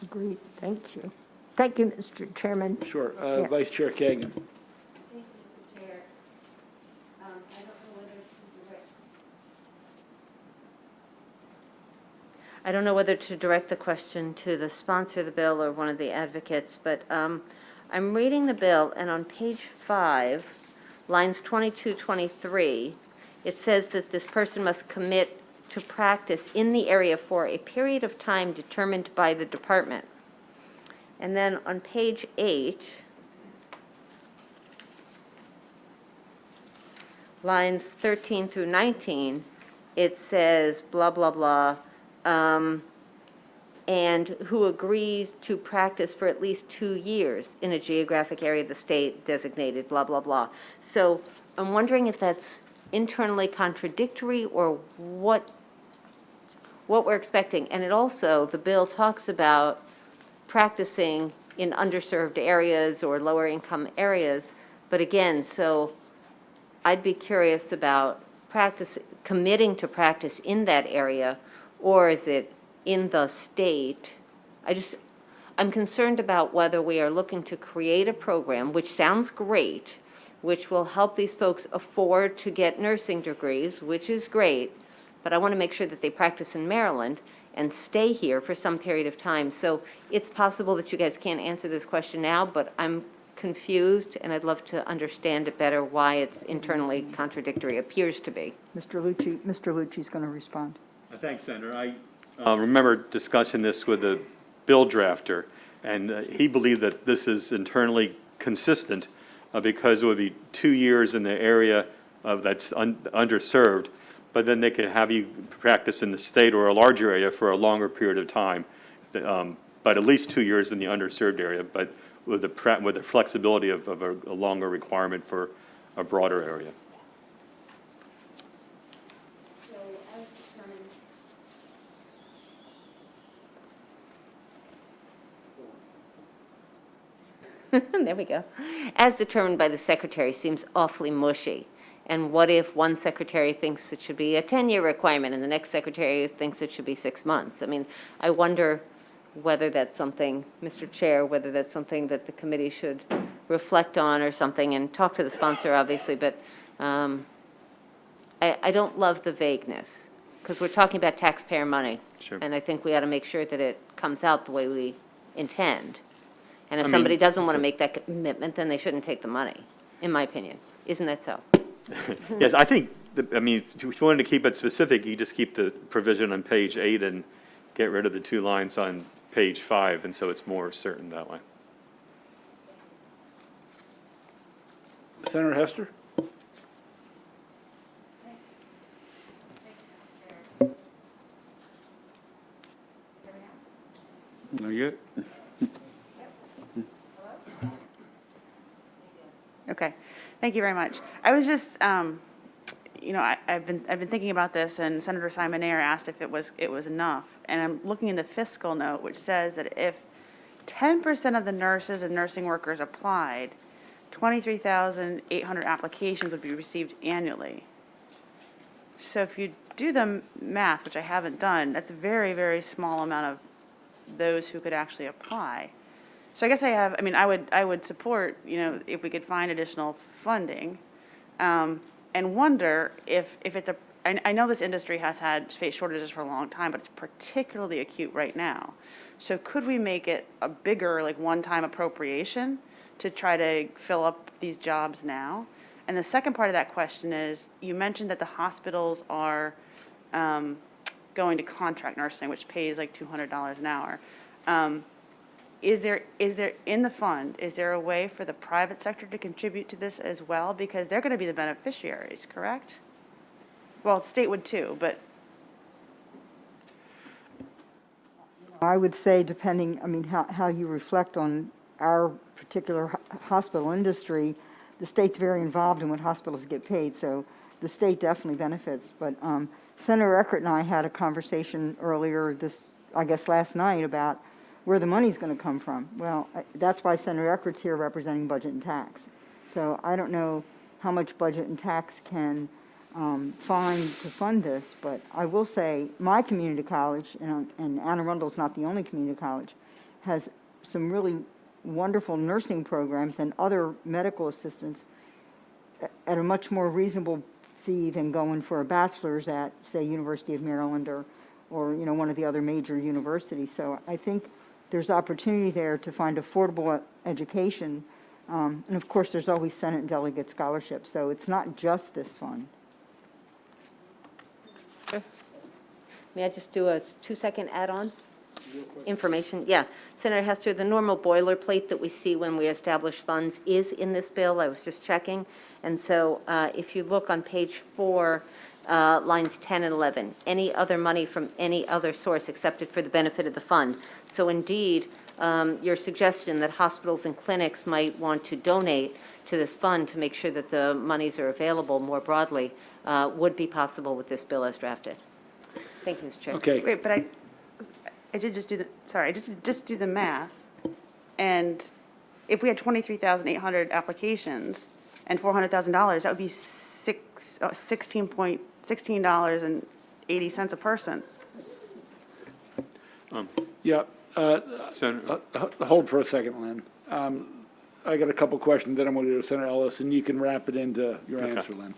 Agreed. Thank you. Thank you, Mr. Chairman. Sure. Yeah. Vice Chair Kagan. Thank you, Mr. Chair. I don't know whether to direct the question to the sponsor of the bill or one of the advocates, but I'm reading the bill, and on page 5, lines 22, 23, it says that this person must commit to practice in the area for a period of time determined by the department. And then on page 8, lines 13 through 19, it says blah, blah, blah, and who agrees to practice for at least 2 years in a geographic area of the state designated, blah, blah, blah. So I'm wondering if that's internally contradictory or what we're expecting. And it also, the bill talks about practicing in underserved areas or lower income areas. But again, so I'd be curious about committing to practice in that area, or is it in the state? I'm concerned about whether we are looking to create a program, which sounds great, which will help these folks afford to get nursing degrees, which is great, but I want to make sure that they practice in Maryland and stay here for some period of time. So it's possible that you guys can't answer this question now, but I'm confused, and I'd love to understand it better why it's internally contradictory, appears to be. Mr. Lucci's going to respond. Thanks, Senator. I remember discussing this with the bill drafter, and he believed that this is internally consistent because it would be 2 years in the area that's underserved, but then they could have you practice in the state or a larger area for a longer period of time, but at least 2 years in the underserved area, but with the flexibility of a longer requirement for a broader area. There we go. As determined by the secretary seems awfully mushy. And what if one secretary thinks it should be a 10-year requirement and the next secretary thinks it should be 6 months? I mean, I wonder whether that's something, Mr. Chair, whether that's something that the committee should reflect on or something, and talk to the sponsor, obviously, but I don't love the vagueness, because we're talking about taxpayer money. Sure. And I think we ought to make sure that it comes out the way we intend. And if I mean, somebody doesn't want to make that commitment, then they shouldn't take the money, in my opinion. Isn't that so? Yes, I think, I mean, if you wanted to keep it specific, you just keep the provision on page 8 and get rid of the 2 lines on page 5, and so it's more certain that way. Senator Hester? Not yet? Okay, thank you very much. I was just, you know, I've been thinking about this, and Senator Simonaire asked if it was enough, and I'm looking in the fiscal note, which says that if 10% of the nurses and nursing workers applied, 23,800 applications would be received annually. So if you do the math, which I haven't done, that's a very, very small amount of those who could actually apply. So I guess I would support, you know, if we could find additional funding, and wonder if it's I know this industry has faced shortages for a long time, but it's particularly acute right now. So could we make it a bigger, like, one-time appropriation to try to fill up these jobs now? And the second part of that question is, you mentioned that the hospitals are going to contract nursing, which pays like $200 an hour. Is there in the fund, is there a way for the private sector to contribute to this as well? Because they're going to be the beneficiaries, correct? Well, the state would too, but. I would say, depending, I mean, how you reflect on our particular hospital industry, the state's very involved in what hospitals get paid, so the state definitely benefits. But Senator Eckert and I had a conversation earlier I guess last night, about where the money's going to come from. Well, that's why Senator Eckert's here representing budget and tax. So I don't know how much budget and tax can find to fund this, but I will say my community college, and Anne Arundel's not the only community college, has some really wonderful nursing programs and other medical assistants at a much more reasonable fee than going for a bachelor's at, say, University of Maryland or you know, one of the other major universities. So I think there's opportunity there to find affordable education. And of course, there's always Senate and delegate scholarships. So it's not just this fund. May I just do a 2-second add-on? Information, yeah. Senator Hester, the normal boilerplate that we see when we establish funds is in this bill. I was just checking. And so if you look on page 4, lines 10 and 11, any other money from any other source accepted for the benefit of the fund. So indeed, your suggestion that hospitals and clinics might want to donate to this fund to make sure that the monies are available more broadly would be possible with this bill as drafted. Thank you, Mr. Chair. Okay. Wait, but I did just do the math, and if we had 23,800 applications and $400,000, that would be $16.80 a person. Yeah. Senator? Hold for a second, Lynn. I got a couple questions, then I'm going to go to Senator Ellis, and you can wrap it into your answer, Lynn.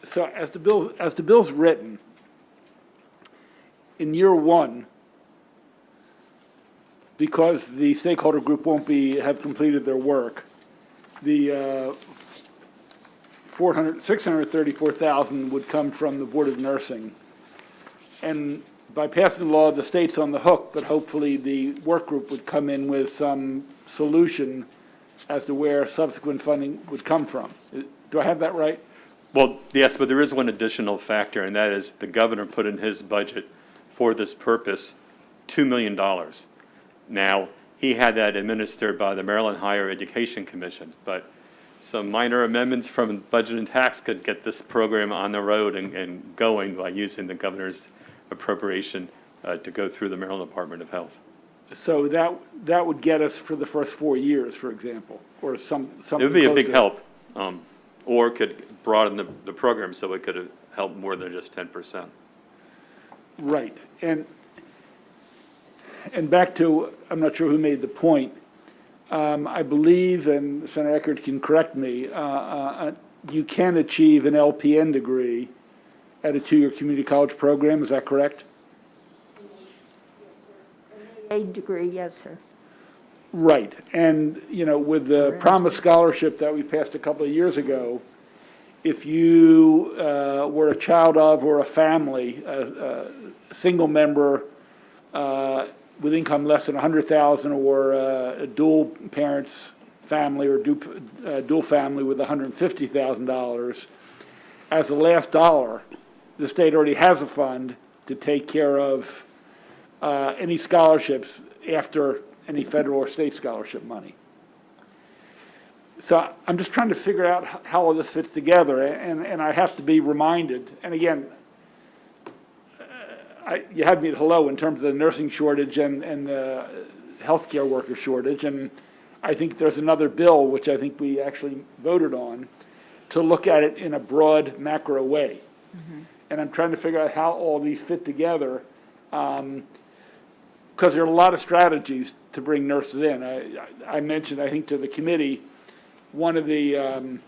So as the bill's written, in year 1, because the stakeholder group won't have completed their work, the $634,000 would come from the Board of Nursing. And by passing the law, the state's on the hook, but hopefully the work group would come in with some solution as to where subsequent funding would come from. Do I have that right? Well, yes, but there is one additional factor, and that is the governor put in his budget for this purpose $2 million. Now, he had that administered by the Maryland Higher Education Commission, but some minor amendments from budget and tax could get this program on the road and going by using the governor's appropriation to go through the Maryland Department of Health. So that would get us for the first 4 years, for example, or something. It would be a close big to help, or could broaden the program so it could help more than just 10%. Right, and back to, I'm not sure who made the point. I believe, and Senator Eckert can correct me, you can achieve an LPN degree at a 2-year community college program, is that correct? A degree, yes, sir. Right, and, you know, with the Promise Scholarship that we passed a couple of years ago, if you were a child of or a family, a single member with income less than $100,000 or a dual parents family or dual family with $150,000, as the last dollar, the state already has a fund to take care of any scholarships after any federal or state scholarship money. So I'm just trying to figure out how all this fits together, and I have to be reminded, and again, you had me at hello in terms of the nursing shortage and the healthcare worker shortage, and I think there's another bill, which I think we actually voted on, to look at it in a broad macro way. And I'm trying to figure out how all these fit together, because there are a lot of strategies to bring nurses in. I mentioned, I think, to the committee, one of the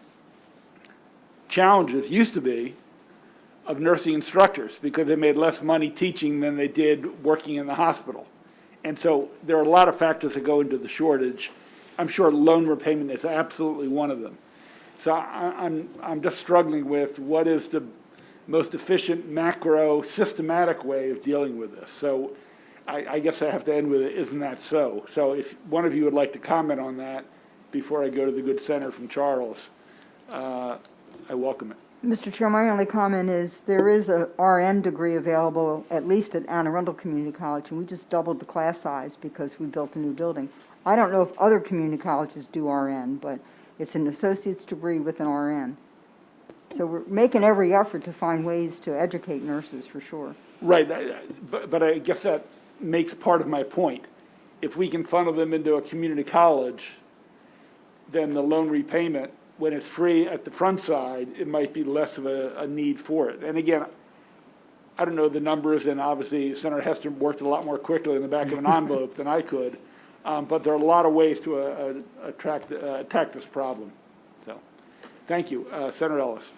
challenges used to be of nursing instructors because they made less money teaching than they did working in the hospital. And so there are a lot of factors that go into the shortage. I'm sure loan repayment is absolutely one of them. So I'm just struggling with what is the most efficient macro systematic way of dealing with this. So I guess I have to end with it, isn't that so? So if one of you would like to comment on that before I go to the good senator from Charles, I welcome it. Mr. Chair, my only comment is there is a RN degree available, at least at Anne Arundel Community College, and we just doubled the class size because we built a new building. I don't know if other community colleges do RN, but it's an associate's degree with an RN. So we're making every effort to find ways to educate nurses, for sure. Right, but I guess that makes part of my point. If we can funnel them into a community college, then the loan repayment, when it's free at the front side, it might be less of a need for it. And again, I don't know the numbers, and obviously Senator Hester worked a lot more quickly in the back of an envelope than I could, but there are a lot of ways to attack this problem. So, thank you. Senator Ellis.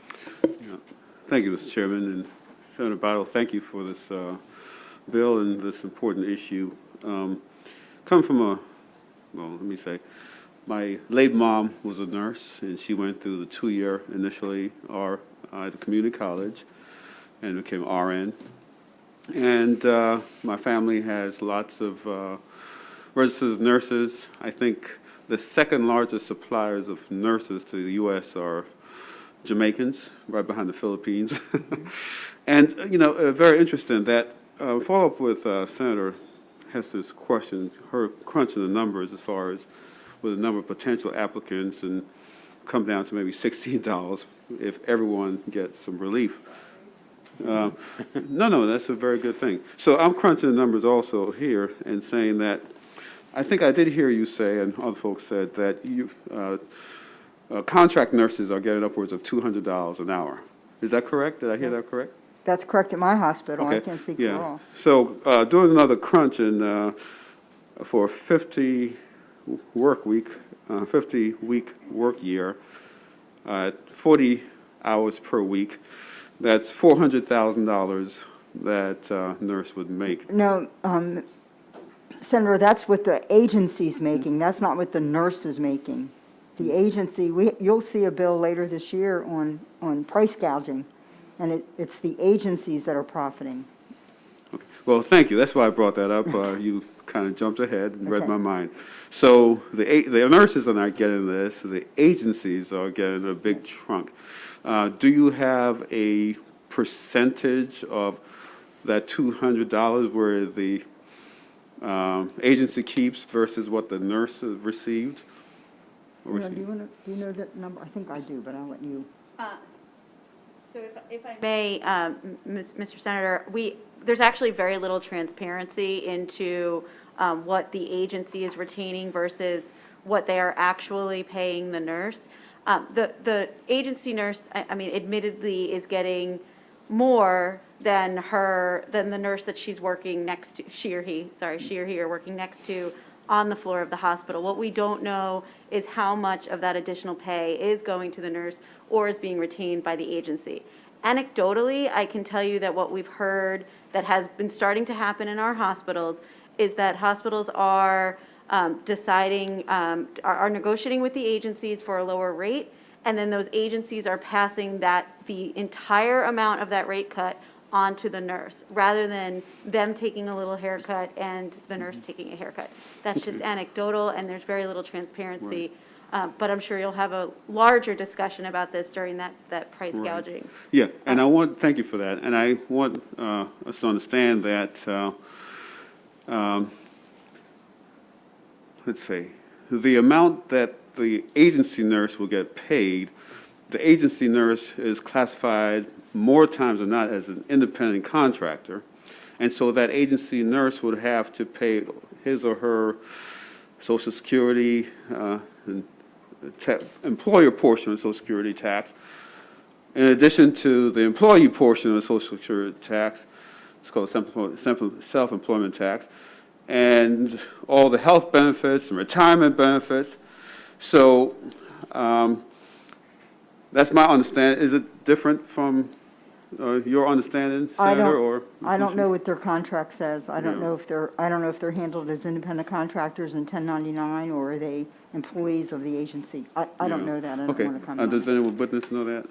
Thank you, Mr. Chairman, and Senator Bottle, thank you for this bill and this important issue. Come from let me say, my late mom was a nurse, and she went through the 2-year initially at the community college and became RN. And my family has lots of registered nurses. I think the second largest suppliers of nurses to the U.S. are Jamaicans, right behind the Philippines. And, you know, very interesting that, follow up with Senator Hester's question, her crunching the numbers as far as with the number of potential applicants and come down to maybe $16 if everyone gets some relief. No, that's a very good thing. So I'm crunching the numbers also here and saying that I think I did hear you say, and other folks said, that you contract nurses are getting upwards of $200 an hour. Is that correct? Did I hear that correct? That's correct at my hospital. Okay. I can't speak Yeah. for all. So doing another crunch for a 50-week work year, 40 hours per week, that's $400,000 that nurse would make. No, Senator, that's what the agency's making. That's not what the nurse is making. The agency, you'll see a bill later this year on price gouging, and it's the agencies that are profiting. Okay. Well, thank you. That's why I brought that up. You kind of jumped ahead and read Okay. my mind. So the nurses are not getting this. The agencies are getting a big chunk. Do you have a percentage of that $200 where the agency keeps versus what the nurse has received? Or is No, she- do you know that number? I think I do, but I'll let you. So if I may, Mr. Senator, there's actually very little transparency into what the agency is retaining versus what they are actually paying the nurse. The agency nurse, I mean, admittedly, is getting more than the nurse that she's working next to, she or he are working next to on the floor of the hospital. What we don't know is how much of that additional pay is going to the nurse or is being retained by the agency. Anecdotally, I can tell you that what we've heard that has been starting to happen in our hospitals is that hospitals are are negotiating with the agencies for a lower rate, and then those agencies are passing the entire amount of that rate cut onto the nurse, rather than them taking a little haircut and the nurse taking a haircut. That's just anecdotal, and there's very little transparency. But I'm sure you'll have a larger discussion about this during that price Right. gouging. Yeah, and thank you for that. And I want us to understand that, let's see, the amount that the agency nurse will get paid, the agency nurse is classified more times than not as an independent contractor. And so that agency nurse would have to pay his or her Social Security, and employer portion of Social Security tax, in addition to the employee portion of Social Security tax. It's called self-employment tax, and all the health benefits and retirement benefits. So that's my understanding. Is it different from your understanding, Senator, or? I don't know what their contract says. I don't Yeah. know if they're handled as independent contractors in 1099, or are they employees of the agency? I don't know that. I don't Okay. want to comment on Does that. anyone witness know that?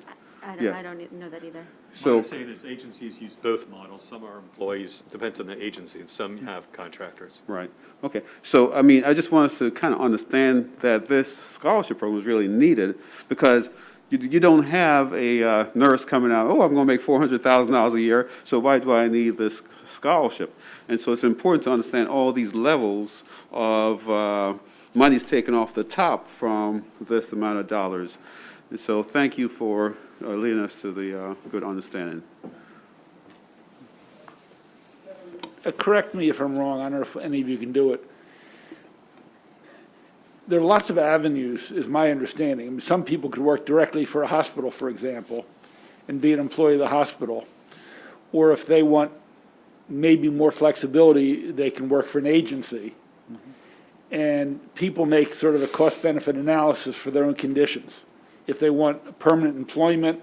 Yeah. I don't know that either. My So, understanding is agencies use both models. Some are employees, depends on the agency, and some have contractors. right, okay. So, I mean, I just want us to kind of understand that this scholarship program is really needed, because you don't have a nurse coming out, oh, I'm going to make $400,000 a year, so why do I need this scholarship? And so it's important to understand all these levels of monies taken off the top from this amount of dollars. And so thank you for leading us to the good understanding. Correct me if I'm wrong, I don't know if any of you can do it. There are lots of avenues, is my understanding. I mean, some people could work directly for a hospital, for example, and be an employee of the hospital. Or if they want maybe more flexibility, they can work for an agency. And people make sort of a cost-benefit analysis for their own conditions. If they want permanent employment,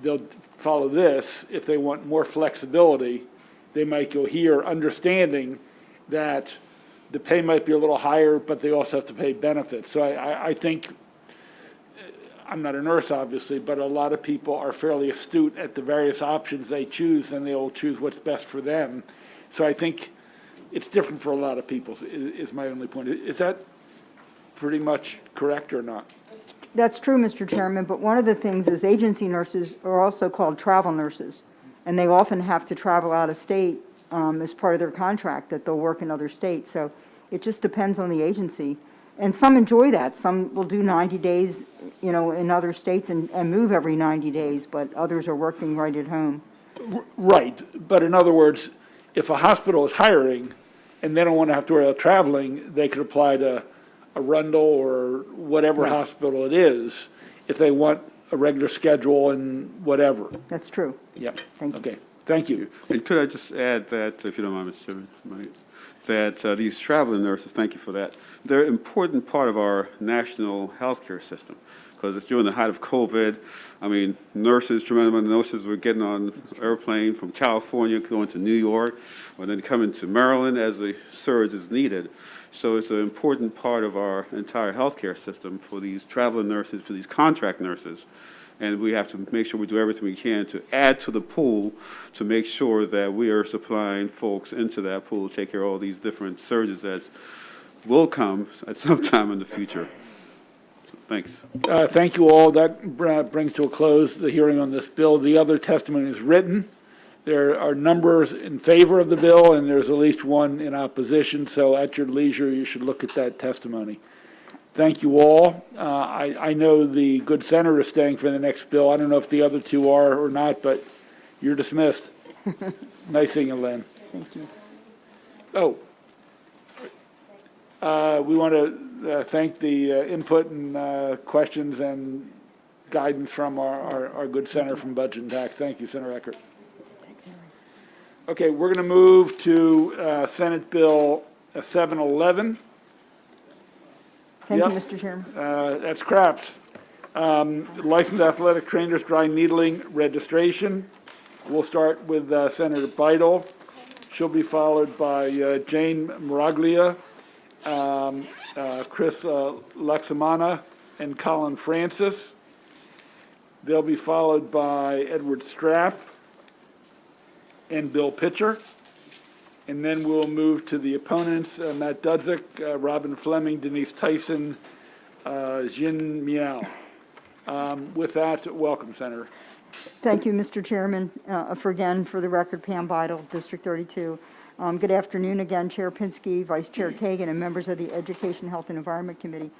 they'll follow this. If they want more flexibility, they might go here, understanding that the pay might be a little higher, but they also have to pay benefits. So I think, I'm not a nurse, obviously, but a lot of people are fairly astute at the various options they choose, and they'll choose what's best for them. So I think it's different for a lot of people, is my only point. Is that pretty much correct or not? That's true, Mr. Chairman, but one of the things is agency nurses are also called travel nurses, and they often have to travel out of state as part of their contract, that they'll work in other states. So it just depends on the agency. And some enjoy that. Some will do 90 days, in other states and move every 90 days, but others are working right at home. Right, but in other words, if a hospital is hiring and they don't want to have to worry about traveling, they could apply to a Rundle or whatever Yes. hospital it is, if they want a regular schedule and whatever. That's true. Yep. Thank you. Okay, thank you. And could I just add that, if you don't mind, Mr. Chairman, that these traveling nurses, thank you for that, they're an important part of our national healthcare system. Because during the height of COVID, I mean, tremendous amount of nurses were getting on an airplane from California, going to New York, or then coming to Maryland as the surge is needed. So it's an important part of our entire healthcare system for these traveling nurses, for these contract nurses. And we have to make sure we do everything we can to add to the pool to make sure that we are supplying folks into that pool to take care of all these different surges that will come at some time in the future. So, thanks. Thank you all. That brings to a close the hearing on this bill. The other testimony is written. There are numbers in favor of the bill, and there's at least one in opposition, so at your leisure, you should look at that testimony. Thank you all. I know the good senator is staying for the next bill. I don't know if the other two are or not, but you're dismissed. Nice seeing you, Lynn. Thank you. Oh. We want to thank the input and questions and guidance from our good senator from Budget and Tax. Thank you, Senator Eckert. Okay, we're going to move to Senate Bill 711. Thank Yep. you, Mr. Chairman. That's craps. Licensed athletic trainers dry needling registration. We'll start with Senator Beidel. She'll be followed by Jane Miraglia, Chris Laxamana, and Colin Francis. They'll be followed by Edward Strapp and Bill Pitcher. And then we'll move to the opponents, Matt Dudzik, Robin Fleming, Denise Tyson, Jin Miao. With that, welcome, Senator. Thank you, Mr. Chairman. For the record, Pam Beidel, District 32. Good afternoon again, Chair Pinsky, Vice Chair Kagan, and members of the Education, Health, and Environment Committee.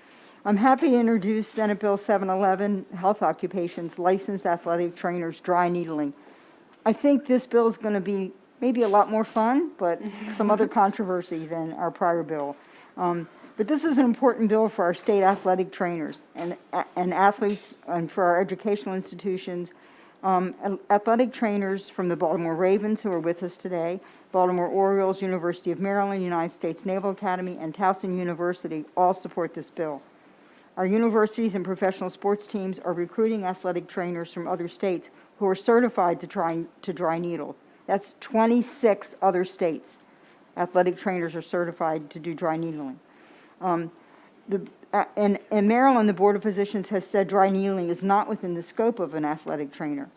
I'm happy to introduce Senate Bill 711, Health Occupations, Licensed Athletic Trainers, Dry Needling. I think this bill is going to be maybe a lot more fun, but some other controversy than our prior bill. But this is an important bill for our state athletic trainers and athletes, and for our educational institutions. Athletic trainers from the Baltimore Ravens, who are with us today, Baltimore Orioles, University of Maryland, United States Naval Academy, and Towson University all support this bill. Our universities and professional sports teams are recruiting athletic trainers from other states who are certified to dry needle. That's 26 other states. Athletic trainers are certified to do dry needling. In Maryland, the Board of Physicians has said dry needling is not within the scope of an athletic trainer.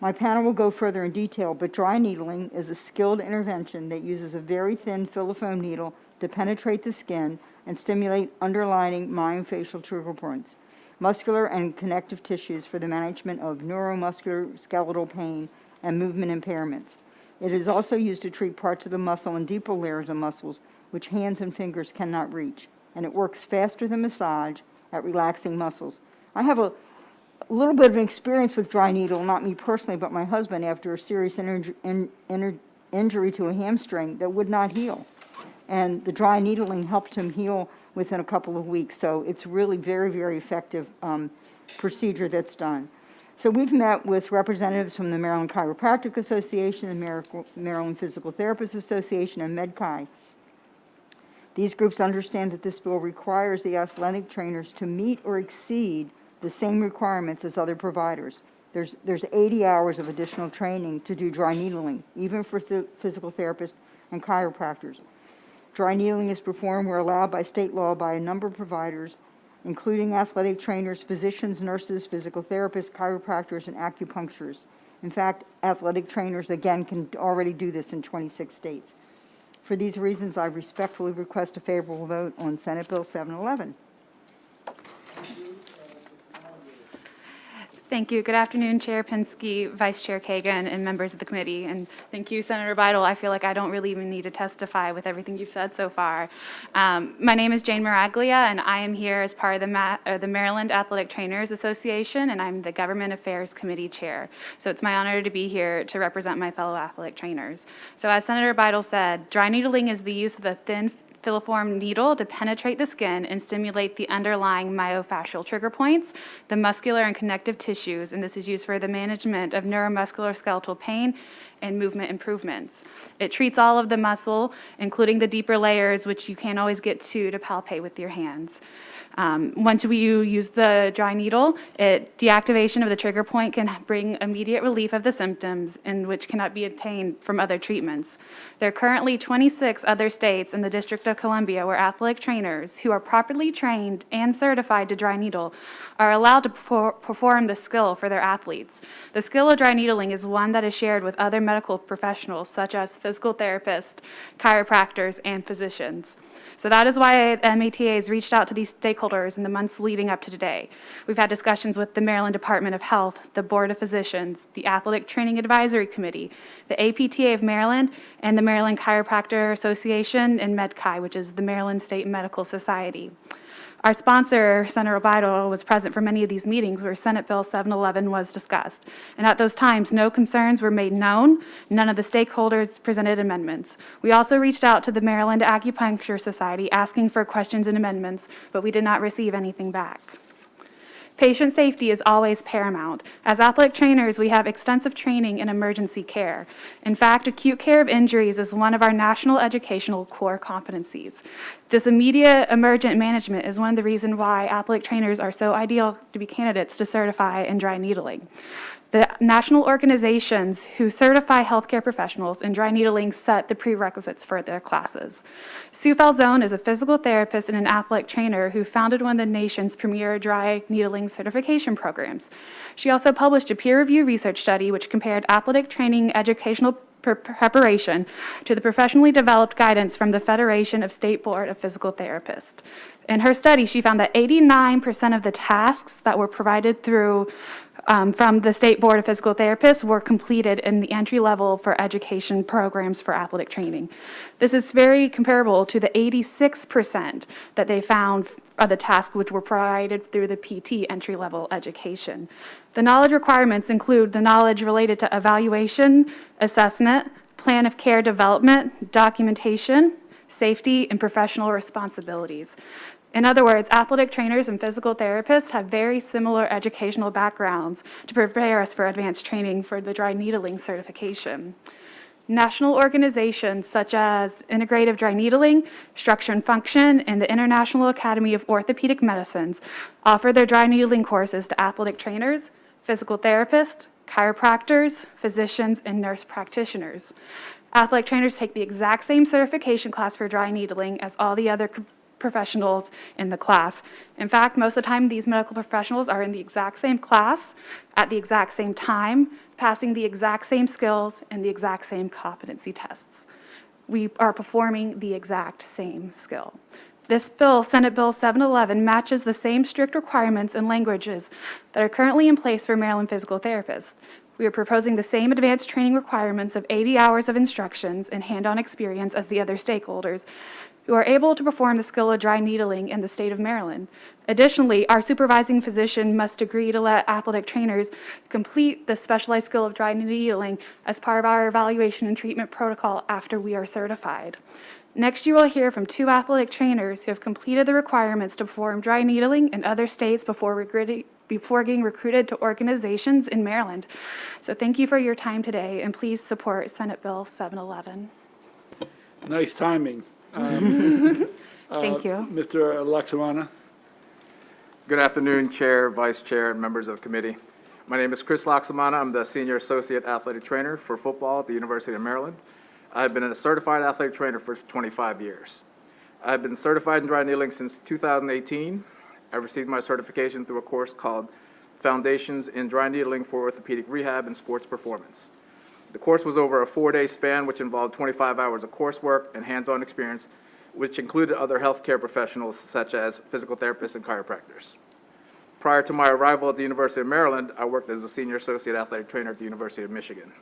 My panel will go further in detail, but dry needling is a skilled intervention that uses a very thin fill-a-foam needle to penetrate the skin and stimulate underlying myofascial trigger points, muscular and connective tissues for the management of neuromuscular skeletal pain and movement impairments. It is also used to treat parts of the muscle and deeper layers of muscles which hands and fingers cannot reach, and it works faster than massage at relaxing muscles. I have a little bit of an experience with dry needle, not me personally, but my husband, after a serious injury to a hamstring that would not heal. And the dry needling helped him heal within a couple of weeks. So it's really very, very effective procedure that's done. So we've met with representatives from the Maryland Chiropractic Association, the Maryland Physical Therapists Association, and MedChi. These groups understand that this bill requires the athletic trainers to meet or exceed the same requirements as other providers. There's 80 hours of additional training to do dry needling, even for physical therapists and chiropractors. Dry needling is performed where allowed by state law by a number of providers, including athletic trainers, physicians, nurses, physical therapists, chiropractors, and acupuncturists. In fact, athletic trainers, again, can already do this in 26 states. For these reasons, I respectfully request a favorable vote on Senate Bill 711. Thank you. Good afternoon, Chair Pinsky, Vice Chair Kagan, and members of the committee. And thank you, Senator Beidel. I feel like I don't really even need to testify with everything you've said so far. My name is Jane Miraglia, and I am here as part of the Maryland Athletic Trainers Association, and I'm the Government Affairs Committee Chair. So it's my honor to be here to represent my fellow athletic trainers. So as Senator Beidel said, dry needling is the use of the thin filiform needle to penetrate the skin and stimulate the underlying myofascial trigger points, the muscular and connective tissues, and this is used for the management of neuromuscular skeletal pain and movement improvements. It treats all of the muscle, including the deeper layers, which you can't always get to palpate with your hands. Once you use the dry needle, deactivation of the trigger point can bring immediate relief of the symptoms, and which cannot be obtained from other treatments. There are currently 26 other states in the District of Columbia where athletic trainers who are properly trained and certified to dry needle are allowed to perform the skill for their athletes. The skill of dry needling is one that is shared with other medical professionals such as physical therapists, chiropractors, and physicians. So that is why MATA has reached out to these stakeholders in the months leading up to today. We've had discussions with the Maryland Department of Health, the Board of Physicians, the Athletic Training Advisory Committee, the APTA of Maryland, and the Maryland Chiropractor Association and MedChi, which is the Maryland State Medical Society. Our sponsor, Senator Bidel, was present for many of these meetings where Senate Bill 711 was discussed. And at those times, no concerns were made known. None of the stakeholders presented amendments. We also reached out to the Maryland Acupuncture Society asking for questions and amendments, but we did not receive anything back. Patient safety is always paramount. As athletic trainers, we have extensive training in emergency care. In fact, acute care of injuries is one of our national educational core competencies. This immediate emergent management is one of the reasons why athletic trainers are so ideal to be candidates to certify in dry needling. The national organizations who certify healthcare professionals in dry needling set the prerequisites for their classes. Sue Falzone is a physical therapist and an athletic trainer who founded one of the nation's premier dry needling certification programs. She also published a peer-reviewed research study which compared athletic training educational preparation to the professionally developed guidance from the Federation of State Board of Physical Therapists. In her study, she found that 89% of the tasks that were provided through from the State Board of Physical Therapists were completed in the entry level for education programs for athletic training. This is very comparable to the 86% that they found of the tasks which were provided through the PT entry level education. The knowledge requirements include the knowledge related to evaluation, assessment, plan of care development, documentation, safety, and professional responsibilities. In other words, athletic trainers and physical therapists have very similar educational backgrounds to prepare us for advanced training for the dry needling certification. National organizations such as Integrative Dry Needling, Structure and Function, and the International Academy of Orthopedic Medicines offer their dry needling courses to athletic trainers, physical therapists, chiropractors, physicians, and nurse practitioners. Athletic trainers take the exact same certification class for dry needling as all the other professionals in the class. In fact, most of the time, these medical professionals are in the exact same class at the exact same time, passing the exact same skills and the exact same competency tests. We are performing the exact same skill. This bill, Senate Bill 711, matches the same strict requirements and languages that are currently in place for Maryland physical therapists. We are proposing the same advanced training requirements of 80 hours of instructions and hands-on experience as the other stakeholders who are able to perform the skill of dry needling in the state of Maryland. Additionally, our supervising physician must agree to let athletic trainers complete the specialized skill of dry needling as part of our evaluation and treatment protocol after we are certified. Next, you will hear from 2 athletic trainers who have completed the requirements to perform dry needling in other states before getting recruited to organizations in Maryland. So thank you for your time today, and please support Senate Bill 711. Nice timing. Thank you. Mr. Laksamana. Good afternoon, Chair, Vice Chair, and members of the committee. My name is Chris Laksamana. I'm the Senior Associate Athletic Trainer for football at the University of Maryland. I've been a certified athletic trainer for 25 years. I've been certified in dry needling since 2018. I received my certification through a course called Foundations in Dry Needling for Orthopedic Rehab and Sports Performance. The course was over a 4-day span, which involved 25 hours of coursework and hands-on experience, which included other healthcare professionals such as physical therapists and chiropractors. Prior to my arrival at the University of Maryland, I worked as a senior associate athletic trainer at the University of Michigan.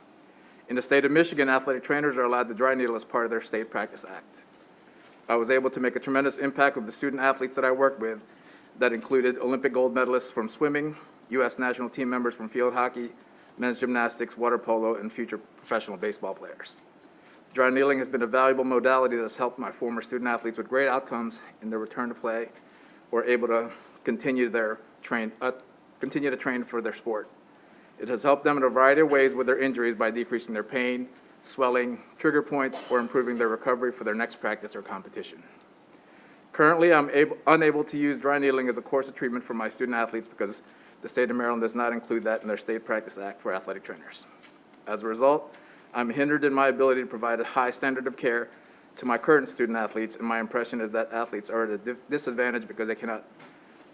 In the state of Michigan, athletic trainers are allowed to dry needle as part of their State Practice Act. I was able to make a tremendous impact with the student athletes that I worked with that included Olympic gold medalists from swimming, U.S. national team members from field hockey, men's gymnastics, water polo, and future professional baseball players. Dry needling has been a valuable modality that has helped my former student athletes with great outcomes in their return to play or able to continue to train for their sport. It has helped them in a variety of ways with their injuries by decreasing their pain, swelling, trigger points, or improving their recovery for their next practice or competition. Currently, I'm unable to use dry needling as a course of treatment for my student athletes because the state of Maryland does not include that in their State Practice Act for athletic trainers. As a result, I'm hindered in my ability to provide a high standard of care to my current student athletes, and my impression is that athletes are at a disadvantage because they cannot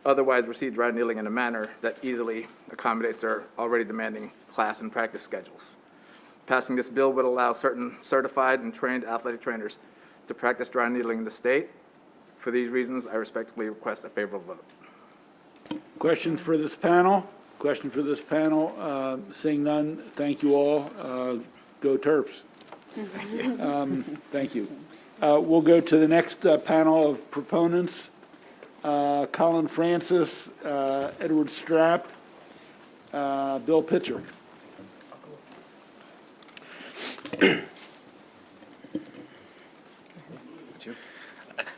otherwise receive dry needling in a manner that easily accommodates their already demanding class and practice schedules. Passing this bill would allow certain certified and trained athletic trainers to practice dry needling in the state. For these reasons, I respectfully request a favorable vote. Questions for this panel? Question for this panel? Seeing none, thank you all. Go Terps. Thank you. We'll go to the next panel of proponents. Colin Francis, Edward Strapp, Bill Pitcher.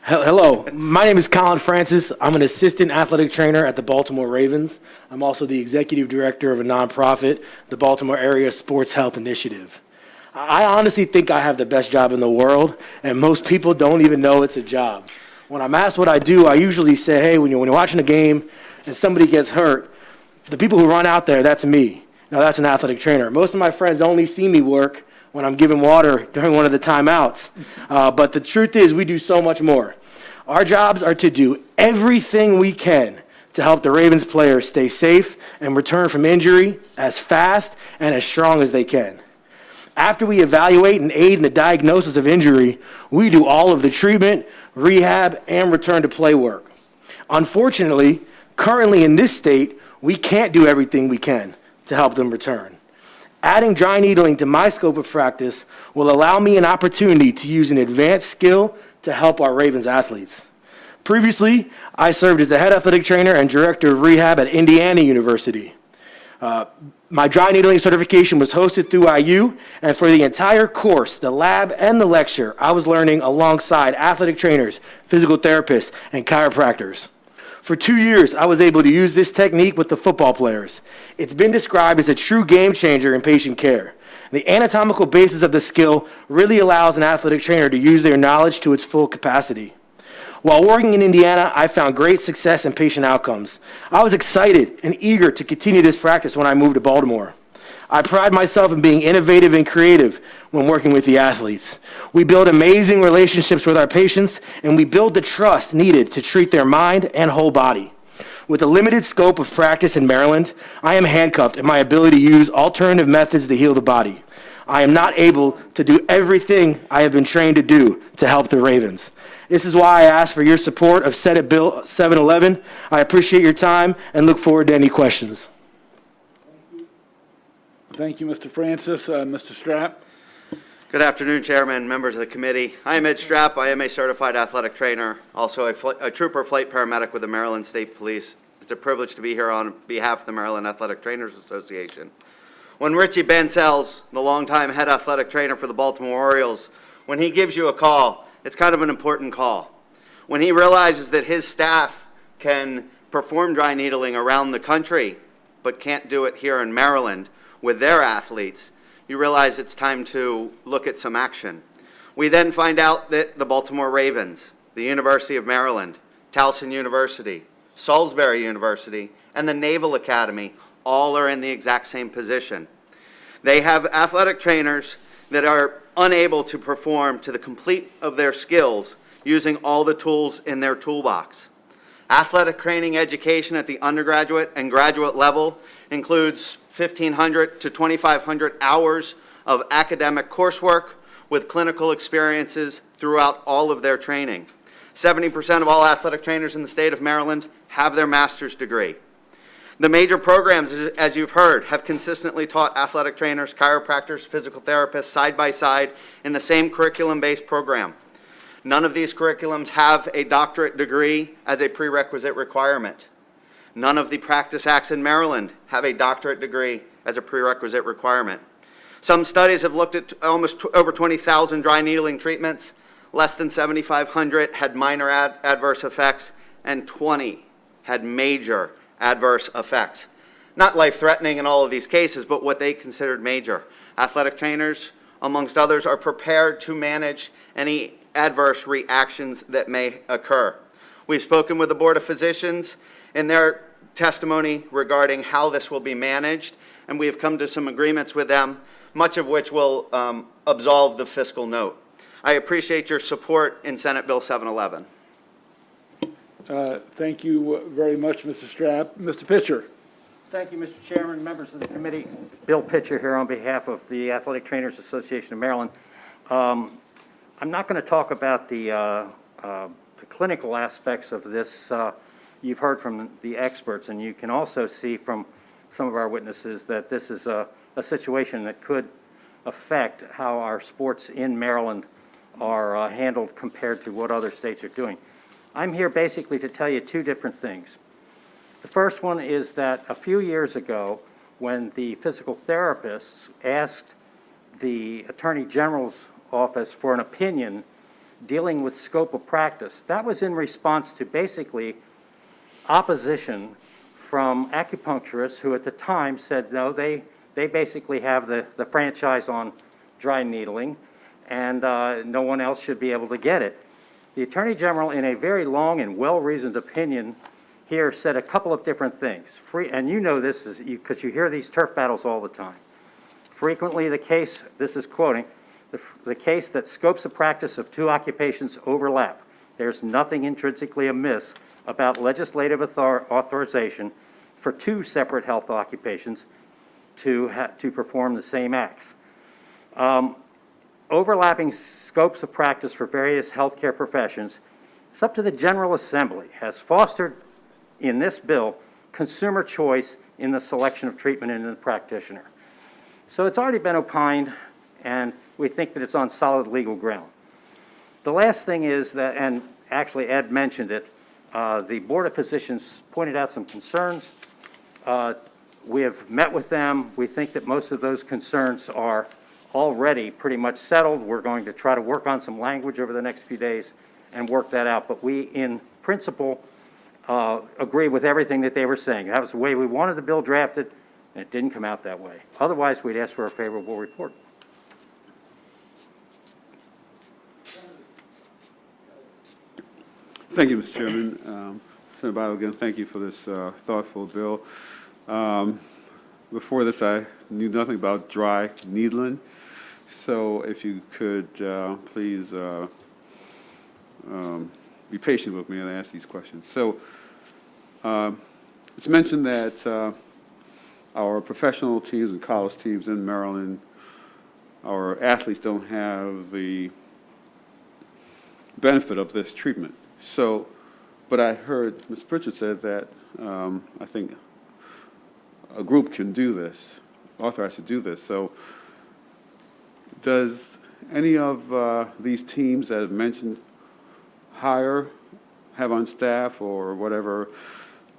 Hello, my name is Colin Francis. I'm an assistant athletic trainer at the Baltimore Ravens. I'm also the executive director of a nonprofit, the Baltimore Area Sports Health Initiative. I honestly think I have the best job in the world, and most people don't even know it's a job. When I'm asked what I do, I usually say, hey, when you're watching a game and somebody gets hurt, the people who run out there, that's me. Now, that's an athletic trainer. Most of my friends only see me work when I'm giving water during one of the timeouts. But the truth is, we do so much more. Our jobs are to do everything we can to help the Ravens players stay safe and return from injury as fast and as strong as they can. After we evaluate and aid in the diagnosis of injury, we do all of the treatment, rehab, and return to play work. Unfortunately, currently in this state, we can't do everything we can to help them return. Adding dry needling to my scope of practice will allow me an opportunity to use an advanced skill to help our Ravens athletes. Previously, I served as the head athletic trainer and director of rehab at Indiana University. My dry needling certification was hosted through IU, and for the entire course, the lab and the lecture, I was learning alongside athletic trainers, physical therapists, and chiropractors. For 2 years, I was able to use this technique with the football players. It's been described as a true game changer in patient care. The anatomical basis of the skill really allows an athletic trainer to use their knowledge to its full capacity. While working in Indiana, I found great success in patient outcomes. I was excited and eager to continue this practice when I moved to Baltimore. I pride myself in being innovative and creative when working with the athletes. We build amazing relationships with our patients, and we build the trust needed to treat their mind and whole body. With a limited scope of practice in Maryland, I am handcuffed in my ability to use alternative methods to heal the body. I am not able to do everything I have been trained to do to help the Ravens. This is why I ask for your support of Senate Bill 711. I appreciate your time and look forward to any questions. Thank you, Mr. Francis. Mr. Strapp? Good afternoon, Chairman, members of the committee. I am Ed Strapp. I am a certified athletic trainer, also a trooper flight paramedic with the Maryland State Police. It's a privilege to be here on behalf of the Maryland Athletic Trainers Association. When Richie Bancells, the longtime head athletic trainer for the Baltimore Orioles, when he gives you a call, it's kind of an important call. When he realizes that his staff can perform dry needling around the country, but can't do it here in Maryland with their athletes, you realize it's time to look at some action. We then find out that the Baltimore Ravens, the University of Maryland, Towson University, Salisbury University, and the Naval Academy all are in the exact same position. They have athletic trainers that are unable to perform to the complete of their skills using all the tools in their toolbox. Athletic training education at the undergraduate and graduate level includes 1,500 to 2,500 hours of academic coursework with clinical experiences throughout all of their training. 70% of all athletic trainers in the state of Maryland have their master's degree. The major programs, as you've heard, have consistently taught athletic trainers, chiropractors, physical therapists side by side in the same curriculum-based program. None of these curriculums have a doctorate degree as a prerequisite requirement. None of the practice acts in Maryland have a doctorate degree as a prerequisite requirement. Some studies have looked at almost over 20,000 dry needling treatments. Less than 7,500 had minor adverse effects, and 20 had major adverse effects. Not life-threatening in all of these cases, but what they considered major. Athletic trainers, amongst others, are prepared to manage any adverse reactions that may occur. We've spoken with the Board of Physicians in their testimony regarding how this will be managed, and we have come to some agreements with them, much of which will absolve the fiscal note. I appreciate your support in Senate Bill 711. Thank you very much, Mr. Strapp. Mr. Pitcher? Thank you, Mr. Chairman, members of the committee. Bill Pitcher here on behalf of the Athletic Trainers Association of Maryland. I'm not going to talk about the clinical aspects of this. You've heard from the experts, and you can also see from some of our witnesses that this is a situation that could affect how our sports in Maryland are handled compared to what other states are doing. I'm here basically to tell you two different things. The first one is that a few years ago, when the physical therapists asked the Attorney General's office for an opinion dealing with scope of practice, that was in response to basically opposition from acupuncturists who at the time said, no, they basically have the franchise on dry needling, and no one else should be able to get it. The Attorney General, in a very long and well-reasoned opinion here, said a couple of different things. And you know this because you hear these turf battles all the time. Frequently the case, this is quoting, the case that scopes of practice of two occupations overlap. There's nothing intrinsically amiss about legislative authorization for two separate health occupations to perform the same acts. Overlapping scopes of practice for various healthcare professions, it's up to the General Assembly, has fostered in this bill consumer choice in the selection of treatment in the practitioner. So it's already been opined, and we think that it's on solid legal ground. The last thing is that, and actually Ed mentioned it, the Board of Physicians pointed out some concerns. We have met with them. We think that most of those concerns are already pretty much settled. We're going to try to work on some language over the next few days and work that out. But we, in principle, agree with everything that they were saying. That was the way we wanted the bill drafted, and it didn't come out that way. Otherwise, we'd ask for a favorable report. Thank you, Mr. Chairman. Senator Bottle, again, thank you for this thoughtful bill. Before this, I knew nothing about dry needling. So if you could please be patient with me and ask these questions. So it's mentioned that our professional teams and college teams in Maryland, our athletes don't have the benefit of this treatment. So, but I heard Ms. Pritchard said that I think a group can do this, authorized to do this. So does any of these teams that have mentioned have on staff or whatever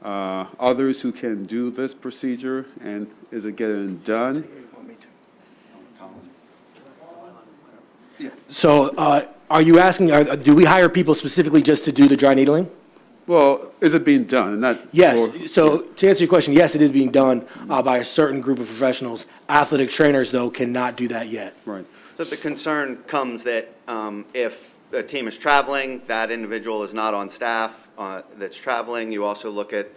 others who can do this procedure, and is it getting done? So are you asking, do we hire people specifically just to do the dry needling? Well, is it being done? Not Yes. So to answer your question, yes, it is being done by a certain group of professionals. Athletic trainers, though, cannot do that yet. Right. So the concern comes that if a team is traveling, that individual is not on staff that's traveling. You also look at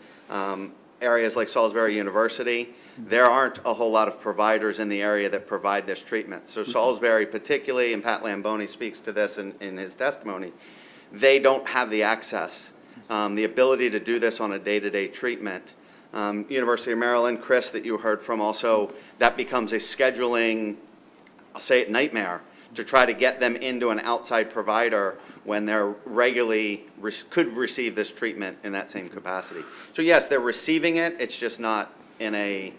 areas like Salisbury University. There aren't a whole lot of providers in the area that provide this treatment. So Salisbury particularly, and Pat Lamboni speaks to this in his testimony, they don't have the access, the ability to do this on a day-to-day treatment. University of Maryland, Chris, that you heard from also, that becomes a scheduling, I'll say it, nightmare to try to get them into an outside provider when they're regularly could receive this treatment in that same capacity. So yes, they're receiving it, it's just not in a...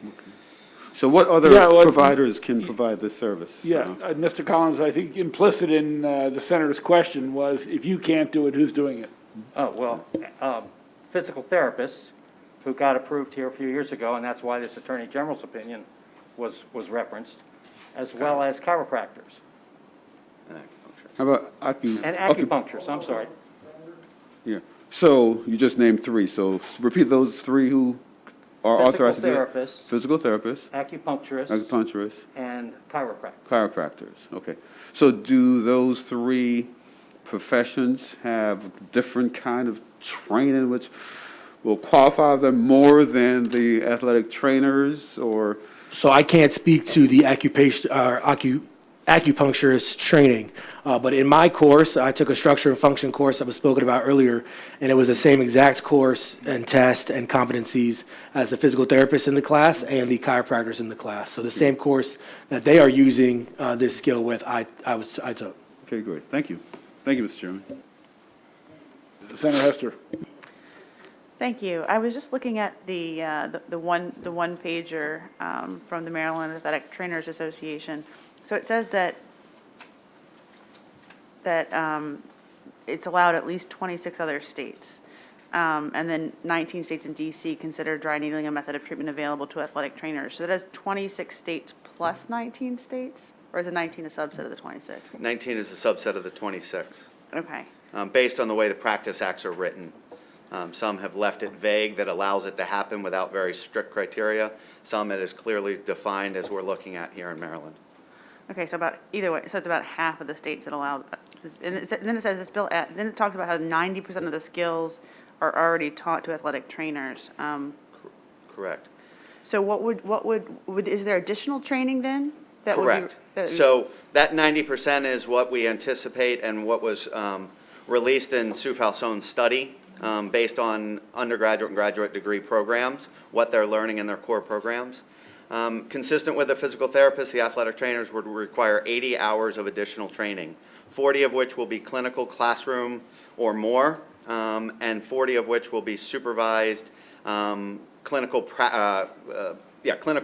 So what other providers can provide this service? Yeah, Mr. Collins, I think implicit in the senator's question was, if you can't do it, who's doing it? Oh, well, physical therapists who got approved here a few years ago, and that's why this Attorney General's opinion was referenced, as well as chiropractors. How about And acupuncturists, I'm sorry. Yeah. So you just named three. So repeat those three who are authorized to do it. Physical therapists. Acupuncturists. And chiropractors. Chiropractors. Okay. So do those three professions have different kind of training which will qualify them more than the athletic trainers, or? So I can't speak to the acupuncturist training, but in my course, I took a structure and function course that was spoken about earlier, and it was the same exact course and test and competencies as the physical therapists in the class and the chiropractors in the class. So the same course that they are using this skill with, I took. Okay, great. Thank you. Thank you, Mr. Chairman. Senator Hester. Thank you. I was just looking at the one pager from the Maryland Athletic Trainers Association. So it says that it's allowed at least 26 other states. And then 19 states in DC consider dry needling a method of treatment available to athletic trainers. So that is 26 states plus 19 states? Or is it 19 a subset of the 26? 19 is a subset of the 26, Okay. based on the way the practice acts are written. Some have left it vague that allows it to happen without very strict criteria. Some it is clearly defined as we're looking at here in Maryland. Okay, so about, either way, so it's about half of the states that allow, and then it says this bill, then it talks about how 90% of the skills are already taught to athletic trainers. Correct. So is there additional training then? That would be- Correct. So that 90% is what we anticipate and what was released in Sue Falsone's study based on undergraduate and graduate degree programs, what they're learning in their core programs. Consistent with the physical therapists, the athletic trainers would require 80 hours of additional training, 40 of which will be clinical classroom or more, and 40 of which will be supervised clinical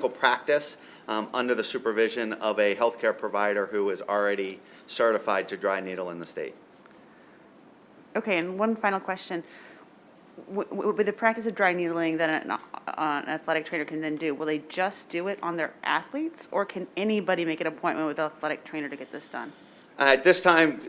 practice under the supervision of a healthcare provider who is already certified to dry needle in the state. Okay, and one final question. With the practice of dry needling that an athletic trainer can then do, will they just do it on their athletes, or can anybody make an appointment with an athletic trainer to get this done? At this time,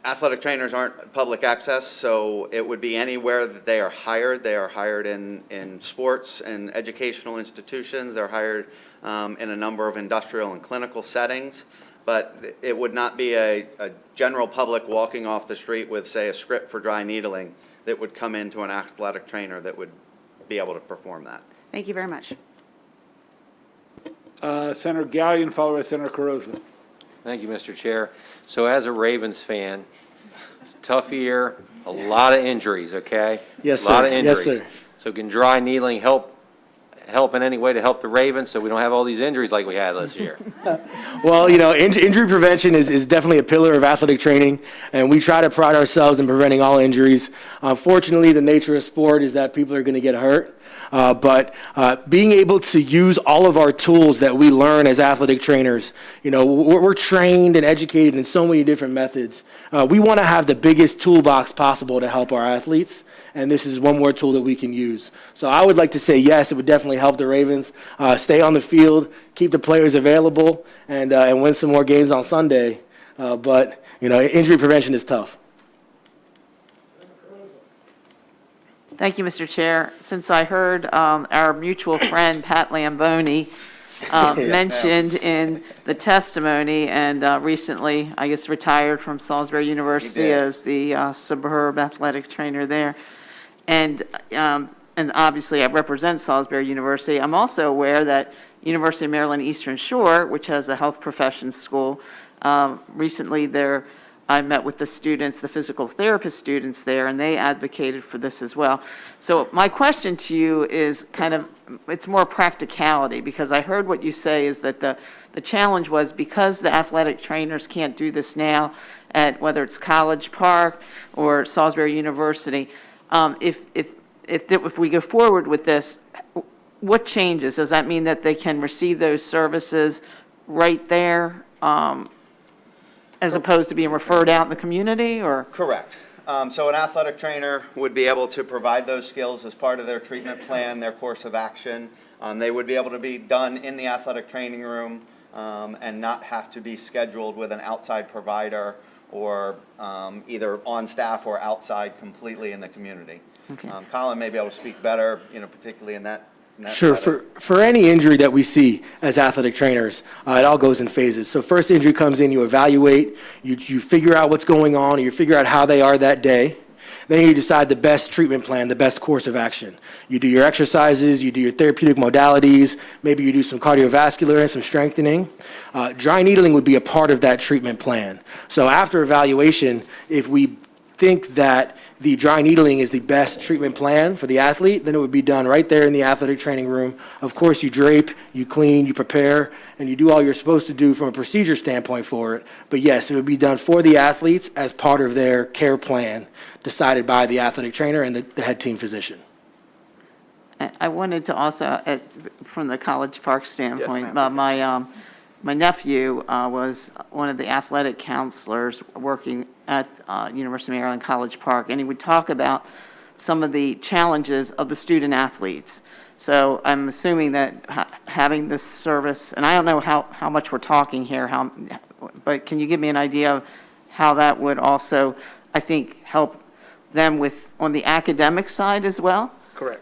athletic trainers aren't public access, so it would be anywhere that they are hired. They are hired in sports and educational institutions. They're hired in a number of industrial and clinical settings. But it would not be a general public walking off the street with, say, a script for dry needling that would come into an athletic trainer that would be able to perform that. Thank you very much. Senator Gallion, followed by Senator Carrozza. Thank you, Mr. Chair. So as a Ravens fan, tough year, a lot of injuries, okay? Yes, A lot sir. of Yes, injuries. sir. So can dry needling help in any way to help the Ravens so we don't have all these injuries like we had last year? Well, injury prevention is definitely a pillar of athletic training, and we try to pride ourselves in preventing all injuries. Unfortunately, the nature of sport is that people are going to get hurt. But being able to use all of our tools that we learn as athletic trainers, we're trained and educated in so many different methods. We want to have the biggest toolbox possible to help our athletes, and this is one more tool that we can use. So I would like to say yes, it would definitely help the Ravens stay on the field, keep the players available, and win some more games on Sunday. But injury prevention is tough. Thank you, Mr. Chair. Since I heard our mutual friend, Pat Lamboni, mentioned in the testimony, and recently, I guess, retired from Salisbury University as the suburb athletic trainer there. And obviously, I represent Salisbury University. I'm also aware that University of Maryland Eastern Shore, which has a health professions school, recently I met with the students, the physical therapist students there, and they advocated for this as well. So my question to you is it's more practicality, because I heard what you say is that the challenge was because the athletic trainers can't do this now at whether it's College Park or Salisbury University, if we go forward with this, what changes? Does that mean that they can receive those services right there? As opposed to being referred out in the community, or? Correct. So an athletic trainer would be able to provide those skills as part of their treatment plan, their course of action. They would be able to be done in the athletic training room and not have to be scheduled with an outside provider or either on staff or outside completely in the community. Okay. Colin may be able to speak better, particularly in that. Sure. For any injury that we see as athletic trainers, it all goes in phases. So first injury comes in, you evaluate, you figure out what's going on, or you figure out how they are that day. Then you decide the best treatment plan, the best course of action. You do your exercises, you do your therapeutic modalities, maybe you do some cardiovascular and some strengthening. Dry needling would be a part of that treatment plan. So after evaluation, if we think that the dry needling is the best treatment plan for the athlete, then it would be done right there in the athletic training room. Of course, you drape, you clean, you prepare, and you do all you're supposed to do from a procedure standpoint for it. But yes, it would be done for the athletes as part of their care plan decided by the athletic trainer and the head team physician. I wanted to also, from the College Park standpoint, my nephew was one of the athletic counselors working at University of Maryland College Park, and he would talk about some of the challenges of the student athletes. So I'm assuming that having this service, and I don't know how much we're talking here, but can you give me an idea of how that would also, I think, help them with, on the academic side as well? Correct.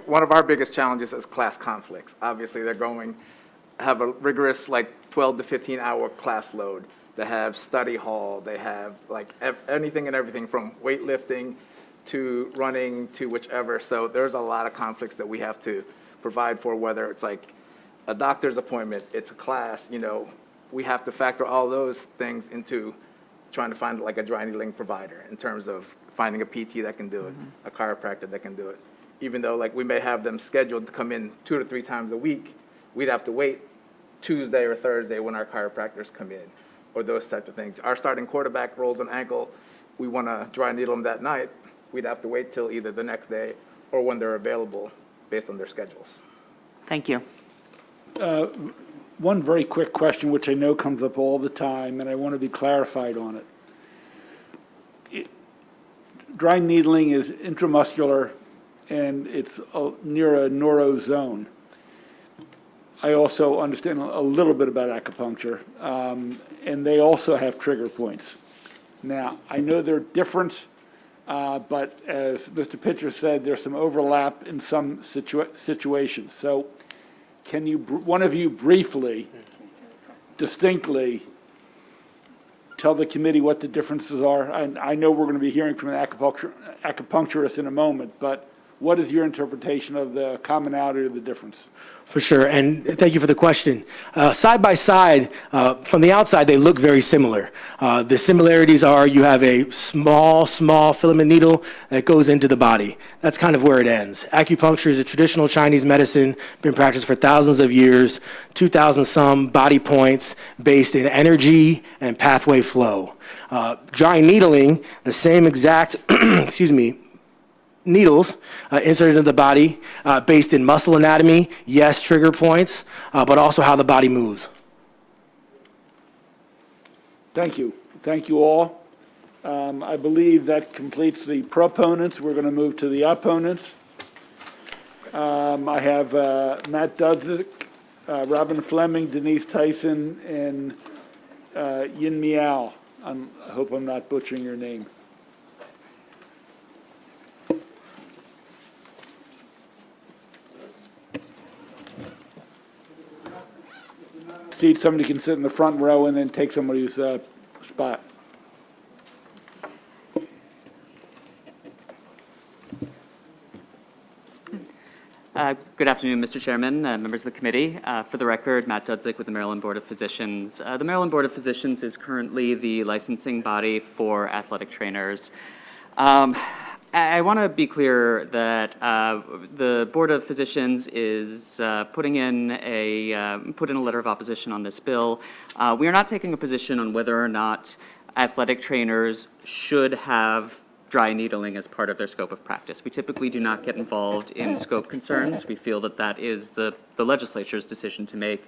One of our biggest challenges is class conflicts. Obviously, they're have a rigorous 12 to 15 hour class load. They have study hall, they have anything and everything from weightlifting to running to whichever. So there's a lot of conflicts that we have to provide for, whether it's a doctor's appointment, it's a class, we have to factor all those things into trying to find a dry needling provider in terms of finding a PT that can do it, a chiropractor that can do it. Even though we may have them scheduled to come in 2 to 3 times a week, we'd have to wait Tuesday or Thursday when our chiropractors come in, or those types of things. Our starting quarterback rolls an ankle, we want to dry needle them that night, we'd have to wait till either the next day or when they're available based on their schedules. Thank you. One very quick question, which I know comes up all the time, and I want to be clarified on it. Dry needling is intramuscular, and it's near a neuro zone. I also understand a little bit about acupuncture, and they also have trigger points. Now, I know they're different, but as Mr. Pitcher said, there's some overlap in some situations. So can you, one of you briefly, distinctly, tell the committee what the differences are? I know we're going to be hearing from an acupuncturist in a moment, but what is your interpretation of the commonality or the difference? For sure, and thank you for the question. Side by side, from the outside, they look very similar. The similarities are you have a small filament needle that goes into the body. That's kind of where it ends. Acupuncture is a traditional Chinese medicine, been practiced for thousands of years, 2,000 some body points based in energy and pathway flow. Dry needling, the same exact, needles inserted into the body based in muscle anatomy, yes, trigger points, but also how the body moves. Thank you. Thank you all. I believe that completes the proponents. We're going to move to the opponents. I have Matt Dudzik, Robin Fleming, Denise Tyson, and Yin Miao. I hope I'm not butchering your name. Seat, somebody can sit in the front row and then take somebody's spot. Good afternoon, Mr. Chairman, members of the committee. For the record, Matt Dudzik with the Maryland Board of Physicians. The Maryland Board of Physicians is currently the licensing body for athletic trainers. I want to be clear that the Board of Physicians is putting in a letter of opposition on this bill. We are not taking a position on whether or not athletic trainers should have dry needling as part of their scope of practice. We typically do not get involved in scope concerns. We feel that that is the legislature's decision to make,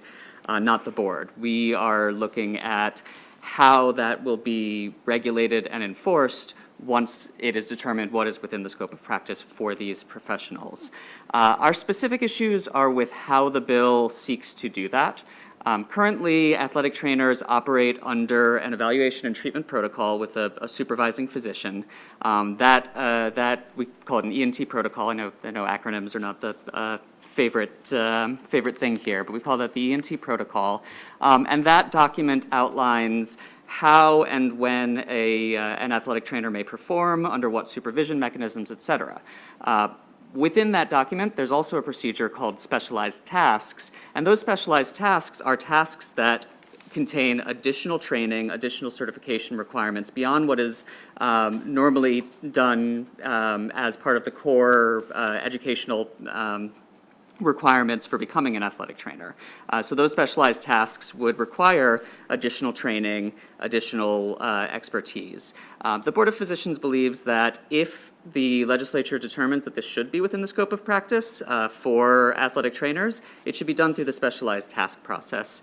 not the board. We are looking at how that will be regulated and enforced once it is determined what is within the scope of practice for these professionals. Our specific issues are with how the bill seeks to do that. Currently, athletic trainers operate under an evaluation and treatment protocol with a supervising physician. That we call it an ENT protocol. I know acronyms are not the favorite thing here, but we call that the ENT protocol. And that document outlines how and when an athletic trainer may perform, under what supervision mechanisms, et cetera. Within that document, there's also a procedure called specialized tasks, and those specialized tasks are tasks that contain additional training, additional certification requirements beyond what is normally done as part of the core educational requirements for becoming an athletic trainer. So those specialized tasks would require additional training, additional expertise. The Board of Physicians believes that if the legislature determines that this should be within the scope of practice for athletic trainers, it should be done through the specialized task process.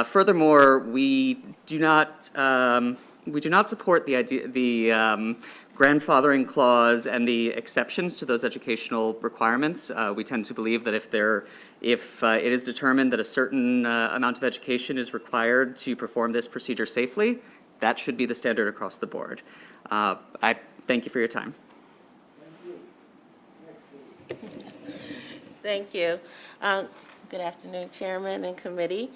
Furthermore, we do not support the grandfathering clause and the exceptions to those educational requirements. We tend to believe that if it is determined that a certain amount of education is required to perform this procedure safely, that should be the standard across the board. I thank you for your time. Thank you. Good afternoon, Chairman and Committee.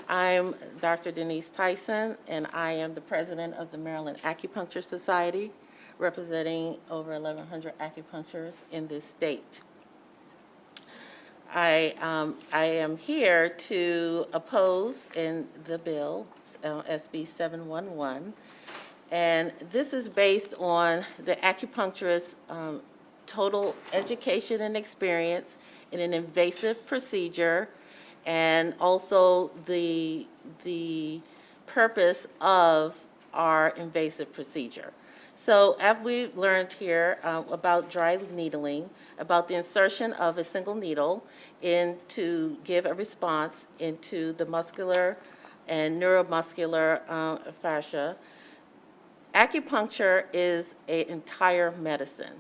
I'm Dr. Denise Tyson, and I am the president of the Maryland Acupuncture Society, representing over 1,100 acupuncturists in this state. I am here to oppose in the bill, SB 711, and this is based on the acupuncturist's total education and experience in an invasive procedure, and also the purpose of our invasive procedure. So as we've learned here about dry needling, about the insertion of a single needle to give a response into the muscular and neuromuscular fascia, acupuncture is an entire medicine.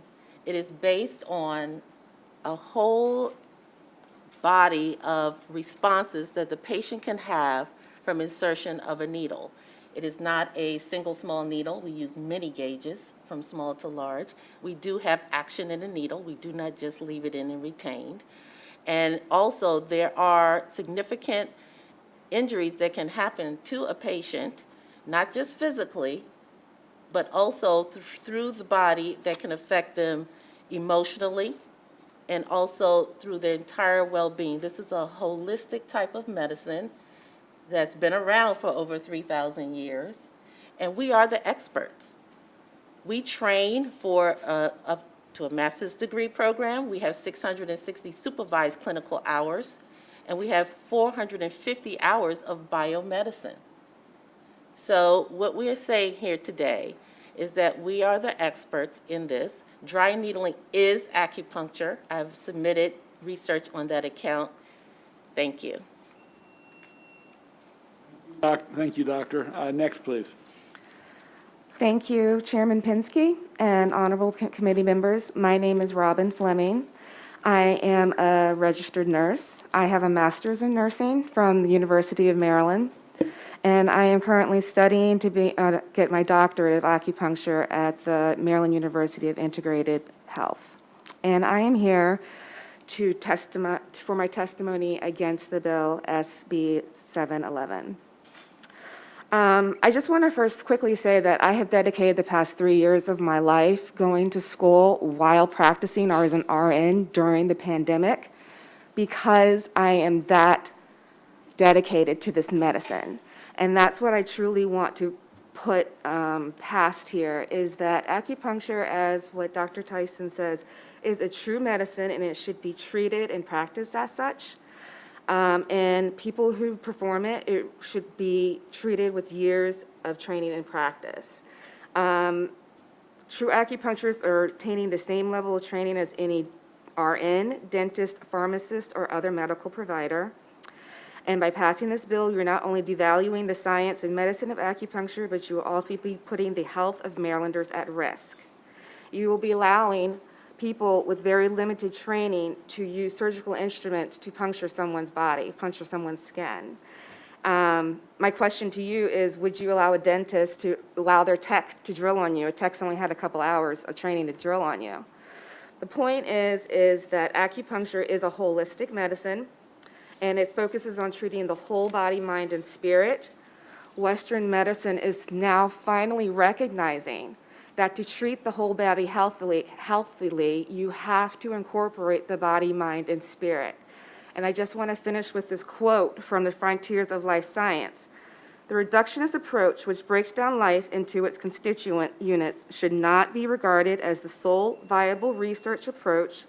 It is based on a whole body of responses that the patient can have from insertion of a needle. It is not a single small needle. We use many gauges from small to large. We do have action in the needle. We do not just leave it in and retained. And also there are significant injuries that can happen to a patient, not just physically, but also through the body that can affect them emotionally and also through their entire well-being. This is a holistic type of medicine that's been around for over 3,000 years, and we are the experts. We train for up to a master's degree program. We have 660 supervised clinical hours, and we have 450 hours of biomedicine. So what we are saying here today is that we are the experts in this. Dry needling is acupuncture. I've submitted research on that account. Thank you. Thank you, Doctor. Next, please. Thank you, Chairman Pinsky and honorable committee members. My name is Robin Fleming. I am a registered nurse. I have a master's in nursing from the University of Maryland, and I am currently studying to get my doctorate of acupuncture at the Maryland University of Integrated Health. And I am here to for my testimony against the bill SB 711. I just want to first quickly say that I have dedicated the past 3 years of my life going to school while practicing as an RN during the pandemic because I am that dedicated to this medicine. And that's what I truly want to put past here is that acupuncture, as what Dr. Tyson says, is a true medicine and it should be treated and practiced as such. And people who perform it, it should be treated with years of training and practice. True acupuncturists are attaining the same level of training as any RN, dentist, pharmacist, or other medical provider. And by passing this bill, you're not only devaluing the science and medicine of acupuncture, but you will also be putting the health of Marylanders at risk. You will be allowing people with very limited training to use surgical instruments to puncture someone's body, puncture someone's skin. My question to you is, would you allow a dentist to allow their tech to drill on you? A tech's only had a couple hours of training to drill on you. The point is that acupuncture is a holistic medicine, and it focuses on treating the whole body, mind, and spirit. Western medicine is now finally recognizing that to treat the whole body healthily, you have to incorporate the body, mind, and spirit. And I just want to finish with this quote from the Frontiers of Life Science. The reductionist approach, which breaks down life into its constituent units, should not be regarded as the sole viable research approach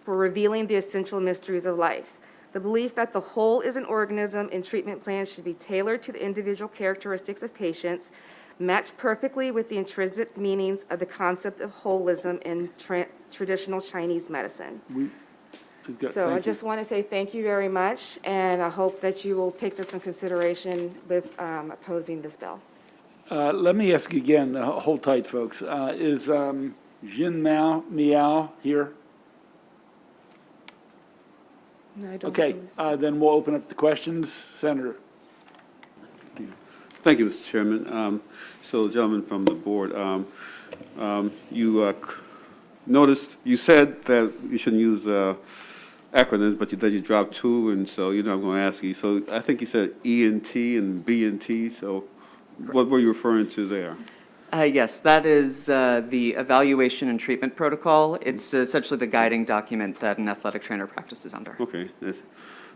for revealing the essential mysteries of life. The belief that the whole is an organism and treatment plans should be tailored to the individual characteristics of patients match perfectly with the intrinsic meanings of the concept of holism in traditional Chinese medicine. So I just want to say thank you very much, and I hope that you will take this in consideration with opposing this bill. Let me ask again, hold tight, folks. Is Jin Miao here? No, I don't Okay, believe so. then we'll open up the questions. Senator. Thank you, Mr. Chairman. So, gentlemen from the board, you noticed, you said that you shouldn't use acronyms, but then you dropped two, and so, I'm going to ask you. So I think you said ENT and BNT, so what were you referring to there? Yes, that is the evaluation and treatment protocol. It's essentially the guiding document that an athletic trainer practices under. Okay.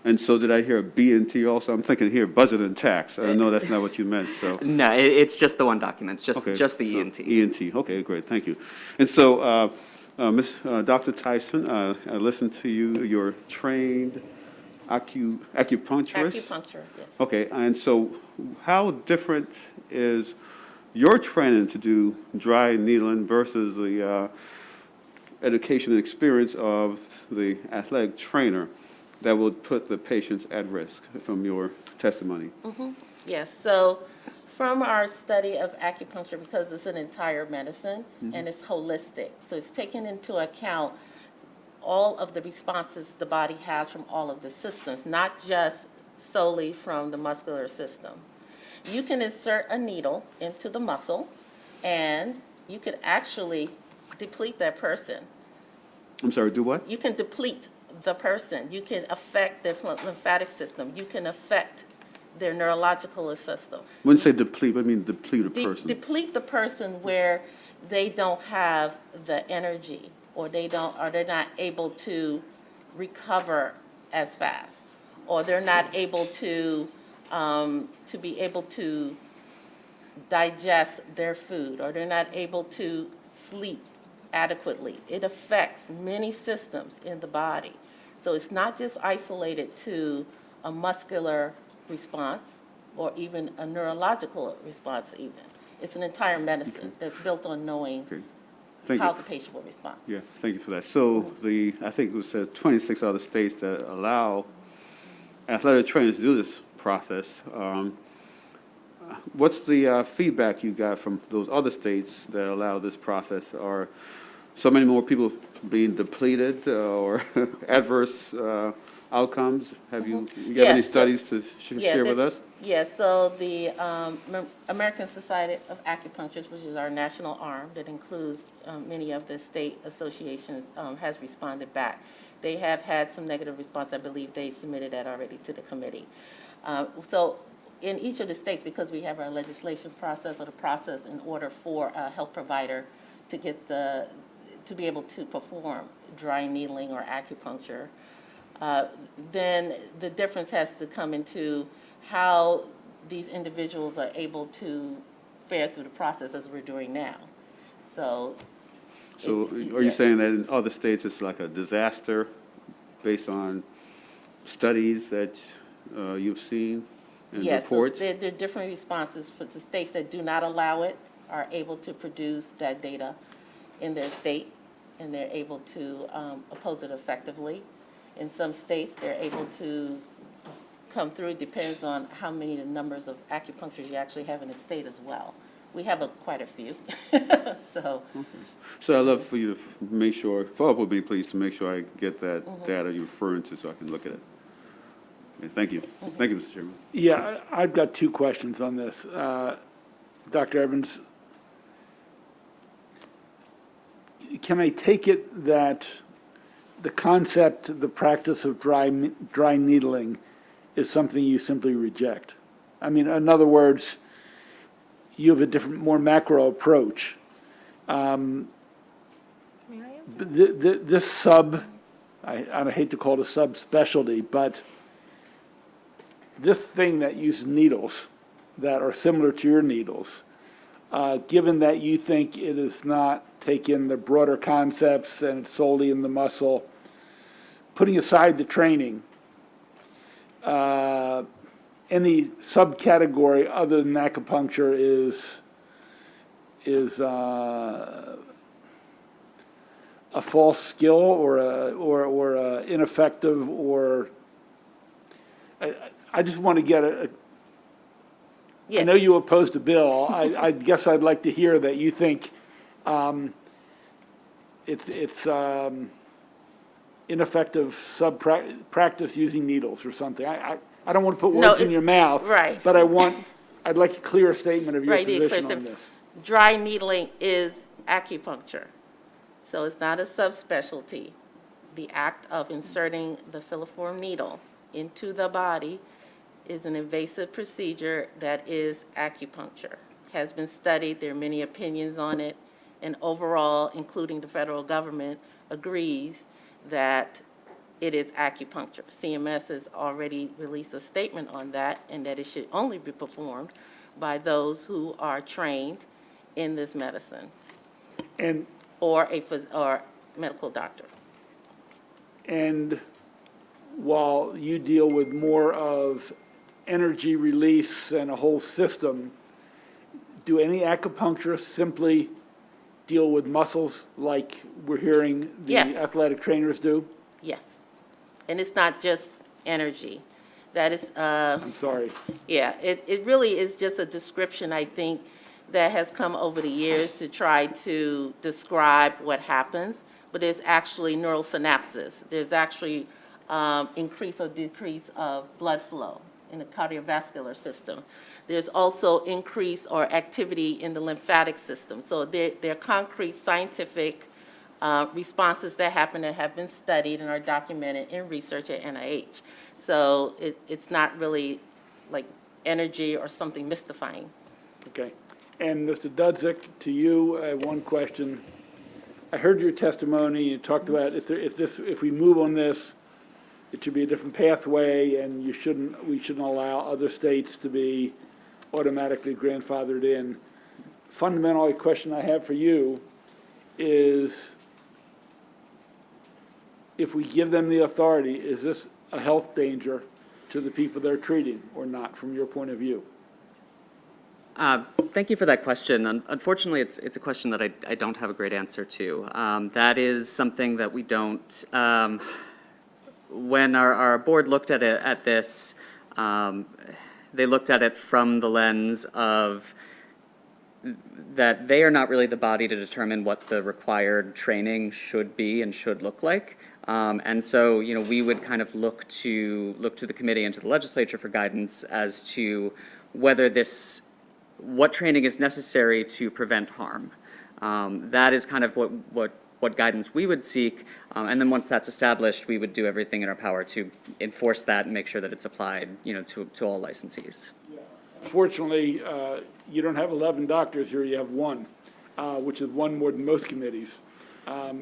And so did I hear BNT also? I'm thinking here, budget and tax. I know that's not what you meant, so. No, it's just the one document, it's Okay, just the so ENT. ENT, okay, great, thank you. And so, Dr. Tyson, I listened to you, you're trained acupuncturist? Acupuncture, yes. Okay, and so how different is your training to do dry needling versus the education and experience of the athletic trainer that would put the patients at risk from your testimony? Yes, so from our study of acupuncture, because it's an entire medicine and it's holistic, so it's taken into account all of the responses the body has from all of the systems, not just solely from the muscular system. You can insert a needle into the muscle and you could actually deplete that person. I'm sorry, do what? You can deplete the person. You can affect their lymphatic system. You can affect their neurological system. When you say deplete, I mean deplete a person. Deplete the person where they don't have the energy, or they're not able to recover as fast, or they're not able to be able to digest their food, or they're not able to sleep adequately. It affects many systems in the body. So it's not just isolated to a muscular response or even a neurological response even. It's an entire medicine that's built on knowing Thank how you. the patient will respond. Yeah, thank you for that. So I think it was 26 other states that allow athletic trainers to do this process. What's the feedback you got from those other states that allow this process? Are so many more people being depleted or adverse outcomes? Have you got any studies to share with us? Yes, so the American Society of Acupuncturists, which is our national arm that includes many of the state associations, has responded back. They have had some negative response. I believe they submitted that already to the committee. So in each of the states, because we have our legislation process or the process in order for a health provider to get to be able to perform dry needling or acupuncture, then the difference has to come into how these individuals are able to fare through the process as we're doing now. So Are you saying that in other states it's like a disaster based on studies that you've seen and reports? Yes, there are different responses. For the states that do not allow it are able to produce that data in their state, and they're able to oppose it effectively. In some states, they're able to come through. It depends on how many the numbers of acupuncturists you actually have in the state as well. We have quite a few, so. Okay. So I'd love for you to make sure, follow up with me, please, to make sure I get that data you're referring to so I can look at it. Okay, thank you. Thank you, Mr. Chairman. Yeah, I've got two questions on this. Dr. Evans, can I take it that the concept, the practice of dry needling is something you simply reject? I mean, in other words, you have a different, more macro approach. This I hate to call it a subspecialty, but this thing that uses needles that are similar to your needles, given that you think it is not taking the broader concepts and it's solely in the muscle, putting aside the training, any subcategory other than acupuncture is a false skill or a ineffective, or I just want to get I know you opposed the bill. I guess I'd like to hear that you think it's ineffective practice using needles or something. I don't want to put words in your mouth. Right. But I'd like a clear statement of your position on this. Dry needling is acupuncture, so it's not a subspecialty. The act of inserting the filiform needle into the body is an invasive procedure that is acupuncture. Has been studied, there are many opinions on it, and overall, including the federal government, agrees that it is acupuncture. CMS has already released a statement on that, and that it should only be performed by those who are trained in this medicine, and or medical doctor. And while you deal with more of energy release and a whole system, do any acupuncturists simply deal with muscles like we're hearing the athletic trainers do? Yes. And it's not just energy. That is, I'm sorry. Yeah, it really is just a description, I think, that has come over the years to try to describe what happens, but there's actually neural synapses. There's actually increase or decrease of blood flow in the cardiovascular system. There's also increase or activity in the lymphatic system. So there are concrete scientific responses that happen that have been studied and are documented in research at NIH. So it's not really like energy or something mystifying. Okay. And Mr. Dudzik, to you, I have one question. I heard your testimony. You talked about if we move on this, it should be a different pathway, and we shouldn't allow other states to be automatically grandfathered in. Fundamentally, a question I have for you is, if we give them the authority, is this a health danger to the people they're treating or not, from your point of view? Thank you for that question. Unfortunately, it's a question that I don't have a great answer to. That is something that we don't. When our board looked at this, they looked at it from the lens of that they are not really the body to determine what the required training should be and should look like. And so, we would kind of look to the committee and to the legislature for guidance as to whether what training is necessary to prevent harm. That is kind of what guidance we would seek, and then once that's established, we would do everything in our power to enforce that and make sure that it's applied, to all licensees. Fortunately, you don't have 11 doctors here, you have one, which is one more than most committees.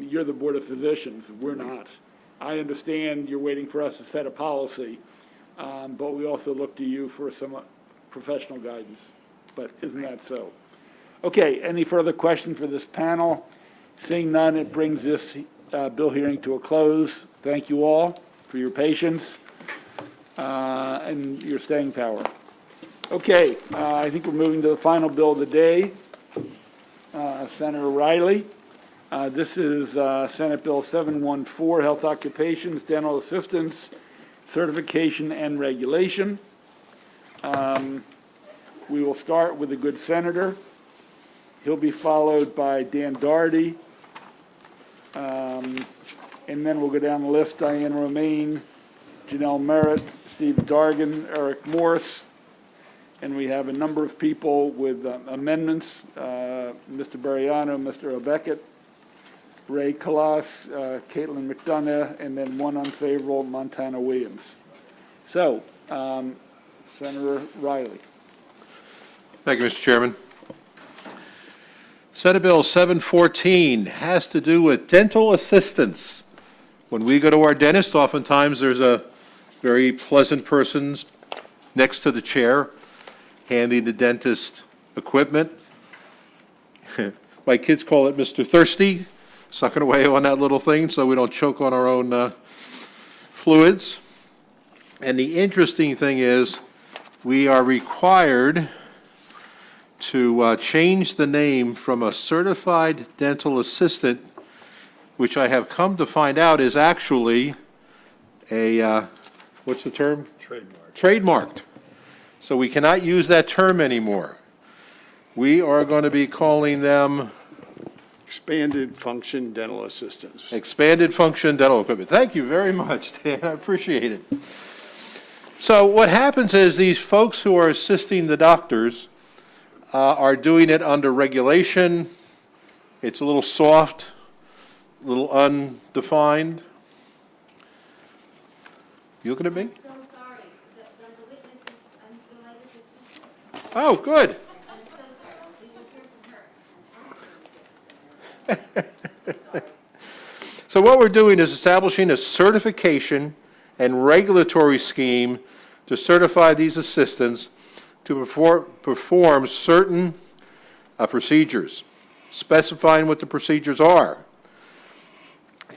You're the Board of Physicians, we're not. I understand you're waiting for us to set a policy, but we also look to you for some professional guidance. But isn't that so? Okay, any further questions for this panel? Seeing none, it brings this bill hearing to a close. Thank you all for your patience and your staying power. Okay, I think we're moving to the final bill of the day. Senator Riley. This is Senate Bill 714, Health Occupations, Dental Assistance, Certification and Regulation. We will start with the good senator. He'll be followed by Dan Doherty. And then we'll go down the list: Diane Romaine, Janelle Merritt, Steve Dargan, Eric Morse. And we have a number of people with amendments: Mr. Bariano, Mr. O'Beckett, Ray Kalas, Caitlin McDonough, and then one unfavorable, Montana Williams. So, Senator Riley. Thank you, Mr. Chairman. Senate Bill 714 has to do with dental assistance. When we go to our dentist, oftentimes there's a very pleasant person next to the chair handing the dentist equipment. My kids call it Mr. Thirsty, sucking away on that little thing so we don't choke on our own fluids. And the interesting thing is, we are required to change the name from a certified dental assistant, which I have come to find out is actually a, what's the term? Trademarked. So we cannot use that term anymore. We are going to be calling them Expanded function dental assistants. expanded function dental equipment. Thank you very much, Dan, I appreciate it. So what happens is these folks who are assisting the doctors are doing it under regulation. It's a little soft, a little undefined. You looking at me? So sorry, the witnesses, the latest is. Oh, good. I'm so sorry, we will hear from her. So what we're doing is establishing a certification and regulatory scheme to certify these assistants to perform certain procedures, specifying what the procedures are.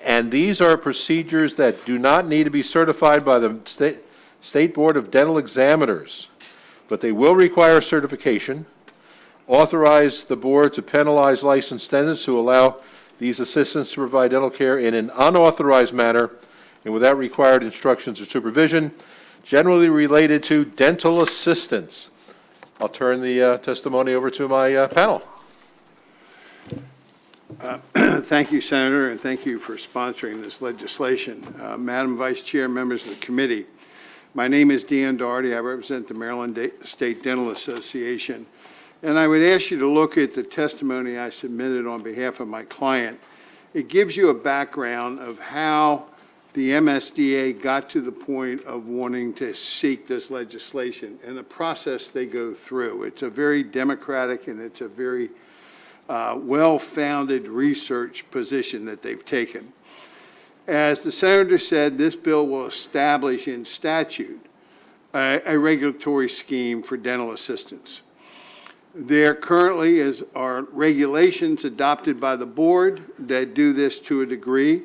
And these are procedures that do not need to be certified by the State Board of Dental Examiners, but they will require certification, authorize the board to penalize licensed dentists who allow these assistants to provide dental care in an unauthorized manner and without required instructions or supervision, generally related to dental assistants. I'll turn the testimony over to my panel. Thank you, Senator, and thank you for sponsoring this legislation. Madam Vice Chair, members of the committee, my name is Dan Doherty. I represent the Maryland State Dental Association. And I would ask you to look at the testimony I submitted on behalf of my client. It gives you a background of how the MSDA got to the point of wanting to seek this legislation and the process they go through. It's a very democratic and it's a very well-founded research position that they've taken. As the Senator said, this bill will establish in statute a regulatory scheme for dental assistants. There currently are regulations adopted by the board that do this to a degree.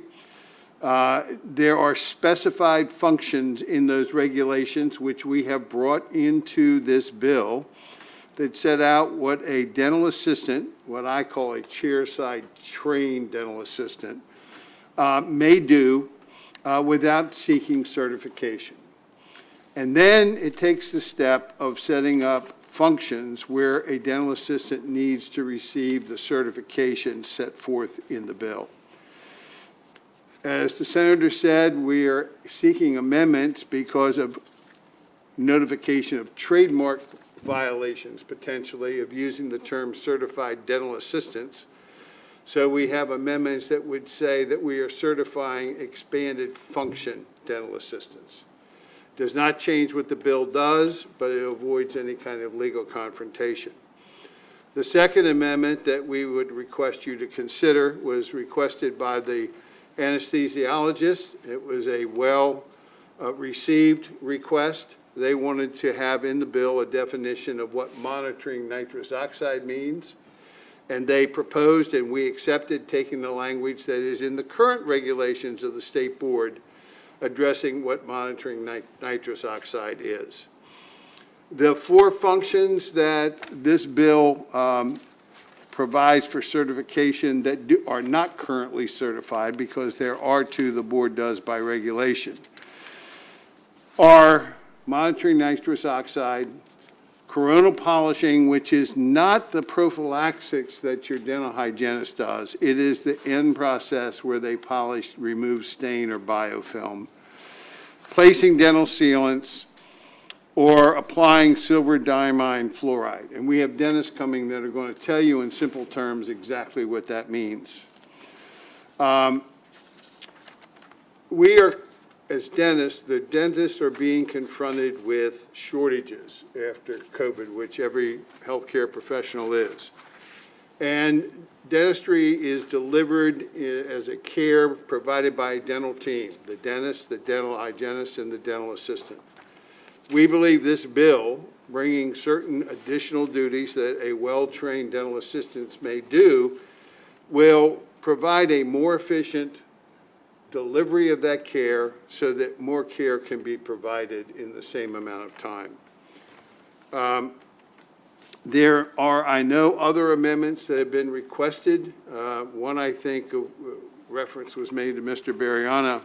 There are specified functions in those regulations which we have brought into this bill that set out what a dental assistant, what I call a chair-side trained dental assistant, may do without seeking certification. And then it takes the step of setting up functions where a dental assistant needs to receive the certification set forth in the bill. As the Senator said, we are seeking amendments because of notification of trademark violations, potentially, of using the term certified dental assistants. So we have amendments that would say that we are certifying expanded function dental assistants. Does not change what the bill does, but it avoids any kind of legal confrontation. The second amendment that we would request you to consider was requested by the anesthesiologist. It was a well-received request. They wanted to have in the bill a definition of what monitoring nitrous oxide means. And they proposed, and we accepted, taking the language that is in the current regulations of the State Board addressing what monitoring nitrous oxide is. The four functions that this bill provides for certification that are not currently certified, because there are two the board does by regulation, are monitoring nitrous oxide, coronal polishing, which is not the prophylaxis that your dental hygienist does. It is the end process where they polish, remove stain or biofilm. Placing dental sealants, or applying silver diamine fluoride. And we have dentists coming that are going to tell you in simple terms exactly what that means. We are, as dentists, the dentists are being confronted with shortages after COVID, which every healthcare professional is. And dentistry is delivered as a care provided by a dental team, the dentist, the dental hygienist, and the dental assistant. We believe this bill, bringing certain additional duties that a well-trained dental assistant may do, will provide a more efficient delivery of that care so that more care can be provided in the same amount of time. There are, I know, other amendments that have been requested. One, I think, reference was made to Mr. Bariana,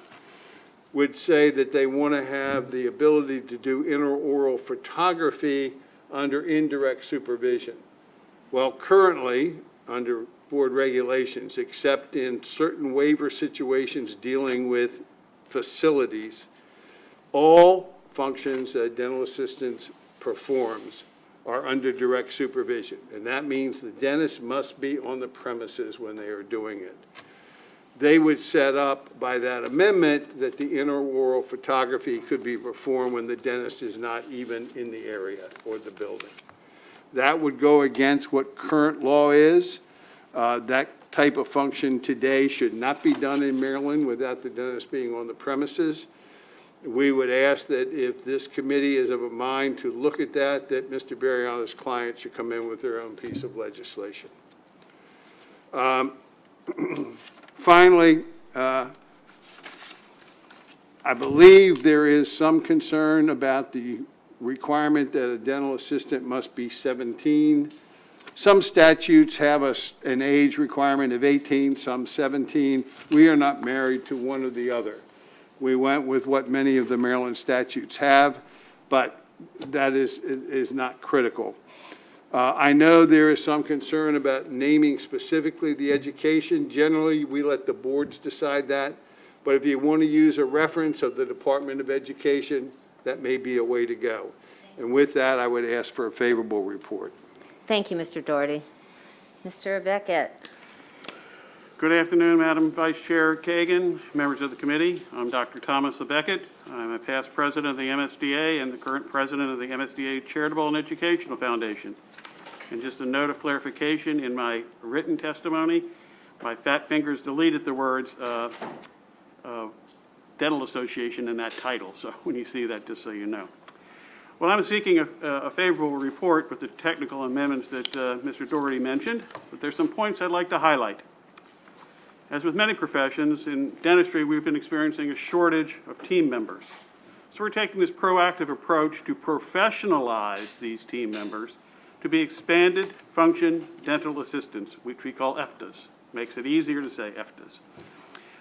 would say that they want to have the ability to do intraoral photography under indirect supervision. Well, currently, under board regulations, except in certain waiver situations dealing with facilities, all functions that a dental assistant performs are under direct supervision. And that means the dentist must be on the premises when they are doing it. They would set up by that amendment that the intraoral photography could be performed when the dentist is not even in the area or the building. That would go against what current law is. That type of function today should not be done in Maryland without the dentist being on the premises. We would ask that if this committee is of a mind to look at that, that Mr. Bariana's client should come in with their own piece of legislation. Finally, I believe there is some concern about the requirement that a dental assistant must be 17. Some statutes have an age requirement of 18, some 17. We are not married to one or the other. We went with what many of the Maryland statutes have, but that is not critical. I know there is some concern about naming specifically the education. Generally, we let the boards decide that, but if you want to use a reference of the Department of Education, that may be a way to go. And with that, I would ask for a favorable report. Thank you, Mr. Doherty. Mr. Beckett. Good afternoon, Madam Vice Chair Kagan, members of the committee. I'm Dr. Thomas Beckett. I'm a past president of the MSDA and the current president of the MSDA Charitable and Educational Foundation. And just a note of clarification, in my written testimony, my fat fingers deleted the words Dental Association in that title. So when you see that, just so you know. Well, I'm seeking a favorable report with the technical amendments that Mr. Doherty mentioned, but there's some points I'd like to highlight. As with many professions, in dentistry, we've been experiencing a shortage of team members. So we're taking this proactive approach to professionalize these team members to be expanded function dental assistants, which we call EFTAs. Makes it easier to say EFTAs.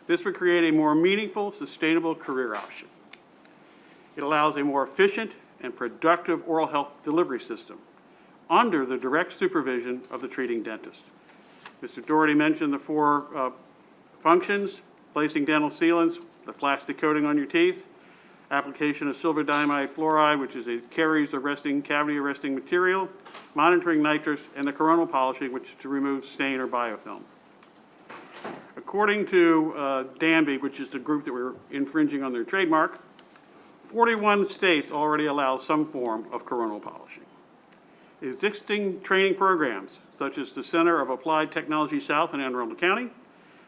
This would create a more meaningful, sustainable career option. It allows a more efficient and productive oral health delivery system under the direct supervision of the treating dentist. Mr. Doherty mentioned the four functions: placing dental sealants, the plastic coating on your teeth, application of silver diamide fluoride, which is a caries arresting, cavity arresting material, monitoring nitrous, and the coronal polishing, which is to remove stain or biofilm. According to Danby, which is the group that we're infringing on their trademark, 41 states already allow some form of coronal polishing. Existing training programs, such as the Center of Applied Technology South in Anne Arundel County,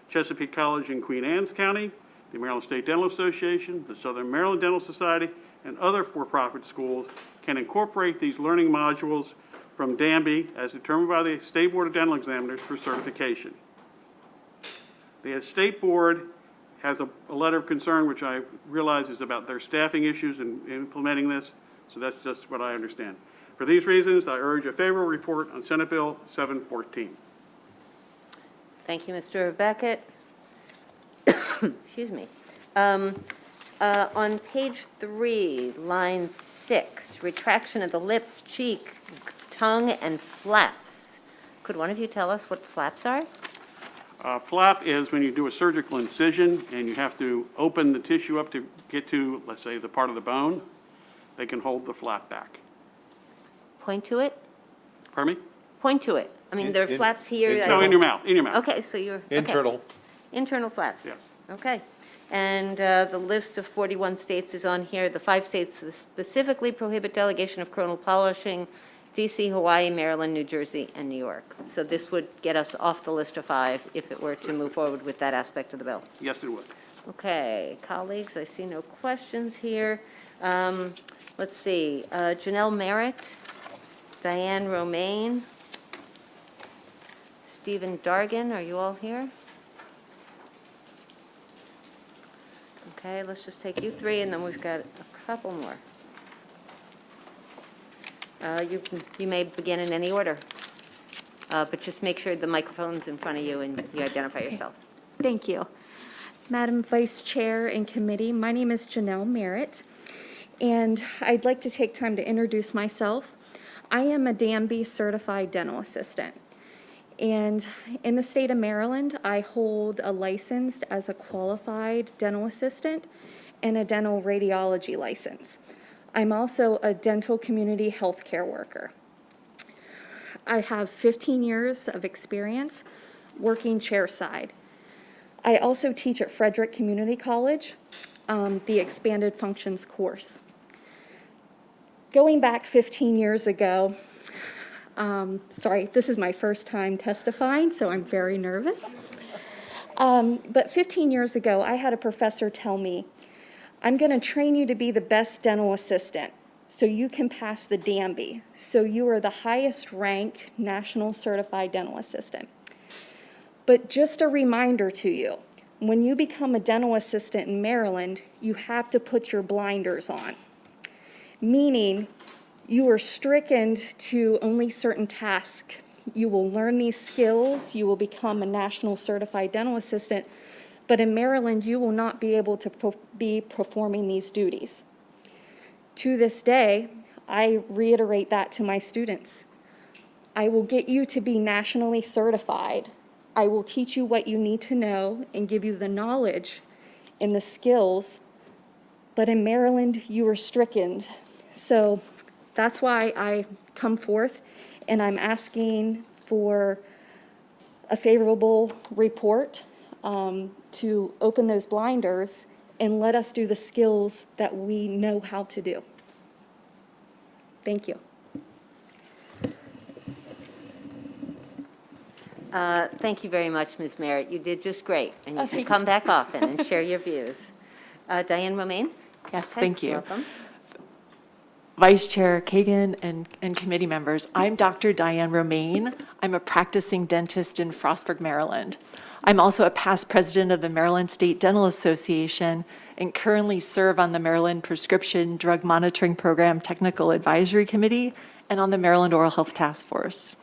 Chesapeake College in Queen Anne's County, the Maryland State Dental Association, the Southern Maryland Dental Society, and other for-profit schools can incorporate these learning modules from Danby as determined by the State Board of Dental Examiners for certification. The State Board has a letter of concern, which I realize is about their staffing issues in implementing this, so that's just what I understand. For these reasons, I urge a favorable report on Senate Bill 714. Thank you, Mr. Beckett. Excuse me. On page 3, line 6, retraction of the lips, cheek, tongue, and flaps. Could one of you tell us what flaps are? Flap is when you do a surgical incision and you have to open the tissue up to get to, let's say, the part of the bone. They can hold the flap back. Point to it? Pardon me? Point to it. I mean, there are flaps here. No, in your mouth, in your mouth. Okay, so you're. Internal. Okay. Internal flaps? Yes. Okay. And the list of 41 states is on here. The 5 states that specifically prohibit delegation of coronal polishing: DC, Hawaii, Maryland, New Jersey, and New York. So this would get us off the list of 5 if it were to move forward with that aspect of the bill. Yes, it would. Okay, colleagues, I see no questions here. Let's see, Janelle Merritt, Diane Romaine, Stephen Dargan, are you all here? Okay, let's just take you three, and then we've got a couple more. You may begin in any order, but just make sure the microphone's in front of you and you identify yourself. Thank you. Madam Vice Chair and Committee, my name is Janelle Merritt, and I'd like to take time to introduce myself. I am a Danby certified dental assistant, and in the state of Maryland, I hold a license as a qualified dental assistant and a dental radiology license. I'm also a dental community healthcare worker. I have 15 years of experience working chairside. I also teach at Frederick Community College, the Expanded Functions course. Going back 15 years ago, sorry, this is my first time testifying, so I'm very nervous. But 15 years ago, I had a professor tell me, I'm going to train you to be the best dental assistant so you can pass the Danby, so you are the highest ranked national certified dental assistant. But just a reminder to you, when you become a dental assistant in Maryland, you have to put your blinders on, meaning you are stricken to only certain tasks. You will learn these skills, you will become a national certified dental assistant, but in Maryland, you will not be able to be performing these duties. To this day, I reiterate that to my students. I will get you to be nationally certified. I will teach you what you need to know and give you the knowledge and the skills, but in Maryland, you are stricken. So that's why I come forth and I'm asking for a favorable report to open those blinders and let us do the skills that we know how to do. Thank you. Thank you very much, Ms. Merritt. You did just great, and you can come back often and share your views. Diane Romaine? Yes, Okay, thank you. Welcome. Vice Chair Kagan and committee members, I'm Dr. Diane Romaine. I'm a practicing dentist in Frostburg, Maryland. I'm also a past president of the Maryland State Dental Association and currently serve on the Maryland Prescription Drug Monitoring Program Technical Advisory Committee and on the Maryland Oral Health Task Force.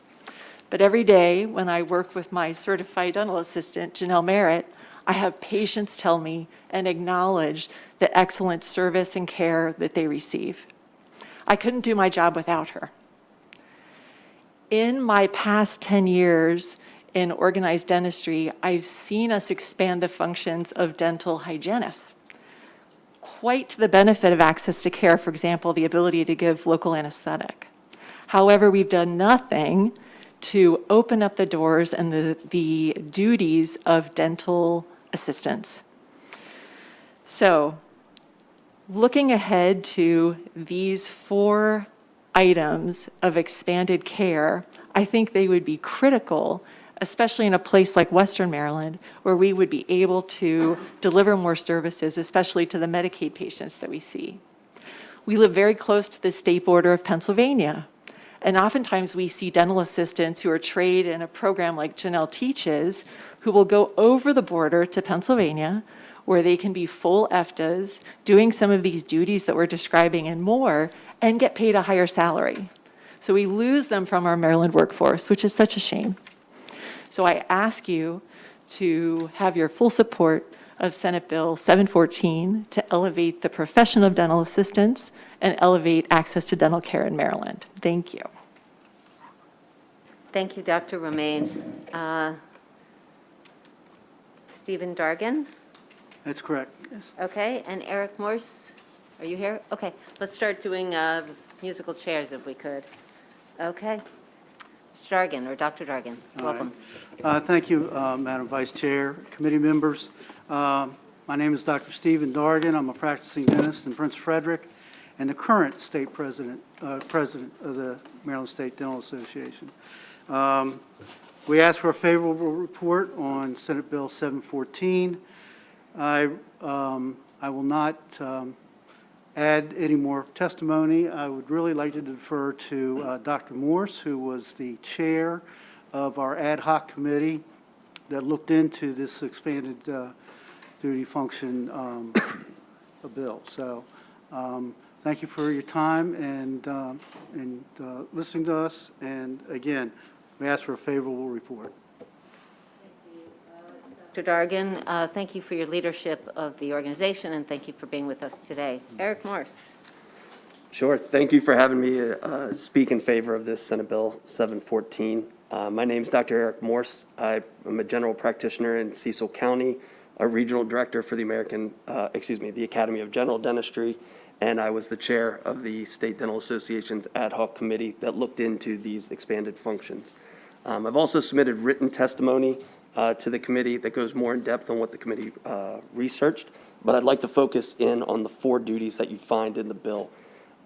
But every day when I work with my certified dental assistant, Janelle Merritt, I have patients tell me and acknowledge the excellent service and care that they receive. I couldn't do my job without her. In my past 10 years in organized dentistry, I've seen us expand the functions of dental hygienists, quite to the benefit of access to care, for example, the ability to give local anesthetic. However, we've done nothing to open up the doors and the duties of dental assistants. So, looking ahead to these 4 items of expanded care, I think they would be critical, especially in a place like Western Maryland, where we would be able to deliver more services, especially to the Medicaid patients that we see. We live very close to the state border of Pennsylvania, and oftentimes we see dental assistants who are trained in a program like Janelle teaches, who will go over the border to Pennsylvania, where they can be full EFTAs, doing some of these duties that we're describing and more, and get paid a higher salary. So we lose them from our Maryland workforce, which is such a shame. So I ask you to have your full support of Senate Bill 714 to elevate the profession of dental assistants and elevate access to dental care in Maryland. Thank you. Thank you, Dr. Romaine. Stephen Dargan? That's correct, yes. Okay, and Eric Morse, are you here? Okay, let's start doing musical chairs if we could. Okay. Mr. Dargan, or Dr. Dargan, welcome. Thank you, Madam Vice Chair, committee members. My name is Dr. Stephen Dargan. I'm a practicing dentist in Prince Frederick and the current state president of the Maryland State Dental Association. We asked for a favorable report on Senate Bill 714. I will not add any more testimony. I would really like to defer to Dr. Morse, who was the chair of our ad hoc committee that looked into this expanded duty function a bill. So thank you for your time and listening to us. And again, we ask for a favorable report. Dr. Dargan, thank you for your leadership of the organization, and thank you for being with us today. Eric Morse. Sure. Thank you for having me speak in favor of this Senate Bill 714. My name is Dr. Eric Morse. I'm a general practitioner in Cecil County, a regional director for the the Academy of General Dentistry, and I was the chair of the State Dental Association's ad hoc committee that looked into these expanded functions. I've also submitted written testimony to the committee that goes more in depth on what the committee researched, but I'd like to focus in on the 4 duties that you find in the bill.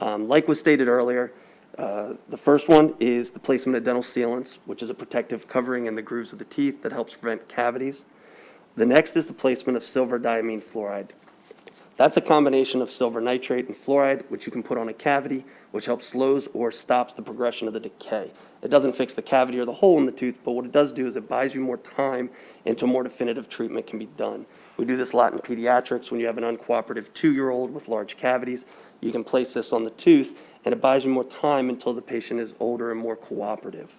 Like was stated earlier, the first one is the placement of dental sealants, which is a protective covering in the grooves of the teeth that helps prevent cavities. The next is the placement of silver diamine fluoride. That's a combination of silver nitrate and fluoride, which you can put on a cavity, which helps slows or stops the progression of the decay. It doesn't fix the cavity or the hole in the tooth, but what it does do is it buys you more time until more definitive treatment can be done. We do this a lot in pediatrics. When you have an uncooperative 2-year-old with large cavities, you can place this on the tooth, and it buys you more time until the patient is older and more cooperative.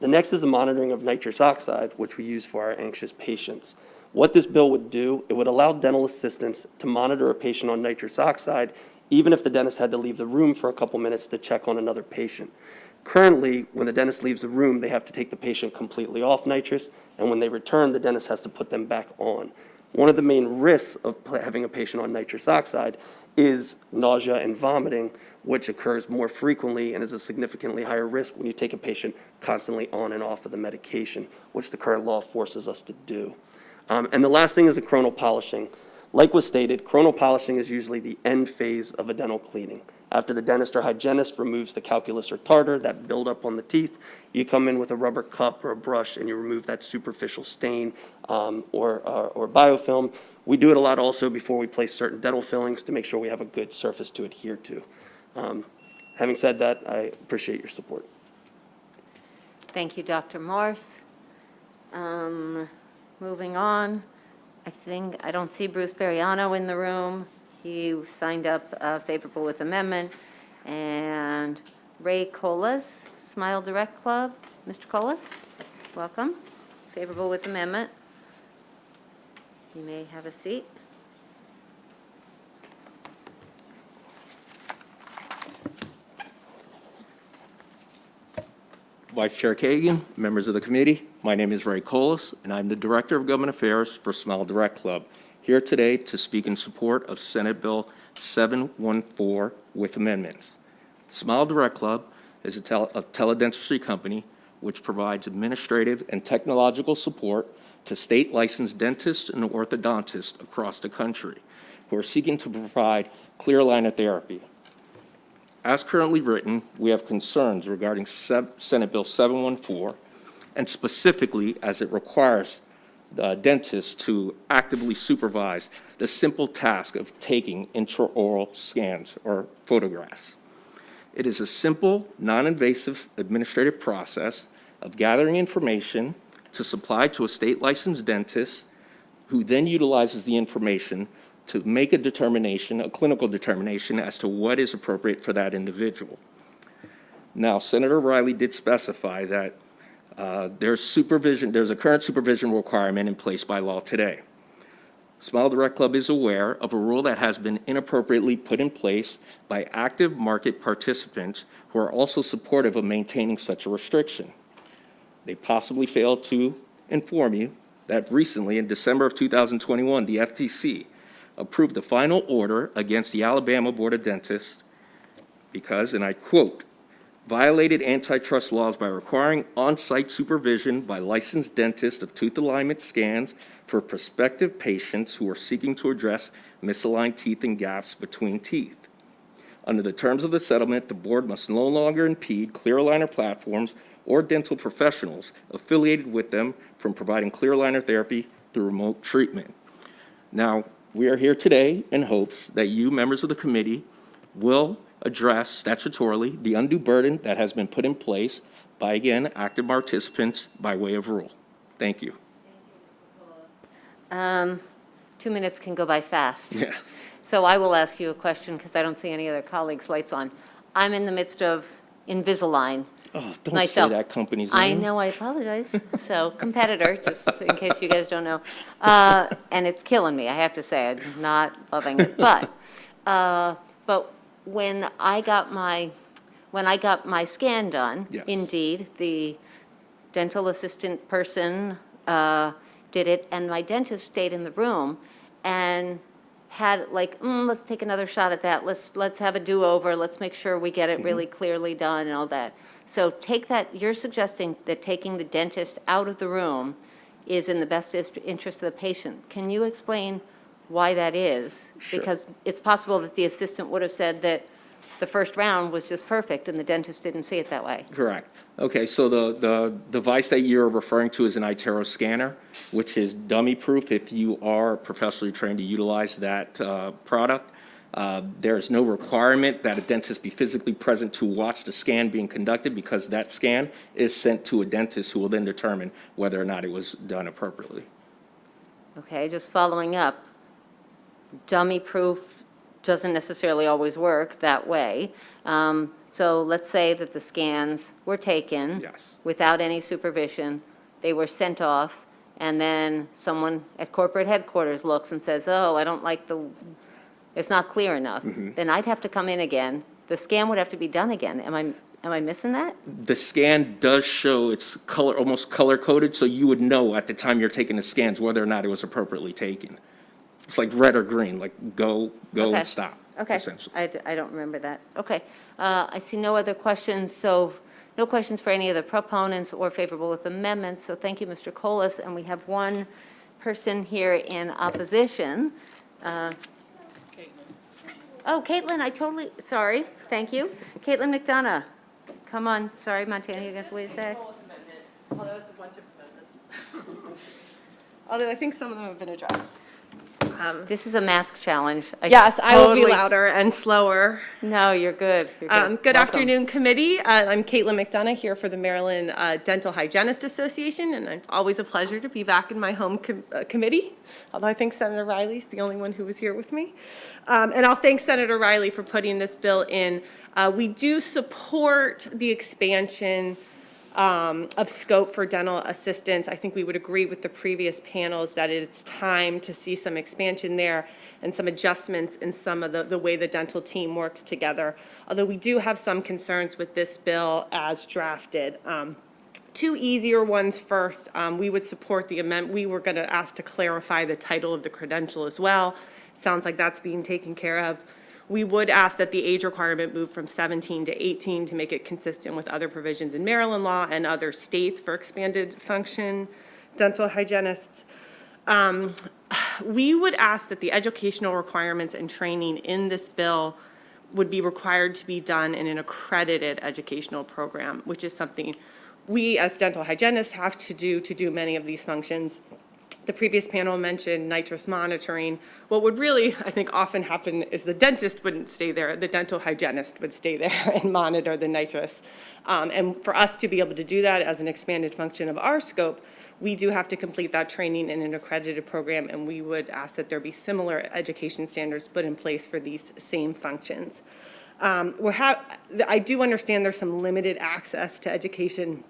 The next is the monitoring of nitrous oxide, which we use for our anxious patients. What this bill would do, it would allow dental assistants to monitor a patient on nitrous oxide, even if the dentist had to leave the room for a couple minutes to check on another patient. Currently, when the dentist leaves the room, they have to take the patient completely off nitrous, and when they return, the dentist has to put them back on. One of the main risks of having a patient on nitrous oxide is nausea and vomiting, which occurs more frequently and is a significantly higher risk when you take a patient constantly on and off of the medication, which the current law forces us to do. And the last thing is the coronal polishing. Like was stated, coronal polishing is usually the end phase of a dental cleaning. After the dentist or hygienist removes the calculus or tartar, that buildup on the teeth, you come in with a rubber cup or a brush and you remove that superficial stain or biofilm. We do it a lot also before we place certain dental fillings to make sure we have a good surface to adhere to. Having said that, I appreciate your support. Thank you, Dr. Morse. Moving on, I don't see Bruce Bariano in the room. He signed up favorable with amendment. And Ray Colas, Smile Direct Club. Mr. Colas, welcome. Favorable with amendment. You may have a seat. Vice Chair Kagan, members of the committee, my name is Ray Colas, and I'm the Director of Government Affairs for Smile Direct Club, here today to speak in support of Senate Bill 714 with amendments. Smile Direct Club is a teledentistry company which provides administrative and technological support to state licensed dentists and orthodontists across the country who are seeking to provide clear aligner therapy. As currently written, we have concerns regarding Senate Bill 714, and specifically as it requires dentists to actively supervise the simple task of taking intraoral scans or photographs. It is a simple, non-invasive administrative process of gathering information to supply to a state licensed dentist who then utilizes the information to make a determination, a clinical determination as to what is appropriate for that individual. Now, Senator Riley did specify that there's a current supervision requirement in place by law today. Smile Direct Club is aware of a rule that has been inappropriately put in place by active market participants who are also supportive of maintaining such a restriction. They possibly failed to inform you that recently, in December of 2021, the FTC approved the final order against the Alabama Board of Dentists because, and I quote, violated antitrust laws by requiring on-site supervision by licensed dentists of tooth alignment scans for prospective patients who are seeking to address misaligned teeth and gaps between teeth. Under the terms of the settlement, the board must no longer impede clear aligner platforms or dental professionals affiliated with them from providing clear aligner therapy through remote treatment. Now, we are here today in hopes that you, members of the committee, will address statutorily the undue burden that has been put in place by, again, active participants by way of rule. Thank you. 2 minutes can go by fast. Yeah. So I will ask you a question because I don't see any other colleagues' lights on. I'm in the midst of Invisalign. Oh, don't myself. say that company's I name. know, I apologize. So competitor, just in case you guys don't know. And it's killing me, I have to say. I'm not loving it. But when I got my scan done, Yes. indeed, the dental assistant person did it, and my dentist stayed in the room and had like, let's take another shot at that. Let's have a do-over. Let's make sure we get it really clearly done and all that. So take that, you're suggesting that taking the dentist out of the room is in the best interest of the patient. Can you explain why that is? Sure. Because it's possible that the assistant would have said that the first round was just perfect and the dentist didn't see it that way. Correct. Okay, so the device that you're referring to is an iTero scanner, which is dummy-proof if you are professionally trained to utilize that product. There's no requirement that a dentist be physically present to watch the scan being conducted because that scan is sent to a dentist who will then determine whether or not it was done appropriately. Okay, just following up, dummy-proof doesn't necessarily always work that way. So let's say that the scans were taken. Yes. Without any supervision, they were sent off, and then someone at corporate headquarters looks and says, oh, I don't like it's not clear enough. Then I'd have to come in again. The scan would have to be done again. Am I missing that? The scan does show it's almost color-coded, so you would know at the time you're taking the scans whether or not it was appropriately taken. It's like red or green, like go Okay. and stop, Okay, essentially. I don't remember that. Okay, I see no other questions, so no questions for any of the proponents or favorable with amendments, so thank you, Mr. Colas, and we have one person here in opposition. Oh, Caitlin, sorry, thank you. Caitlin McDonough, come on, sorry, Montana, you got what to say? Although it's a bunch of amendments. Although I think some of them have been addressed. This is a mask challenge. Yes, I will be totally- louder and slower. No, you're good. You're good. Good Welcome. afternoon, committee. I'm Caitlin McDonough here for the Maryland Dental Hygienist Association, and it's always a pleasure to be back in my home committee, although I think Senator Riley's the only one who was here with me. And I'll thank Senator Riley for putting this bill in. We do support the expansion of scope for dental assistants. I think we would agree with the previous panels that it's time to see some expansion there and some adjustments in some of the way the dental team works together. Although we do have some concerns with this bill as drafted. Two easier ones first. We would support the amendment. We were going to ask to clarify the title of the credential as well. It sounds like that's being taken care of. We would ask that the age requirement move from 17 to 18 to make it consistent with other provisions in Maryland law and other states for expanded function dental hygienists. We would ask that the educational requirements and training in this bill would be required to be done in an accredited educational program, which is something we as dental hygienists have to do many of these functions. The previous panel mentioned nitrous monitoring. What would really, I think, often happen is the dentist wouldn't stay there, the dental hygienist would stay there and monitor the nitrous. And for us to be able to do that as an expanded function of our scope, we do have to complete that training in an accredited program, and we would ask that there be similar education standards put in place for these same functions. I do understand there's some limited access to education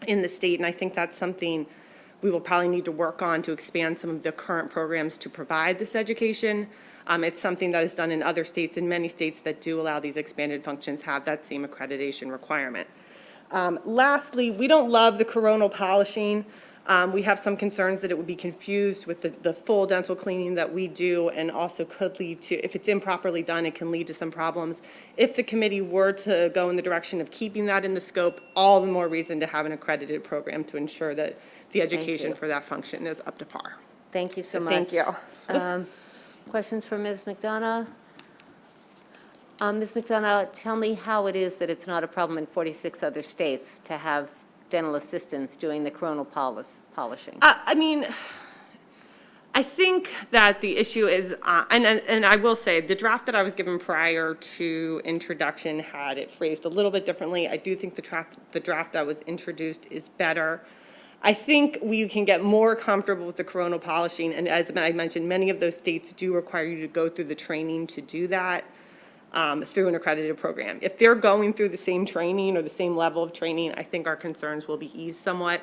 in the state, and I think that's something we will probably need to work on to expand some of the current programs to provide this education. It's something that is done in other states, and many states that do allow these expanded functions have that same accreditation requirement. Lastly, we don't love the coronal polishing. We have some concerns that it would be confused with the full dental cleaning that we do, and also could lead to, if it's improperly done, it can lead to some problems. If the committee were to go in the direction of keeping that in the scope, all the more reason to have an accredited program to ensure that the education for that function is up to par. Thank you so much. Thank you. Questions for Ms. McDonough? Ms. McDonough, tell me how it is that it's not a problem in 46 other states to have dental assistants doing the coronal polishing? I mean, I think that the issue is, and I will say, the draft that I was given prior to introduction had it phrased a little bit differently. I do think the draft that was introduced is better. I think we can get more comfortable with the coronal polishing, and as I mentioned, many of those states do require you to go through the training to do that through an accredited program. If they're going through the same training or the same level of training, I think our concerns will be eased somewhat.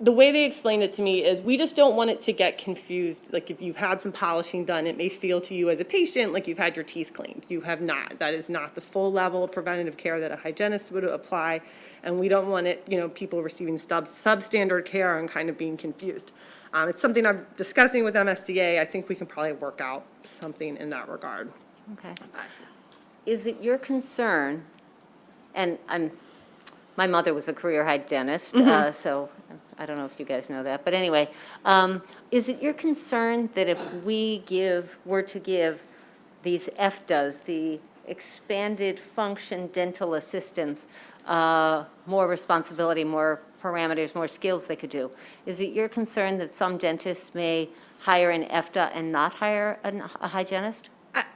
The way they explained it to me is we just don't want it to get confused. Like if you've had some polishing done, it may feel to you as a patient like you've had your teeth cleaned. You have not. That is not the full level of preventative care that a hygienist would apply. And we don't want it, people receiving substandard care and kind of being confused. It's something I'm discussing with MSDA. I think we can probably work out something in that regard. Okay. Is it your concern, and my mother was a career hygienist, so I don't know if you guys know that, but anyway, is it your concern that if we were to give these EFDAs, the expanded function dental assistants, more responsibility, more parameters, more skills they could do, is it your concern that some dentists may hire an EFDA and not hire a hygienist?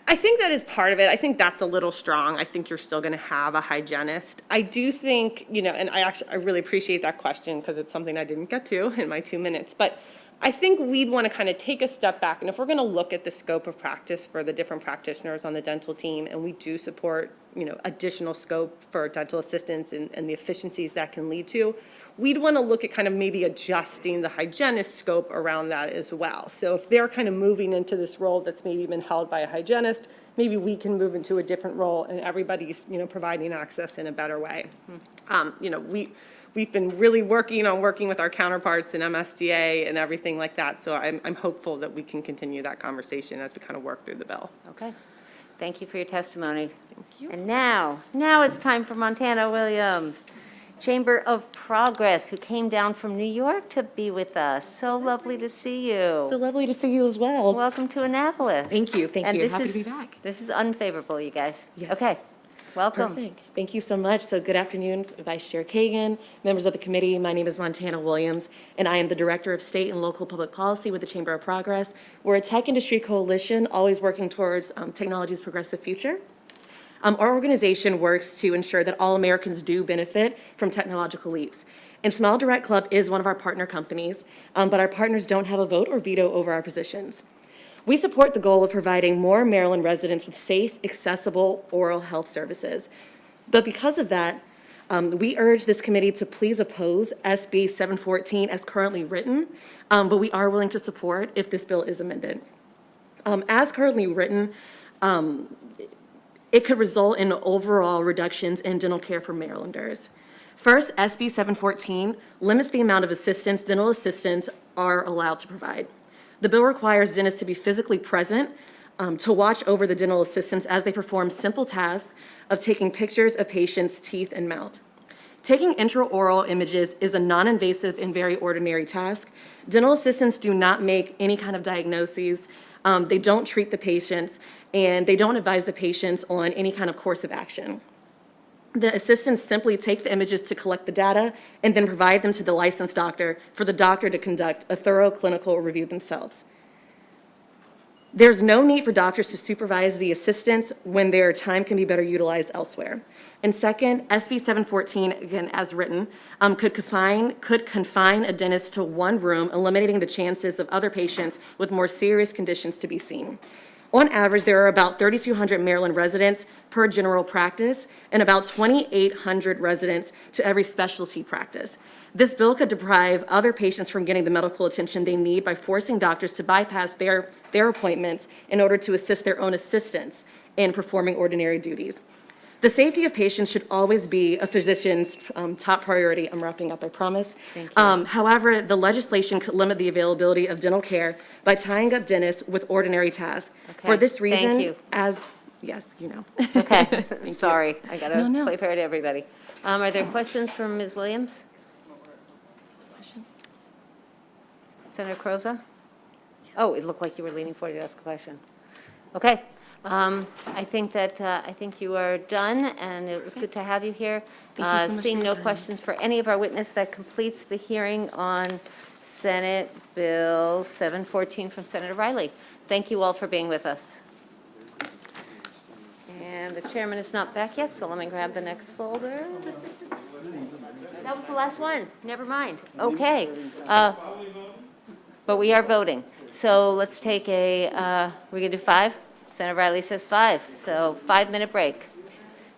I think that is part of it. I think that's a little strong. I think you're still going to have a hygienist. I do think, and I really appreciate that question because it's something I didn't get to in my 2 minutes. But I think we'd want to kind of take a step back. And if we're going to look at the scope of practice for the different practitioners on the dental team, and we do support, additional scope for dental assistants and the efficiencies that can lead to, we'd want to look at kind of maybe adjusting the hygienist scope around that as well. So if they're kind of moving into this role that's maybe been held by a hygienist, maybe we can move into a different role and everybody's, providing access in a better way. We've been really working with our counterparts in MSDA and everything like that. So I'm hopeful that we can continue that conversation as we kind of work through the bill. Okay. Thank you for your testimony. Thank you. And now it's time for Montana Williams, Chamber of Progress, who came down from New York to be with us. So lovely to see you. So lovely to see you as well. Welcome to Annapolis. Thank you. Thank And you. this Happy is, to be back. This is unfavorable, you guys. Yes. Okay. Welcome. Perfect. Thank you so much. So good afternoon, Vice Chair Kagan, members of the committee. My name is Montana Williams, and I am the Director of State and Local Public Policy with the Chamber of Progress. We're a tech industry coalition always working towards technology's progressive future. Our organization works to ensure that all Americans do benefit from technological leaps. And Smile Direct Club is one of our partner companies, but our partners don't have a vote or veto over our positions. We support the goal of providing more Maryland residents with safe, accessible oral health services. But because of that, we urge this committee to please oppose SB 714 as currently written, but we are willing to support if this bill is amended. As currently written, it could result in overall reductions in dental care for Marylanders. First, SB 714 limits the amount of assistance dental assistants are allowed to provide. The bill requires dentists to be physically present to watch over the dental assistants as they perform simple tasks of taking pictures of patients' teeth and mouth. Taking intraoral images is a non-invasive and very ordinary task. Dental assistants do not make any kind of diagnoses. They don't treat the patients, and they don't advise the patients on any kind of course of action. The assistants simply take the images to collect the data and then provide them to the licensed doctor for the doctor to conduct a thorough clinical review themselves. There's no need for doctors to supervise the assistants when their time can be better utilized elsewhere. And second, SB 714, again, as written, could confine a dentist to one room, eliminating the chances of other patients with more serious conditions to be seen. On average, there are about 3,200 Maryland residents per general practice and about 2,800 residents to every specialty practice. This bill could deprive other patients from getting the medical attention they need by forcing doctors to bypass their appointments in order to assist their own assistants in performing ordinary duties. The safety of patients should always be a physician's top priority. I'm wrapping up, I promise. Thank you. However, the legislation could limit the availability of dental care by tying up dentists with ordinary tasks. Okay, For this reason, thank you. yes, you know. Okay, sorry, I got to No. play fair to everybody. Are there questions from Ms. Williams? Senator Croza? Oh, it looked like you were leaning forward to ask a question. Okay, I think you are done, and it was good to have you here. Thank you so much Seeing for no your time. questions for any of our witnesses, that completes the hearing on Senate Bill 714 from Senator Riley. Thank you all for being with us. And the chairman is not back yet, so let me grab the next folder. That was the last one. Never mind. Okay. But we are voting. So let's take we're going to do 5? Senator Riley says 5. So 5-minute break.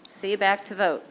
See you back to vote.